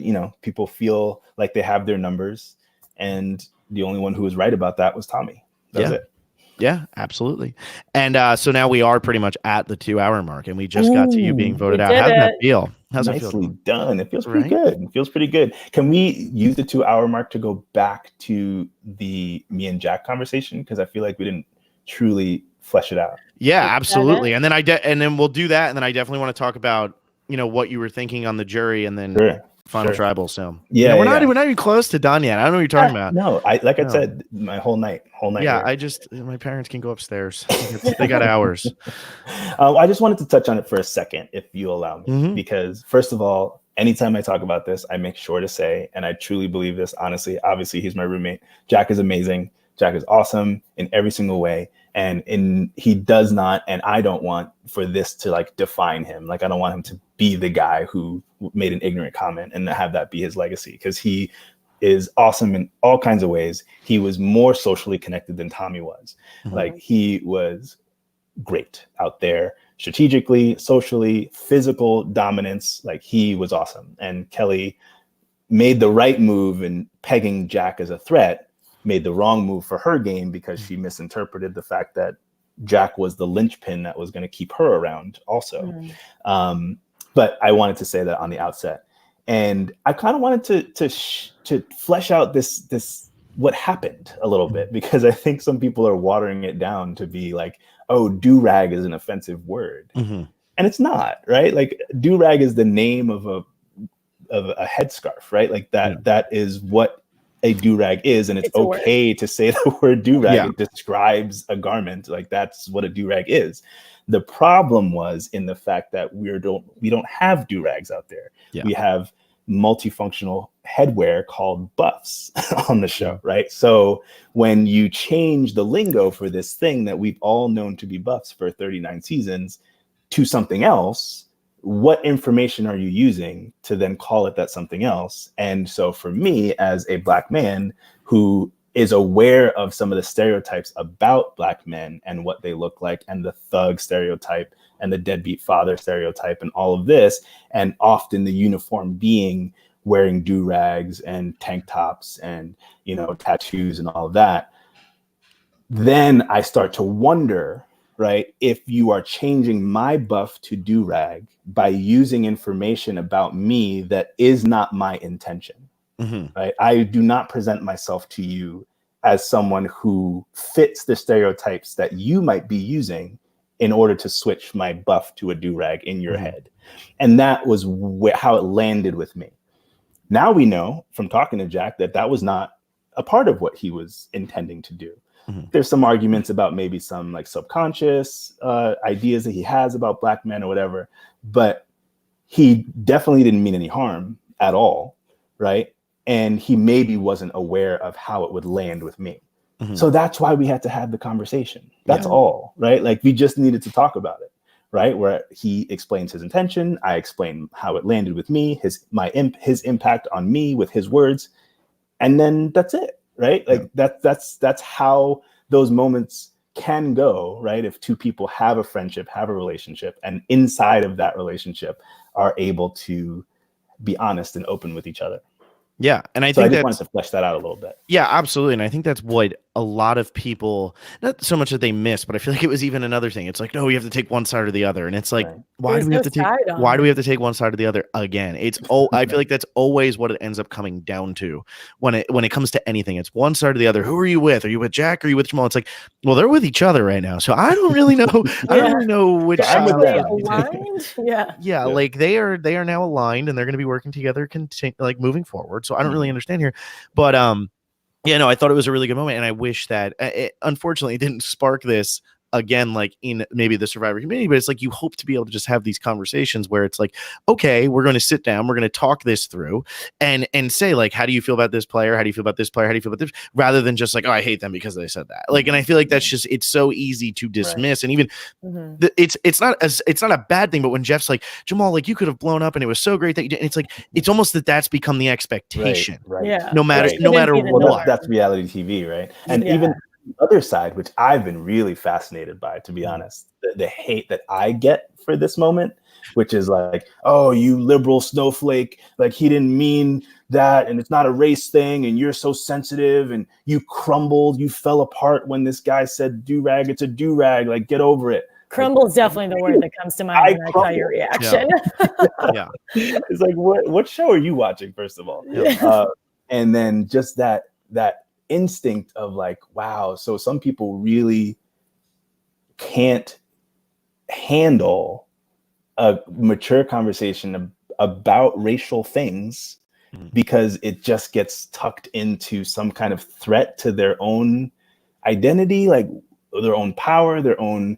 people feel like they have their numbers and the only one who was right about that was Tommy. That was it. Yeah, absolutely. And so now we are pretty much at the 2-hour mark and we just got to you being voted out. How's that feel? How's it feel? Nicely done. It feels pretty good. It feels pretty good. Can we use the 2-hour mark to go back to the me and Jack conversation? Because I feel like we didn't truly flesh it out. Yeah, absolutely. And then and then we'll do that. And then I definitely want to talk about, what you were thinking on the jury and then Final Tribal. So we're not even close to done yet. I don't know what you're talking about. No, I said, my whole night. Yeah, my parents can go upstairs. They got hours. I just wanted to touch on it for a second, if you allow me, because first of all, anytime I talk about this, I make sure to say, and I truly believe this, honestly, obviously he's my roommate. Jack is amazing. Jack is awesome in every single way. And he does not, and I don't want for this to define him. Like, I don't want him to be the guy who made an ignorant comment and have that be his legacy, because he is awesome in all kinds of ways. He was more socially connected than Tommy was. Like, he was great out there strategically, socially, physical dominance. Like, he was awesome. And Kelly made the right move in pegging Jack as a threat, made the wrong move for her game because she misinterpreted the fact that Jack was the linchpin that was going to keep her around also. But I wanted to say that on the outset. And I kind of wanted to flesh out this what happened a little bit, because I think some people are watering it down to be like, oh, do-rag is an offensive word. Mm-hmm. And it's not, right? Like do-rag is the name of a headscarf, right? Like that is what a do-rag is, and it's okay to say the word do-rag. It describes a garment. Like that's what a do-rag is. The problem was in the fact that we don't have do-rags out there. We have multifunctional headwear called buffs on the show, right? So when you change the lingo for this thing that we've all known to be buffs for 39 seasons to something else, what information are you using to then call it that something else? And so for me, as a Black man who is aware of some of the stereotypes about Black men and what they look like, and the thug stereotype and the deadbeat father stereotype and all of this, and often the uniform being wearing do-rags and tank tops and, you know, tattoos and all of that, then I start to wonder, right, if you are changing my buff to do-rag by using information about me that is not my intention. Mm-hmm. Right? I do not present myself to you as someone who fits the stereotypes that you might be using in order to switch my buff to a do-rag in your head. And that was how it landed with me. Now we know from talking to Jack that was not a part of what he was intending to do. Mm-hmm. There's some arguments about maybe some like subconscious ideas that he has about Black men or whatever, but he definitely didn't mean any harm at all, right? And he maybe wasn't aware of how it would land with me. Mm-hmm. So that's why we had to have the conversation. That's all, right? Like we just needed to talk about it, right? Where he explains his intention, I explain how it landed with me, his impact on me with his words, and then that's it, right? Like that's how those moments can go, right? If two people have a friendship, have a relationship, and inside of that relationship are able to be honest and open with each other. Yeah. And I just think wanted to flesh that out a little bit. Yeah, absolutely. And I think that's what a lot of people, not so much that they miss, but I feel like it was even another thing. It's like, no, we have to take one side or the other. And it's like, why do we have to take one side or the other again? It's I feel like that's always what it ends up coming down to when it comes to anything. It's one side or the other. Who are you with? Are you with Jack? Or are you with Jamal? It's like, well, they're with each other right now. So I don't really know. I don't really know which side. Aligned? Yeah. Like they are now aligned, and they're going to be working together, like moving forward. So I don't really understand here, but yeah, no, I thought it was a really good moment, and I wish that unfortunately it didn't spark this again, like in maybe the Survivor community, but it's like you hope to be able to just have these conversations where it's like, okay, we're going to sit down, we're going to talk this through and say like, how do you feel about this player? How do you feel about this player? How do you feel about this? Rather than just like, oh, I hate them because they said that. Like, and I feel like that's just, it's so easy to dismiss. Right. And even it's not a bad thing, but when Jeff's like, Jamal, like you could have blown up and it was so great that you did. And it's like, it's almost that's become the expectation. Right. Yeah. No matter what. That's reality TV, right? And even the other side, which I've been really fascinated by, to be honest, the hate that I get for this moment, which is like, oh, you liberal snowflake, like he didn't mean that, and it's not a race thing, and you're so sensitive, and you crumbled, you fell apart when this guy said do-rag, it's a do-rag, like get over it. Crumble is definitely the word that comes to mind when I saw your reaction. Yeah. It's like, what show are you watching, first of all? And then just that instinct of like, wow, so some people really can't handle a mature conversation about racial things because it just gets tucked into some kind of threat to their own identity, like their own power, their own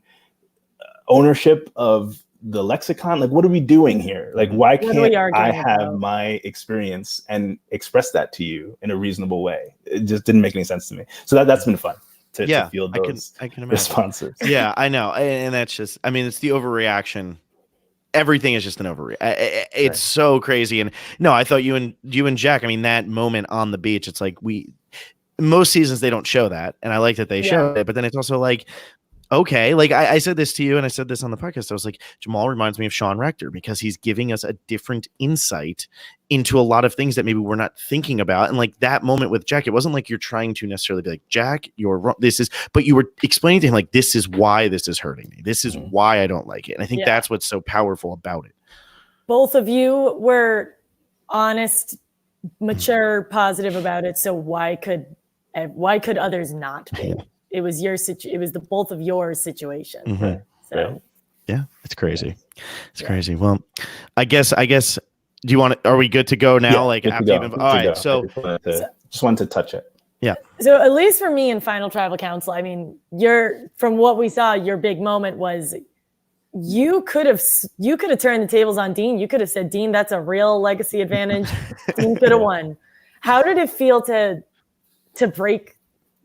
ownership of the lexicon. Like, what are we doing here? Like, why can't I have my experience and express that to you in a reasonable way? It just didn't make any sense to me. So that's been fun to feel those I can imagine. responses. Yeah, I know. And that's just, I mean, it's the overreaction. Everything is just an overreaction. It's so crazy. And no, I thought you and Jack, I mean, that moment on the beach, it's like most seasons they don't show that. And I like that they showed it, but then it's also like, okay, like I said this to you and I said this on the podcast. I was like, Jamal reminds me of Sean Rector because he's giving us a different insight into a lot of things that maybe we're not thinking about. And like that moment with Jack, it wasn't like you're trying to necessarily be like, Jack, you're wrong. But you were explaining to him like, this is why this is hurting me. This is why I don't like it. And I think that's what's so powerful about it. Both of you were honest, mature, positive about it. So why could And why could others not be? It was it was the both of your situation. Mm-hmm. So yeah, it's crazy. It's crazy. Well, I guess. Do you want to? Are we good to go now? Yeah, like good to after go. you've been, all right. Go. So just wanted to touch it. Yeah. So at least for me in Final Tribal Council, I mean, from what we saw, your big moment was you could have turned the tables on Dean. You could have said, Dean, that's a real legacy advantage. Dean could have won. How did it feel to break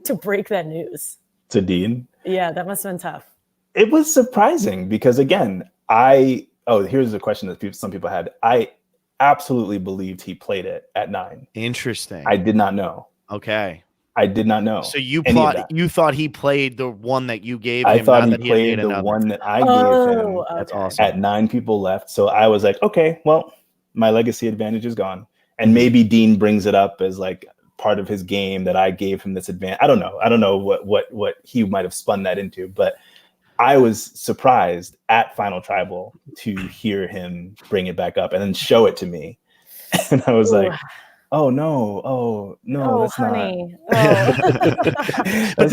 that news to Dean? Yeah, that must have been tough. It was surprising because, again, here's a question that some people had. I absolutely believed he played it at 9. Interesting. I did not know. Okay. I did not know. So you thought he played the one that you gave him. I thought he played the one that I gave him. Okay. That's awesome. At 9 people left. So I was like, okay, well, my legacy advantage is gone. And maybe Dean brings it up as like part of his game that I gave him this advantage. I don't know what he might have spun that into, but I was surprised at Final Tribal to hear him bring it back up and then show it to me. And I was like, oh no, that's honey. not. But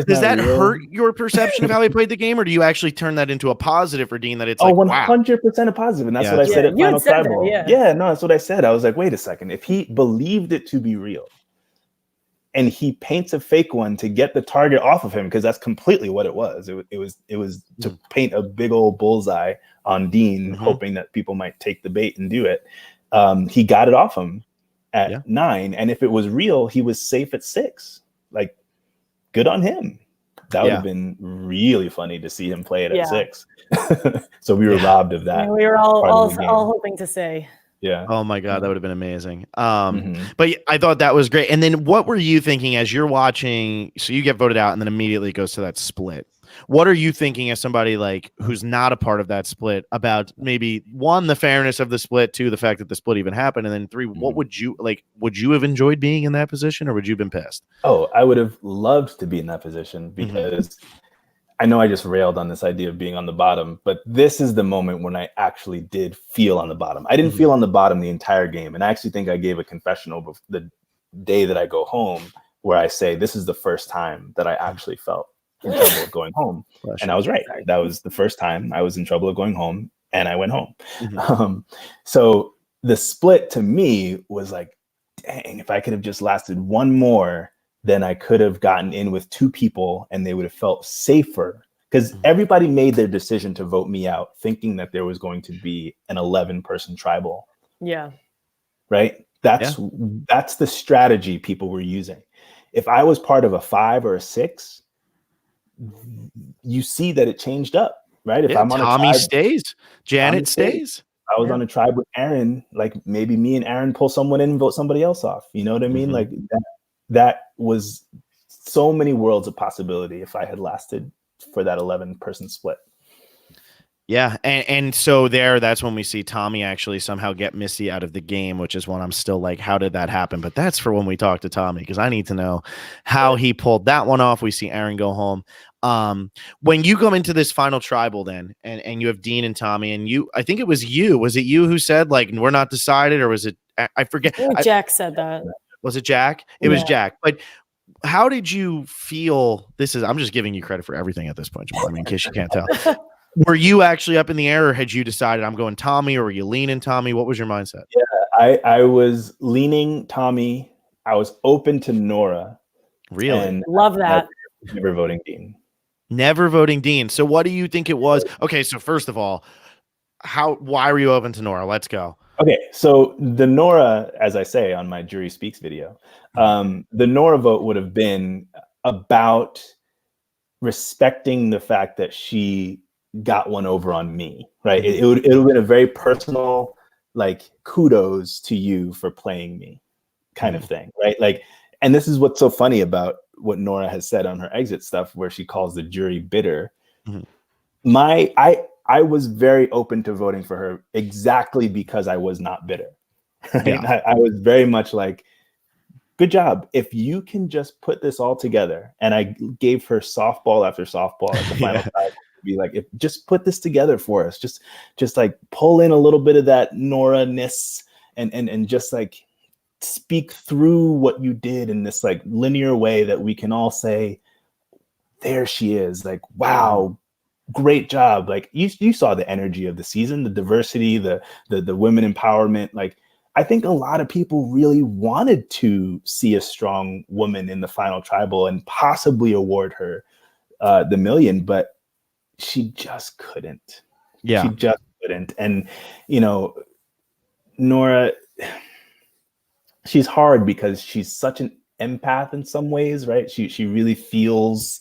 does that hurt your perception of how he played the game, or do you actually turn that into a positive for Dean? That it's 100% a positive, and that's what I said at Final Tribal. No, that's what I said. I was like, wait a second, if he believed it to be real, and he paints a fake one to get the target off of him, because that's completely what it was. It was to paint a big old bullseye on Dean, hoping that people might take the bait and do it. He got it off him at 9, and if it was real, he was safe at 6. Like, good on him. That would have been really funny to see him play it at 6. So we were robbed of that. I mean, we were all hoping to say. Yeah. Oh my God, that would have been amazing. But I thought that was great. And then what were you thinking as you're watching? So you get voted out, and then immediately it goes to that split. What are you thinking as somebody like who's not a part of that split about maybe 1, the fairness of the split, 2, the fact that the split even happened, and then 3, what would you like? Would you have enjoyed being in that position, or would you have been pissed? Oh, I would have loved to be in that position because I know I just railed on this idea of being on the bottom, but this is the moment when I actually did feel on the bottom. I didn't feel on the bottom the entire game. And I actually think I gave a confessional the day that I go home where I say, this is the first time that I actually felt in trouble of going home. And I was right. That was the first time I was in trouble of going home, and I went home. So the split to me was like, dang, if I could have just lasted one more, then I could have gotten in with 2 people and they would have felt safer, because everybody made their decision to vote me out thinking that there was going to be an 11-person tribal. Yeah. Right. That's the strategy people were using. If I was part of a 5 or a 6, you see that it changed up, right? If I'm on Tommy a tribe, stays, Janet stays. I was on a tribe with Aaron, like maybe me and Aaron pull someone in and vote somebody else off. You know what I mean? Like that was so many worlds of possibility if I had lasted for that 11-person split. Yeah, and so that's when we see Tommy actually somehow get Missy out of the game, which is when I'm still like, how did that happen? But that's for when we talk to Tommy, because I need to know how he pulled that one off. We see Aaron go home. When you come into this final tribal then, and you have Dean and Tommy, and was it you who said, like, we're not decided, or was it, I forget. Jack said that. Was it Jack? It was Jack. But how did you feel? I'm just giving you credit for everything at this point, Jamal. I mean, in case you can't tell. Were you actually up in the air, or had you decided I'm going Tommy, or were you leaning Tommy? What was your mindset? Yeah, I was leaning Tommy. I was open to Nora. Really? And love that. Never voting Dean. Never voting Dean. So what do you think it was? Okay, so first of all, why were you open to Nora? Let's go. Okay, so the Nora, as I say on my Jury Speaks video, the Nora vote would have been about respecting the fact that she got one over on me, right? It would have been a very personal, like, kudos to you for playing me kind of thing, right? Like, and this is what's so funny about what Nora has said on her exit stuff, where she calls the jury bitter. I was very open to voting for her exactly because I was not bitter. Right? Yeah. I was very much like, good job. If you can just put this all together, and I gave her softball after softball at the final time, be like, just put this together for us. Just like pull in a little bit of that Nora-ness and just like speak through what you did in this like linear way that we can all say, there she is, like, wow, great job. Like you saw the energy of the season, the diversity, the women empowerment. Like, I think a lot of people really wanted to see a strong woman in the final tribal and possibly award her the million, but she just couldn't. Yeah. She just couldn't. And, you know, Nora, she's hard because she's such an empath in some ways, right? She really feels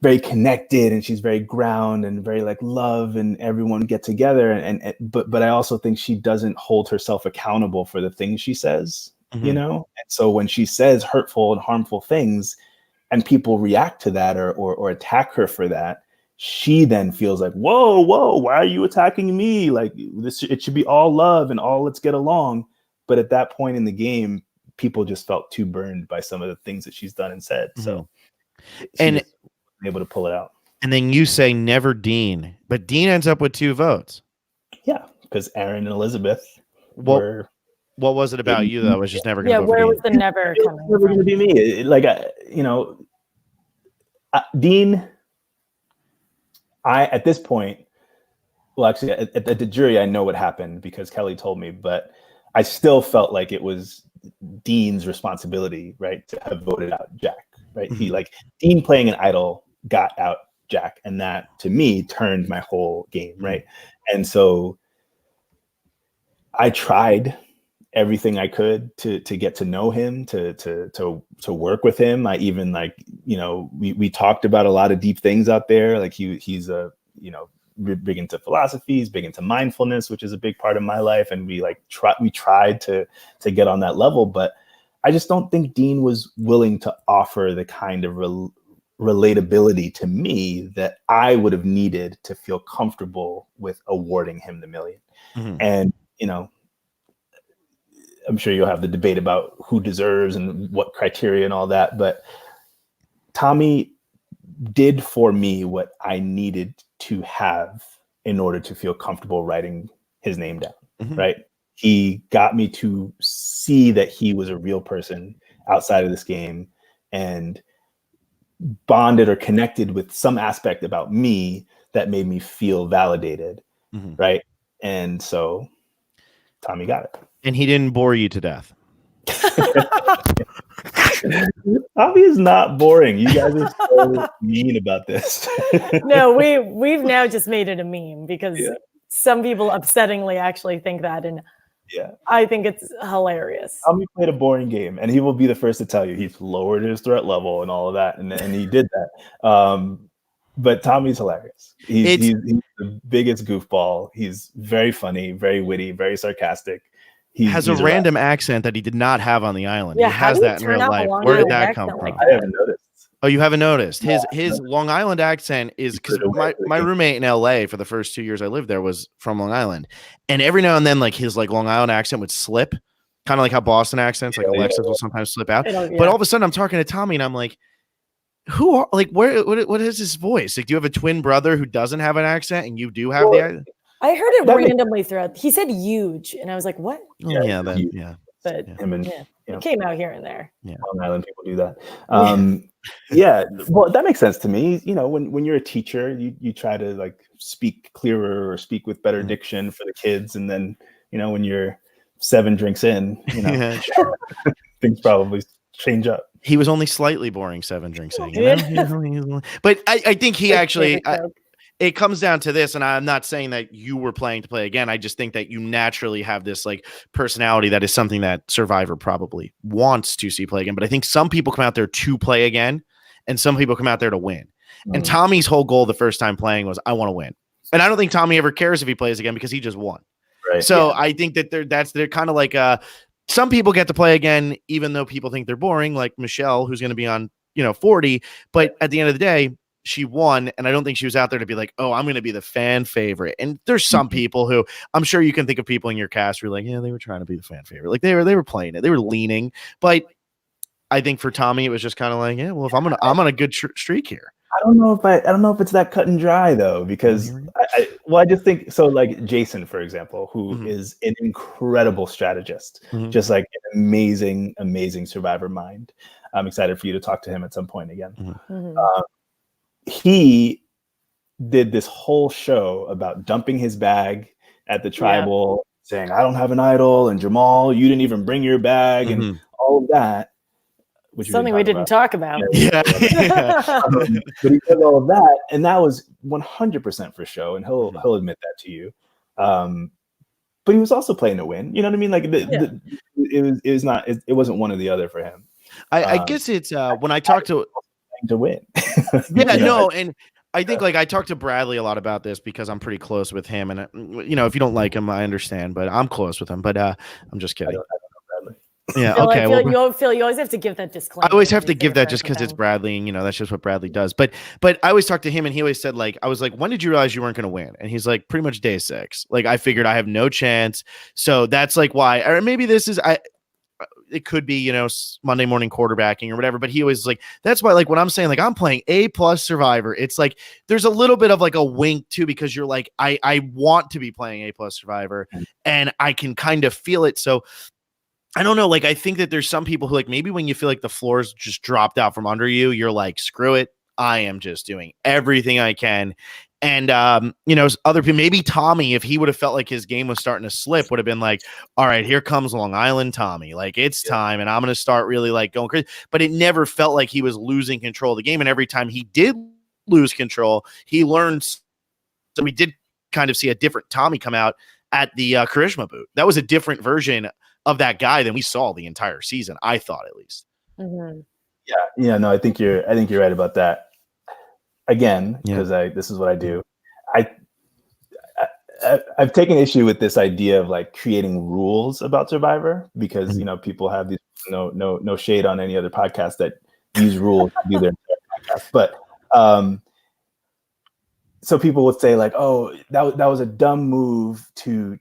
very connected, and she's very ground and very like love and everyone get together. But I also think she doesn't hold herself accountable for the things she says, you know? And so when she says hurtful and harmful things and people react to that or attack her for that, she then feels like, whoa, why are you attacking me? Like it should be all love and all let's get along. But at that point in the game, people just felt too burned by some of the things that she's done and said. So and able to pull it out. And then you say never Dean, but Dean ends up with 2 votes. Yeah, because Aaron and Elizabeth were. What was it about you that was just never going to? Yeah, where was the never coming? Never going to be me. Like Dean. At this point, well, actually, at the jury, I know what happened because Kelly told me, but I still felt like it was Dean's responsibility, right, to have voted out Jack. Right, he like Dean playing an idol got out Jack, and that to me turned my whole game, right? And so I tried everything I could to get to know him, to work with him. I even like, you know, we talked about a lot of deep things out there. Like he's a, you know, big into philosophy, he's big into mindfulness, which is a big part of my life, and we tried to get on that level, but I just don't think Dean was willing to offer the kind of relatability to me that I would have needed to feel comfortable with awarding him the million. And, you know, I'm sure you'll have the debate about who deserves and what criteria and all that, but Tommy did for me what I needed to have in order to feel comfortable writing his name down, right? He got me to see that he was a real person outside of this game and bonded or connected with some aspect about me that made me feel validated, right? And so Tommy got it. And he didn't bore you to death. Tommy is not boring. You guys are so mean about this. No, we've now just made it a meme because some people upsettingly actually think that, and I think it's hilarious. Tommy played a boring game, and he will be the first to tell you he's lowered his threat level and all of that, and he did that. But Tommy's hilarious. He's the biggest goofball. He's very funny, very witty, very sarcastic. He has a random accent that he did not have on the island. Yeah, he has that in real life. Where did that come from? Like I haven't noticed. Oh, you haven't noticed? His Long Island accent is because my roommate in LA for the first 2 years I lived there was from Long Island. And every now and then, like his like Long Island accent would slip, kind of like how Boston accents, like Alexis will sometimes slip out. But all of a sudden I'm talking to Tommy and I'm like, who are like what is his voice? Like, do you have a twin brother who doesn't have an accent and you do have the accent? I heard it randomly throughout. He said huge, and I was like, what? But it came out here and there. Yeah, Long Island people do that. Well, that makes sense to me. You know, when you're a teacher, you try to like speak clearer or speak with better diction for the kids, and then you know when you're 7 drinks in, you know, things probably change up. He was only slightly boring 7 drinks in, you know? But I think he actually. It comes down to this, and I'm not saying that you were playing to play again. I just think that you naturally have this like personality that is something that Survivor probably wants to see play again. But I think some people come out there to play again, and some people come out there to win. And Tommy's whole goal the first time playing was, I want to win. And I don't think Tommy ever cares if he plays again because he just won. Right. So I think that they're kind of like some people get to play again, even though people think they're boring, like Michelle, who's going to be on 40. But at the end of the day, she won, and I don't think she was out there to be like, oh, I'm going to be the fan favorite. And there's some people who I'm sure you can think of people in your cast who are like, yeah, they were trying to be the fan favorite. Like they were playing it. They were leaning. But I think for Tommy, it was just kind of like, yeah, well, if I'm on a good streak here. I don't know if it's that cut and dry though, because Well, I just think so. Like Jason, for example, who Mhm. is an incredible strategist, Mhm. just like an amazing, amazing survivor mind. I'm excited for you to talk to him at some point again. Mhm. He did this whole show about dumping his bag at the tribal, saying, "I don't have an idol," and Jamal, you didn't even bring your bag, and Mhm. all of that, which Something we didn't talk about. Yeah. But he did all of that, and that was 100% for show, and he'll admit that to you. But he was also playing to win. You know what I mean? Like it was not. It wasn't one or the other for him. I guess it's when I talk to win. Yeah, no, and I think like I talk to Bradley a lot about this because I'm pretty close with him, and if you don't like him, I understand, but I'm close with him. But I'm just kidding. I don't know Bradley. Yeah, Phil, okay. I feel you always have to give that disclaimer. I always have when to you say give a that friend just because it's thing. Bradley, and that's just what Bradley does. But I always talk to him, and he always said like, I was like, when did you realize you weren't going to win? And he's like, pretty much day 6. Like I figured I have no chance, so that's like why, or maybe this is it could be Monday morning quarterbacking or whatever, but he was like, that's why, like when I'm saying like I'm playing A+ Survivor, it's like there's a little bit of like a wink too, because you're like, I want to be playing A+ Survivor and I can kind of feel it. So I don't know, like I think that there's some people who like maybe when you feel like the floor's just dropped out from under you, you're like, screw it, I am just doing everything I can. And other people, maybe Tommy, if he would have felt like his game was starting to slip, would have been like, all right, here comes Long Island Tommy. Like it's time, and I'm gonna start really like going crazy. But it never felt like he was losing control of the game. And every time he did lose control, he learned. So we did kind of see a different Tommy come out at the Charisma boot. That was a different version of that guy than we saw the entire season, I thought, at least. Mm-hmm. Yeah, no, I think you're right about that. Again, because this is what I do. I've taken issue with this idea of like creating rules about Survivor because people have these no shade on any other podcast that use rules to do their podcast, but so people would say like, oh, that was a dumb move to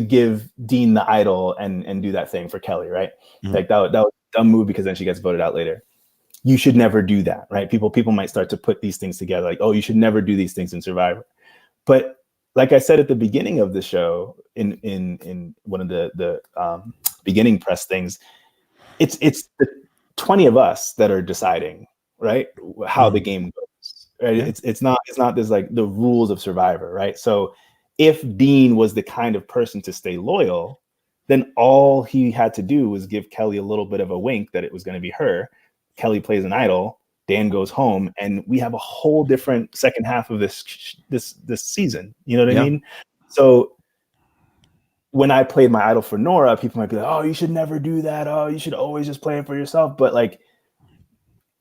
give Dean the idol and do that thing for Kelly, right? Mm-hmm. Like that was a dumb move because then she gets voted out later. You should never do that, right? People might start to put these things together, like, oh, you should never do these things in Survivor. But like I said at the beginning of the show, in one of the beginning press things, it's the 20 of us that are deciding, right, how the game goes. Right? Yeah. It's not this like the rules of Survivor, right? So if Dean was the kind of person to stay loyal, then all he had to do was give Kelly a little bit of a wink that it was going to be her. Kelly plays an idol, Dan goes home, and we have a whole different second half of this season. You know what I mean? So when I played my idol for Nora, people might be like, oh, you should never do that. Oh, you should always just play it for yourself. But like,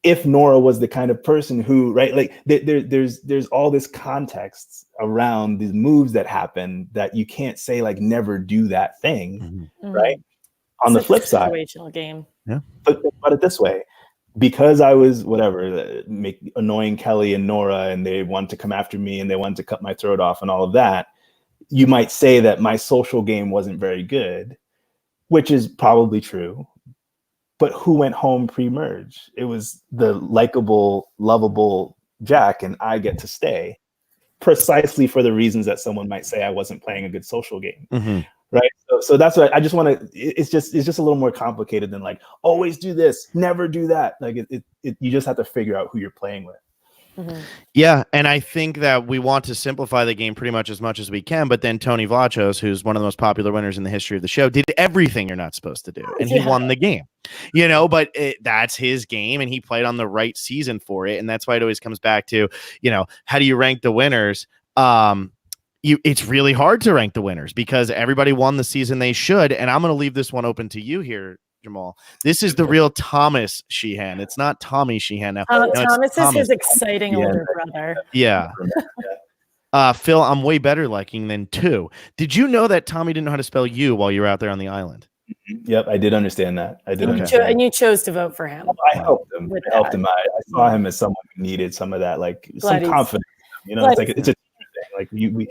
if Nora was the kind of person who, right, like there's all this context around these moves that happen that you can't say like never do that thing, right? On the flip side, situational game. Yeah. But put it this way. Because I was annoying Kelly and Nora, and they wanted to come after me and they wanted to cut my throat off and all of that, you might say that my social game wasn't very good, which is probably true. But who went home pre-merge? It was the likable, lovable Jack, and I get to stay precisely for the reasons that someone might say I wasn't playing a good social game. Mm-hmm. Right. So that's what I just want to, it's just a little more complicated than like, always do this, never do that. Like you just have to figure out who you're playing with. Mm-hmm. Yeah. And I think that we want to simplify the game pretty much as we can. But then Tony Vlachos, who's one of the most popular winners in the history of the show, did everything you're not supposed to do. And he won the game, but that's his game. And he played on the right season for it. And that's why it always comes back to, how do you rank the winners? It's really hard to rank the winners because everybody won the season they should. And I'm going to leave this one open to you here, Jamal. This is the real Thomas Sheehan. It's not Tommy Sheehan. Now, Thomas is his exciting older brother. Yeah. Phil, I'm way better liking than 2. Did you know that Tommy didn't know how to spell you while you were out there on the island? Yep, I did understand that. And you chose to vote for him. I helped him. I saw him as someone who needed some of that, like some confidence. It's a like we meet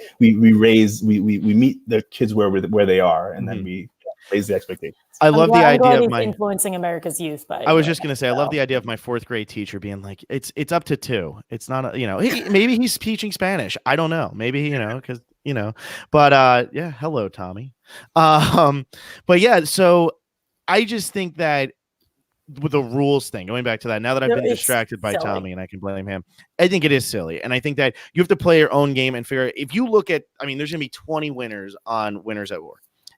the kids where they are, and then we raise the expectations. I love the idea of influencing America's youth. But I was just gonna say, I love the idea of my 4th grade teacher being like, it's up to 2. It's not, maybe he's teaching Spanish. I don't know. Maybe because but yeah. Hello, Tommy. But yeah. So I just think that with the rules thing, going back to that, now that I've been distracted by silly. Tommy and I can blame him, I think it is silly. And I think that you have to play your own game and figure. If you look at, there's going to be 20 winners on Winners at War.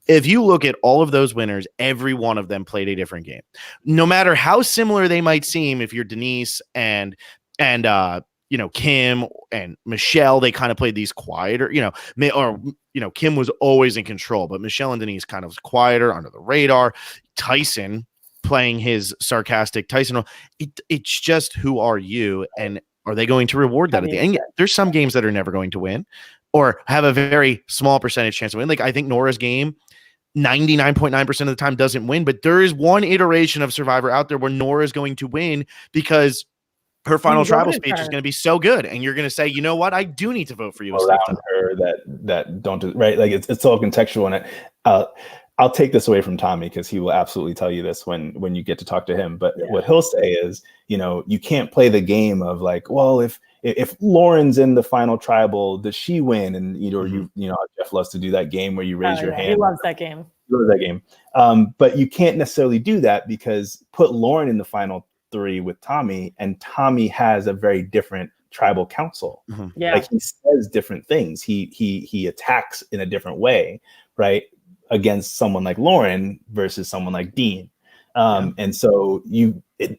If you look at all of those winners, every one of them played a different game. No matter how similar they might seem, if you're Denise and Kim and Michelle, they kind of played these quieter, Kim was always in control, but Michelle and Denise kind of was quieter, under the radar. Tyson playing his sarcastic Tyson role. It's just, who are you, and are they going to reward that at the end? There's some games that are never going to win or have a very small percentage chance to win. Like, I think Nora's game 99.9% of the time doesn't win, but there is one iteration of Survivor out there where Nora is going to win because her final tribal speech is going to be so good, and you're going to say, you know what, I do need to vote for you. Around her that don't do, right? Like, it's all contextual in it. I'll take this away from Tommy because he will absolutely tell you this when you get to talk to him. But what he'll say is, you can't play the game of like, well, if Lauren's in the final tribal, does she win? And Jeff loves to do that game where you raise your hand. He loves that game. But you can't necessarily do that because put Lauren in the final 3 with Tommy, and Tommy has a very different tribal council. Like, he says different things. He attacks in a different way, right? Against someone like Lauren versus someone like Dean. And so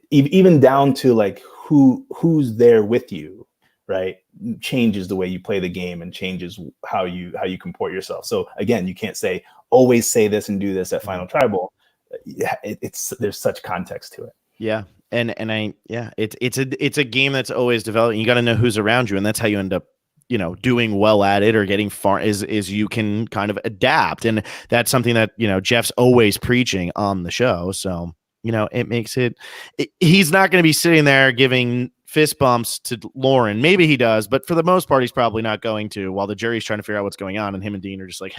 even down to like who's there with you, right, changes the way you play the game and changes how you comport yourself. So again, you can't say always say this and do this at Final Tribal. There's such context to it. Yeah. It's a game that's always developing. You got to know who's around you, and that's how you end up doing well at it or getting far is you can kind of adapt. And that's something that, Jeff's always preaching on the show. So, it makes he's not going to be sitting there giving fist bumps to Lauren. Maybe he does, but for the most part, he's probably not going to, while the jury's trying to figure out what's going on. And him and Dean are just like,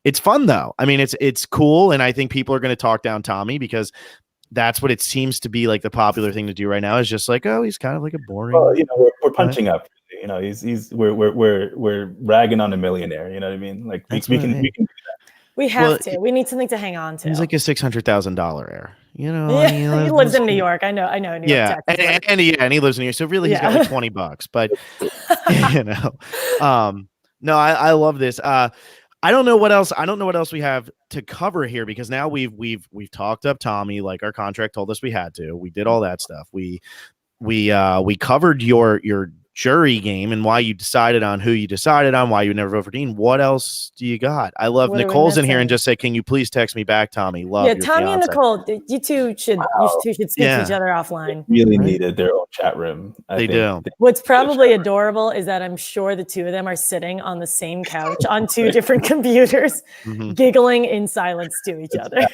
it's fun though. It's cool. And I think people are going to talk down Tommy because that's what it seems to be like the popular thing to do right now, is just like, oh, he's kind of like a boring. Well, we're punching up. We're ragging on a millionaire. You know what I mean? Like, we can do that. We have to. We need something to hang on to. He's like a $600,000 heir. He lives in New York. I know. New York, Texas. And he lives in New York. So really, he's got like $20. But no, I love this. I don't know what else we have to cover here, because now we've talked up Tommy, like our contract told us we had to. We did all that stuff. We covered your jury game and why you decided on who you decided on, why you never vote for Dean. What else do you got? I love Nicole's in here and just say, can you please text me back, Tommy? Love your Tommy fiance. And Nicole, you two should speak to each other offline. They really needed their own chat room. They do. What's probably adorable is that I'm sure the two of them are sitting on the same couch on 2 different computers, giggling in silence to each other.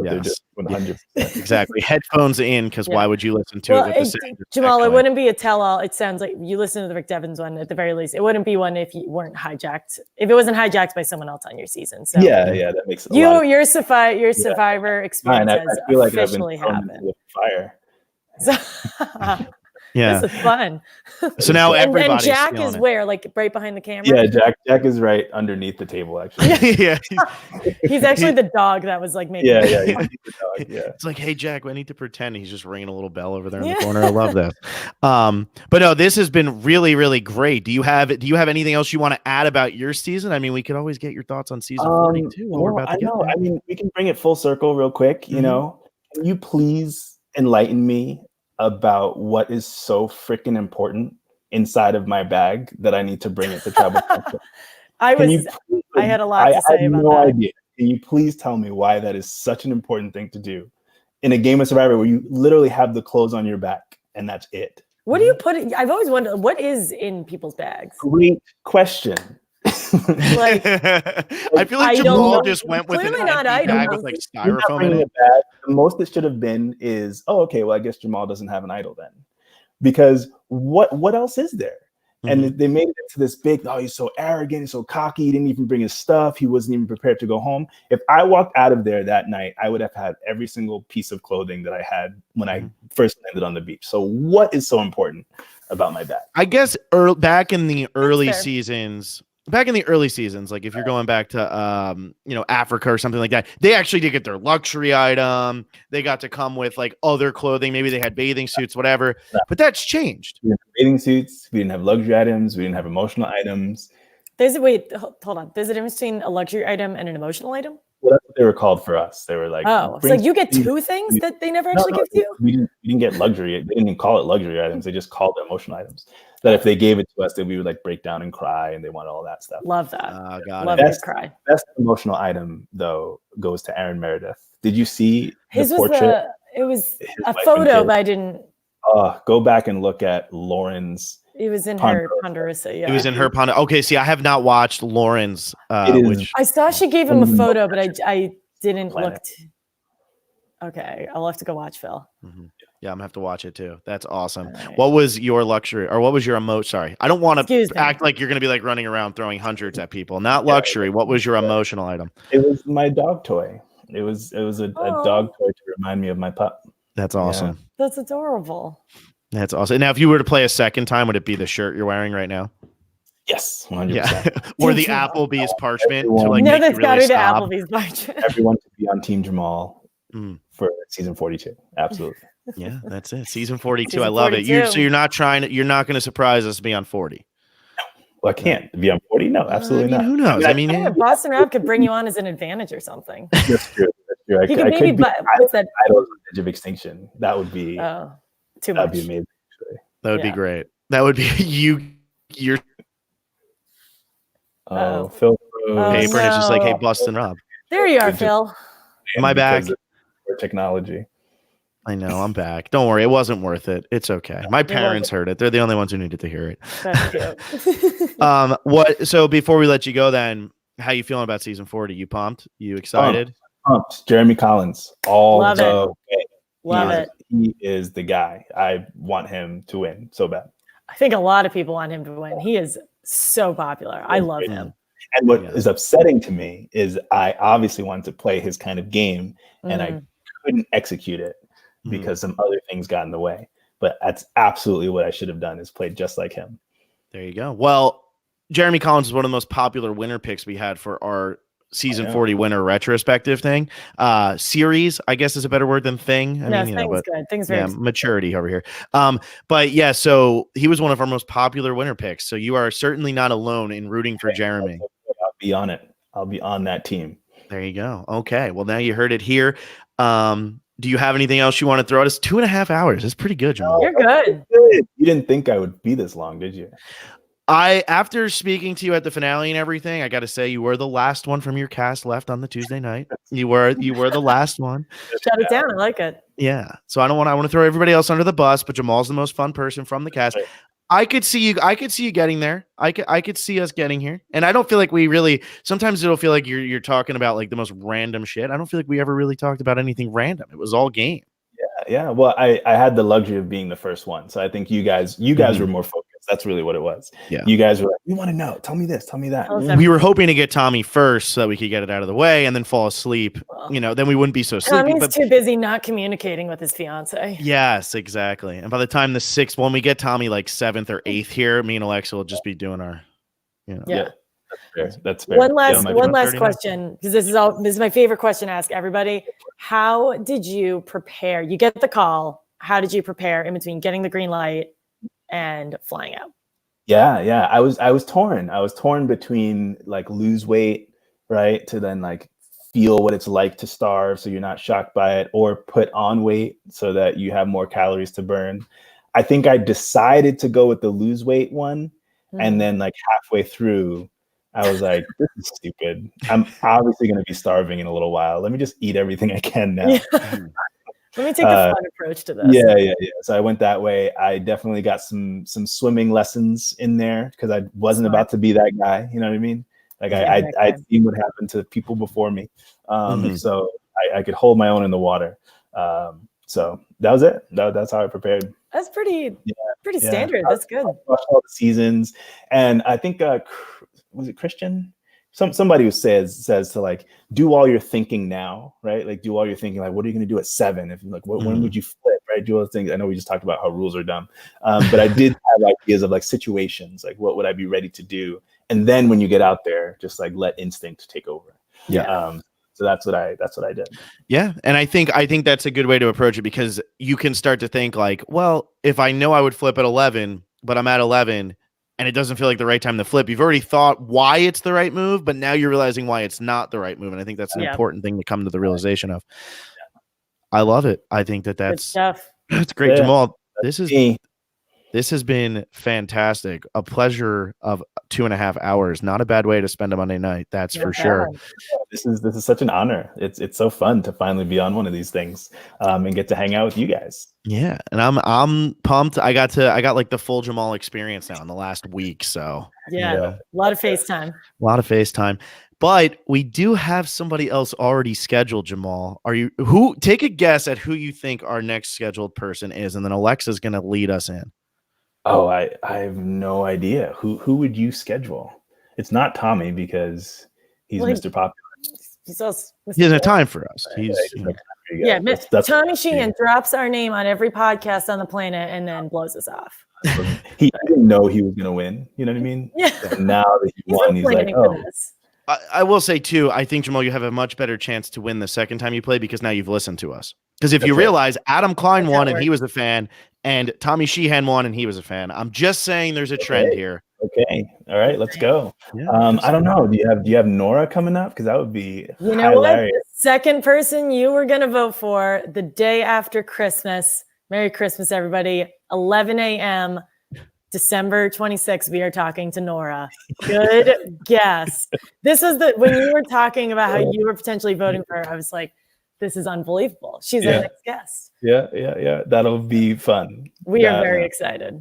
Yes. 100%. Exactly. Headphones in, because why would you listen to it with the same Jamal, it wouldn't be a tell-all. It sounds like you listen to the Rick Devens one at the very least. It wouldn't be one if you weren't hijacked. If it wasn't hijacked by someone else on your season. So that makes it. Your Survivor experience has I feel like officially happened. Fire. This is fun. So now everybody's and Jack is where, like right behind the camera. Yeah, Jack is right underneath the table, actually. He's actually the dog that was like maybe. Yeah. He's the dog, It's like, hey Jack, I need to pretend. He's just ringing a little bell over there in the corner. I love that. But no, this has been really, really great. Do you have anything else you want to add about your season? We could always get your thoughts on season 42. We can bring it full circle real quick. Can you please enlighten me about what is so freaking important inside of my bag that I need to bring it to Tribal Council? I had a lot to say about that. Idea. Can you please tell me why that is such an important thing to do in a game of Survivor where you literally have the clothes on your back and that's it? What do you put in? I've always wondered what is in people's bags. Great question. I feel like Jamal just went with an bag with like styrofoam in it. The most that should have been is, I guess Jamal doesn't have an idol then, because what else is there? And they made it to this big, oh, he's so arrogant, he's so cocky, he didn't even bring his stuff, he wasn't even prepared to go home. If I walked out of there that night, I would have had every single piece of clothing that I had when I first landed on the beach. So what is so important about my bag? I guess back in the early seasons, like if you're going back to Africa or something like that, they actually did get their luxury item. They got to come with like other clothing. Maybe they had bathing suits, whatever. But that's changed. We didn't have bathing suits. We didn't have luxury items. We didn't have emotional items. Hold on. There's a difference between a luxury item and an emotional item? Well, that's what they were called for us. They were like, oh, so you get two things that they never actually give to you? We didn't get luxury. They didn't even call it luxury items. They just called it emotional items. That if they gave it to us, then we would like break down and cry, and they wanted all that stuff. Love that. Love it. Cry. Best emotional item though goes to Aaron Meredith. Did you see his the portrait? It was a photo, but I didn't. Go back and look at Lauren's. It was in her Ponderosa. Yeah, it was in her Ponderosa. Okay, see, I have not watched Lauren's. I saw she gave him a photo, but I didn't look. Okay, I'll have to go watch Phil. Mm-hmm. Yeah, I'm gonna have to watch it too. That's awesome. Right. What was your luxury, or what was your Sorry, I don't want to act like you're gonna be like running around throwing hundreds at people. Not luxury. What was your emotional item? It was my dog toy. It was a dog toy to remind me of my pup. That's awesome. Yeah. That's adorable. That's awesome. Now, if you were to play a second time, would it be the shirt you're wearing right now? Yes, 100%. Yeah. Or the Applebee's parchment. That's got to be the Applebee's parchment. Everyone to be on Team Jamal for season 42. Absolutely. Yeah, that's it. Season 42. I love it. So you're not going to surprise us to be on 40. Well, I can't be on 40. No, absolutely not. Who knows? Boston Rob could bring you on as an advantage or something. That's true. I could maybe, what's that? Idol Edge of Extinction. That would be too much. That'd be amazing. Actually. That would be great. That would be you're. Oh, Phil. Paper, and it's just like, hey, Boston Rob. There you are, Phil. Am I back? For technology. I know, I'm back. Don't worry, it wasn't worth it. It's okay. My parents heard it. They're the only ones who needed to hear it. That's cute. So before we let you go, then, how you feeling about season 40? You pumped? You excited? Pumped. Jeremy Collins. Love it. He is the guy. I want him to win so bad. I think a lot of people want him to win. He is so popular. I love him. And what is upsetting to me is I obviously wanted to play his kind of game, and I couldn't execute it because some other things got in the way. But that's absolutely what I should have done, is played just like him. There you go. Well, Jeremy Collins is one of the most popular winner picks we had for our season 40 winner retrospective thing. Series, I guess, is a better word than thing. Thing's good. Thing's very maturity over here. But yeah, so he was one of our most popular winner picks. So you are certainly not alone in rooting for Jeremy. I'll be on it. I'll be on that team. There you go. Okay. Well, now you heard it here. Do you have anything else you want to throw at us? 2.5 hours. That's pretty good, Jamal. You're good. You didn't think I would be this long, did you? After speaking to you at the finale and everything, I got to say you were the last one from your cast left on the Tuesday night. You were the last one. Shut it down. I like it. Yeah. So I want to throw everybody else under the bus, but Jamal's the most fun person from the cast. I could see you getting there. I could see us getting here. And I don't feel like we really, sometimes it'll feel like you're talking about like the most random shit. I don't feel like we ever really talked about anything random. It was all game. Yeah. Well, I had the luxury of being the first one. So I think you guys were more focused. That's really what it was. Yeah. You guys were like, we want to know. Tell me this. Tell me that. We were hoping to get Tommy first so that we could get it out of the way and then fall asleep. Then we wouldn't be so sleepy. Tommy's too busy not communicating with his fiance. Yes, exactly. And by the time the 6th, when we get Tommy like 7th or 8th here, me and Alexa will just be doing our, Yeah. That's fair. One last question, because this is my favorite question to ask everybody. How did you prepare? You get the call. How did you prepare in between getting the green light and flying out? Yeah. I was torn. I was torn between like lose weight, right, to then like feel what it's like to starve so you're not shocked by it, or put on weight so that you have more calories to burn. I think I decided to go with the lose weight one. And then like halfway through, I was like, this is stupid. I'm obviously going to be starving in a little while. Let me just eat everything I can now. Let me take the fun approach to this. Yeah. So I went that way. I definitely got some swimming lessons in there because I wasn't about to be that guy. You know what I mean? Like I'd seen what happened to people before me. So I could hold my own in the water. So that was it. That's how I prepared. That's pretty standard. That's good. I watched all the seasons, and I think was it Christian? Somebody who says to like do all your thinking now, right? Like do all your thinking. Like what are you going to do at 7? If like when would you flip, right? Do all those things. I know we just talked about how rules are dumb, but I did have ideas of like situations, like what would I be ready to do, and then when you get out there, just like let instinct take over. Yeah. So that's what I did. Yeah. And I think that's a good way to approach it, because you can start to think like, well, if I know I would flip at 11, but I'm at 11 and it doesn't feel like the right time to flip, you've already thought why it's the right move, but now you're realizing why it's not the right move. And I think that's an important thing to come to the realization of. I love it. I think that's great. Jamal, this has been fantastic. A pleasure of 2.5 hours. Not a bad way to spend a Monday night. That's for sure. This is such an honor. It's so fun to finally be on one of these things and get to hang out with you guys. Yeah, and I'm pumped. I got like the full Jamal experience now in the last week. So a lot of FaceTime. But we do have somebody else already scheduled, Jamal. Take a guess at who you think our next scheduled person is, and then Alexa's going to lead us in. Oh, I have no idea. Who would you schedule? It's not Tommy because he's Mr. Popular. He doesn't have time for us. That's Tommy Sheehan drops our name on every podcast on the planet and then blows us off. He didn't know he was going to win. You know what I mean? Yeah. And now that he won, he's like, oh. I will say too, I think, Jamal, you have a much better chance to win the second time you play because now you've listened to us. Because if you realize Adam Klein won and he was a fan, and Tommy Sheehan won and he was a fan, I'm just saying there's a trend here. Okay. All right, let's go. Yeah, I don't know. Do you have Nora coming up? Because that would be hilarious. What? The second person you were going to vote for the day after Christmas. Merry Christmas, everybody. 11 a.m. December 26th, we are talking to Nora. Good guess. This was when you were talking about how you were potentially voting for her, I was like, this is unbelievable. She's our next guest. Yeah. That'll be fun. We are very excited.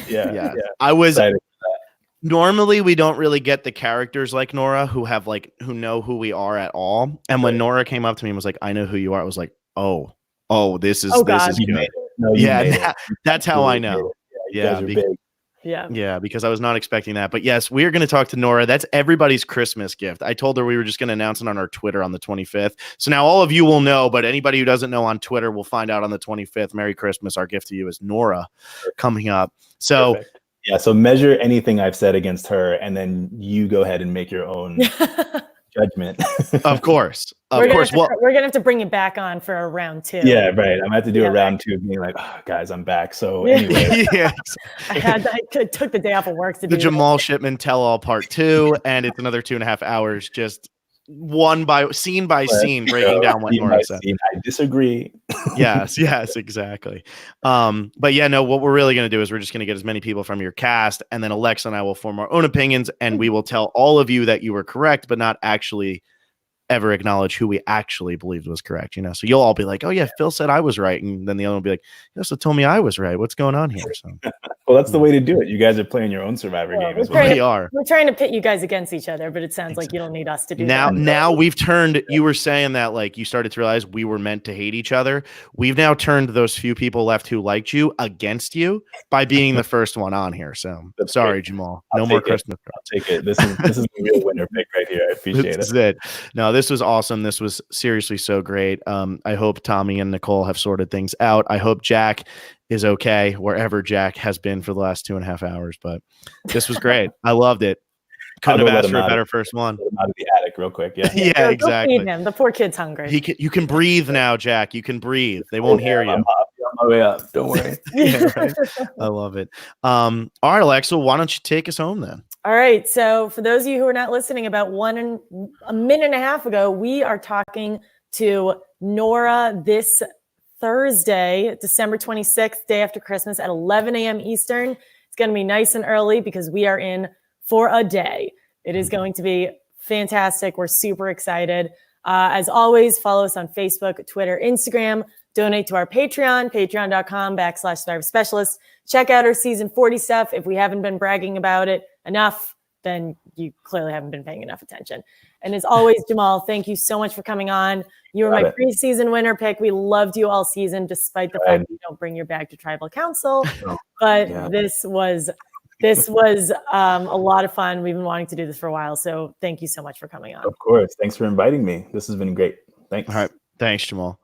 Yeah. I was excited. Normally we don't really get the characters like Nora who know who we are at all. And when Nora came up to me and was like, I know who you are, I was like, oh, this is good. That's how I know. Yeah, because I was not expecting that. But yes, we are going to talk to Nora. That's everybody's Christmas gift. I told her we were just going to announce it on our Twitter on the 25th. So now all of you will know, but anybody who doesn't know on Twitter will find out on the 25th. Merry Christmas. Our gift to you is Nora coming up. So perfect. Yeah, so measure anything I've said against her, and then you go ahead and make your own judgment. Of course. We're gonna have to bring it back on for a round 2. Yeah, right. I'm gonna have to do a round 2 of being like, oh, guys, I'm back. So anyway, I took the day off of work to do the Jamal Shipman tell-all part 2, and it's another 2.5 hours, just scene by scene, breaking down what Nora said. I disagree. yes, exactly. But yeah, no, what we're really going to do is we're just going to get as many people from your cast, and then Alexa and I will form our own opinions, and we will tell all of you that you were correct, but not actually ever acknowledge who we actually believed was correct. So you'll all be like, oh yeah, Phil said I was right, and then the other one will be like, you also told me I was right. What's going on here? So well, that's the way to do it. You guys are playing your own Survivor game as well. We are. We're trying to pit you guys against each other, but it sounds like you don't need us to do that. Now we've turned, you were saying that like you started to realize we were meant to hate each other. We've now turned those few people left who liked you against you by being the first one on here. So that's sorry, great. Jamal. No more Christmas. I'll take it. This is the real winner pick right here. I appreciate it. No, this was awesome. This was seriously so great. I hope Tommy and Nicole have sorted things out. I hope Jack is okay wherever Jack has been for the last 2.5 hours, but this was great. I loved it. Couldn't have asked for a better first one. Out of the attic real quick. Yeah, exactly. Feed him. The poor kid's hungry. You can breathe now, Jack. You can breathe. They won't hear you. I'm on my way up. Don't worry. Right? I love it. All right, Alexa, why don't you take us home then? All right. So for those of you who are not listening, about a minute and a half ago, we are talking to Nora this Thursday, December 26th, day after Christmas at 11 a.m. Eastern. It's going to be nice and early because we are in for a day. It is going to be fantastic. We're super excited. As always, follow us on Facebook, Twitter, Instagram. Donate to our Patreon, patreon.com/Survivor Specialist. Check out our season 40 stuff. If we haven't been bragging about it enough, then you clearly haven't been paying enough attention. And as always, Jamal, thank you so much for coming on. You were my preseason winner pick. We loved you all season, despite the fact that you don't bring your bag to tribal council. But this was a lot of fun. We've been wanting to do this for a while. So thank you so much for coming on. Of course. Thanks for inviting me. This has been great. Thanks. All right. Thanks, Jamal.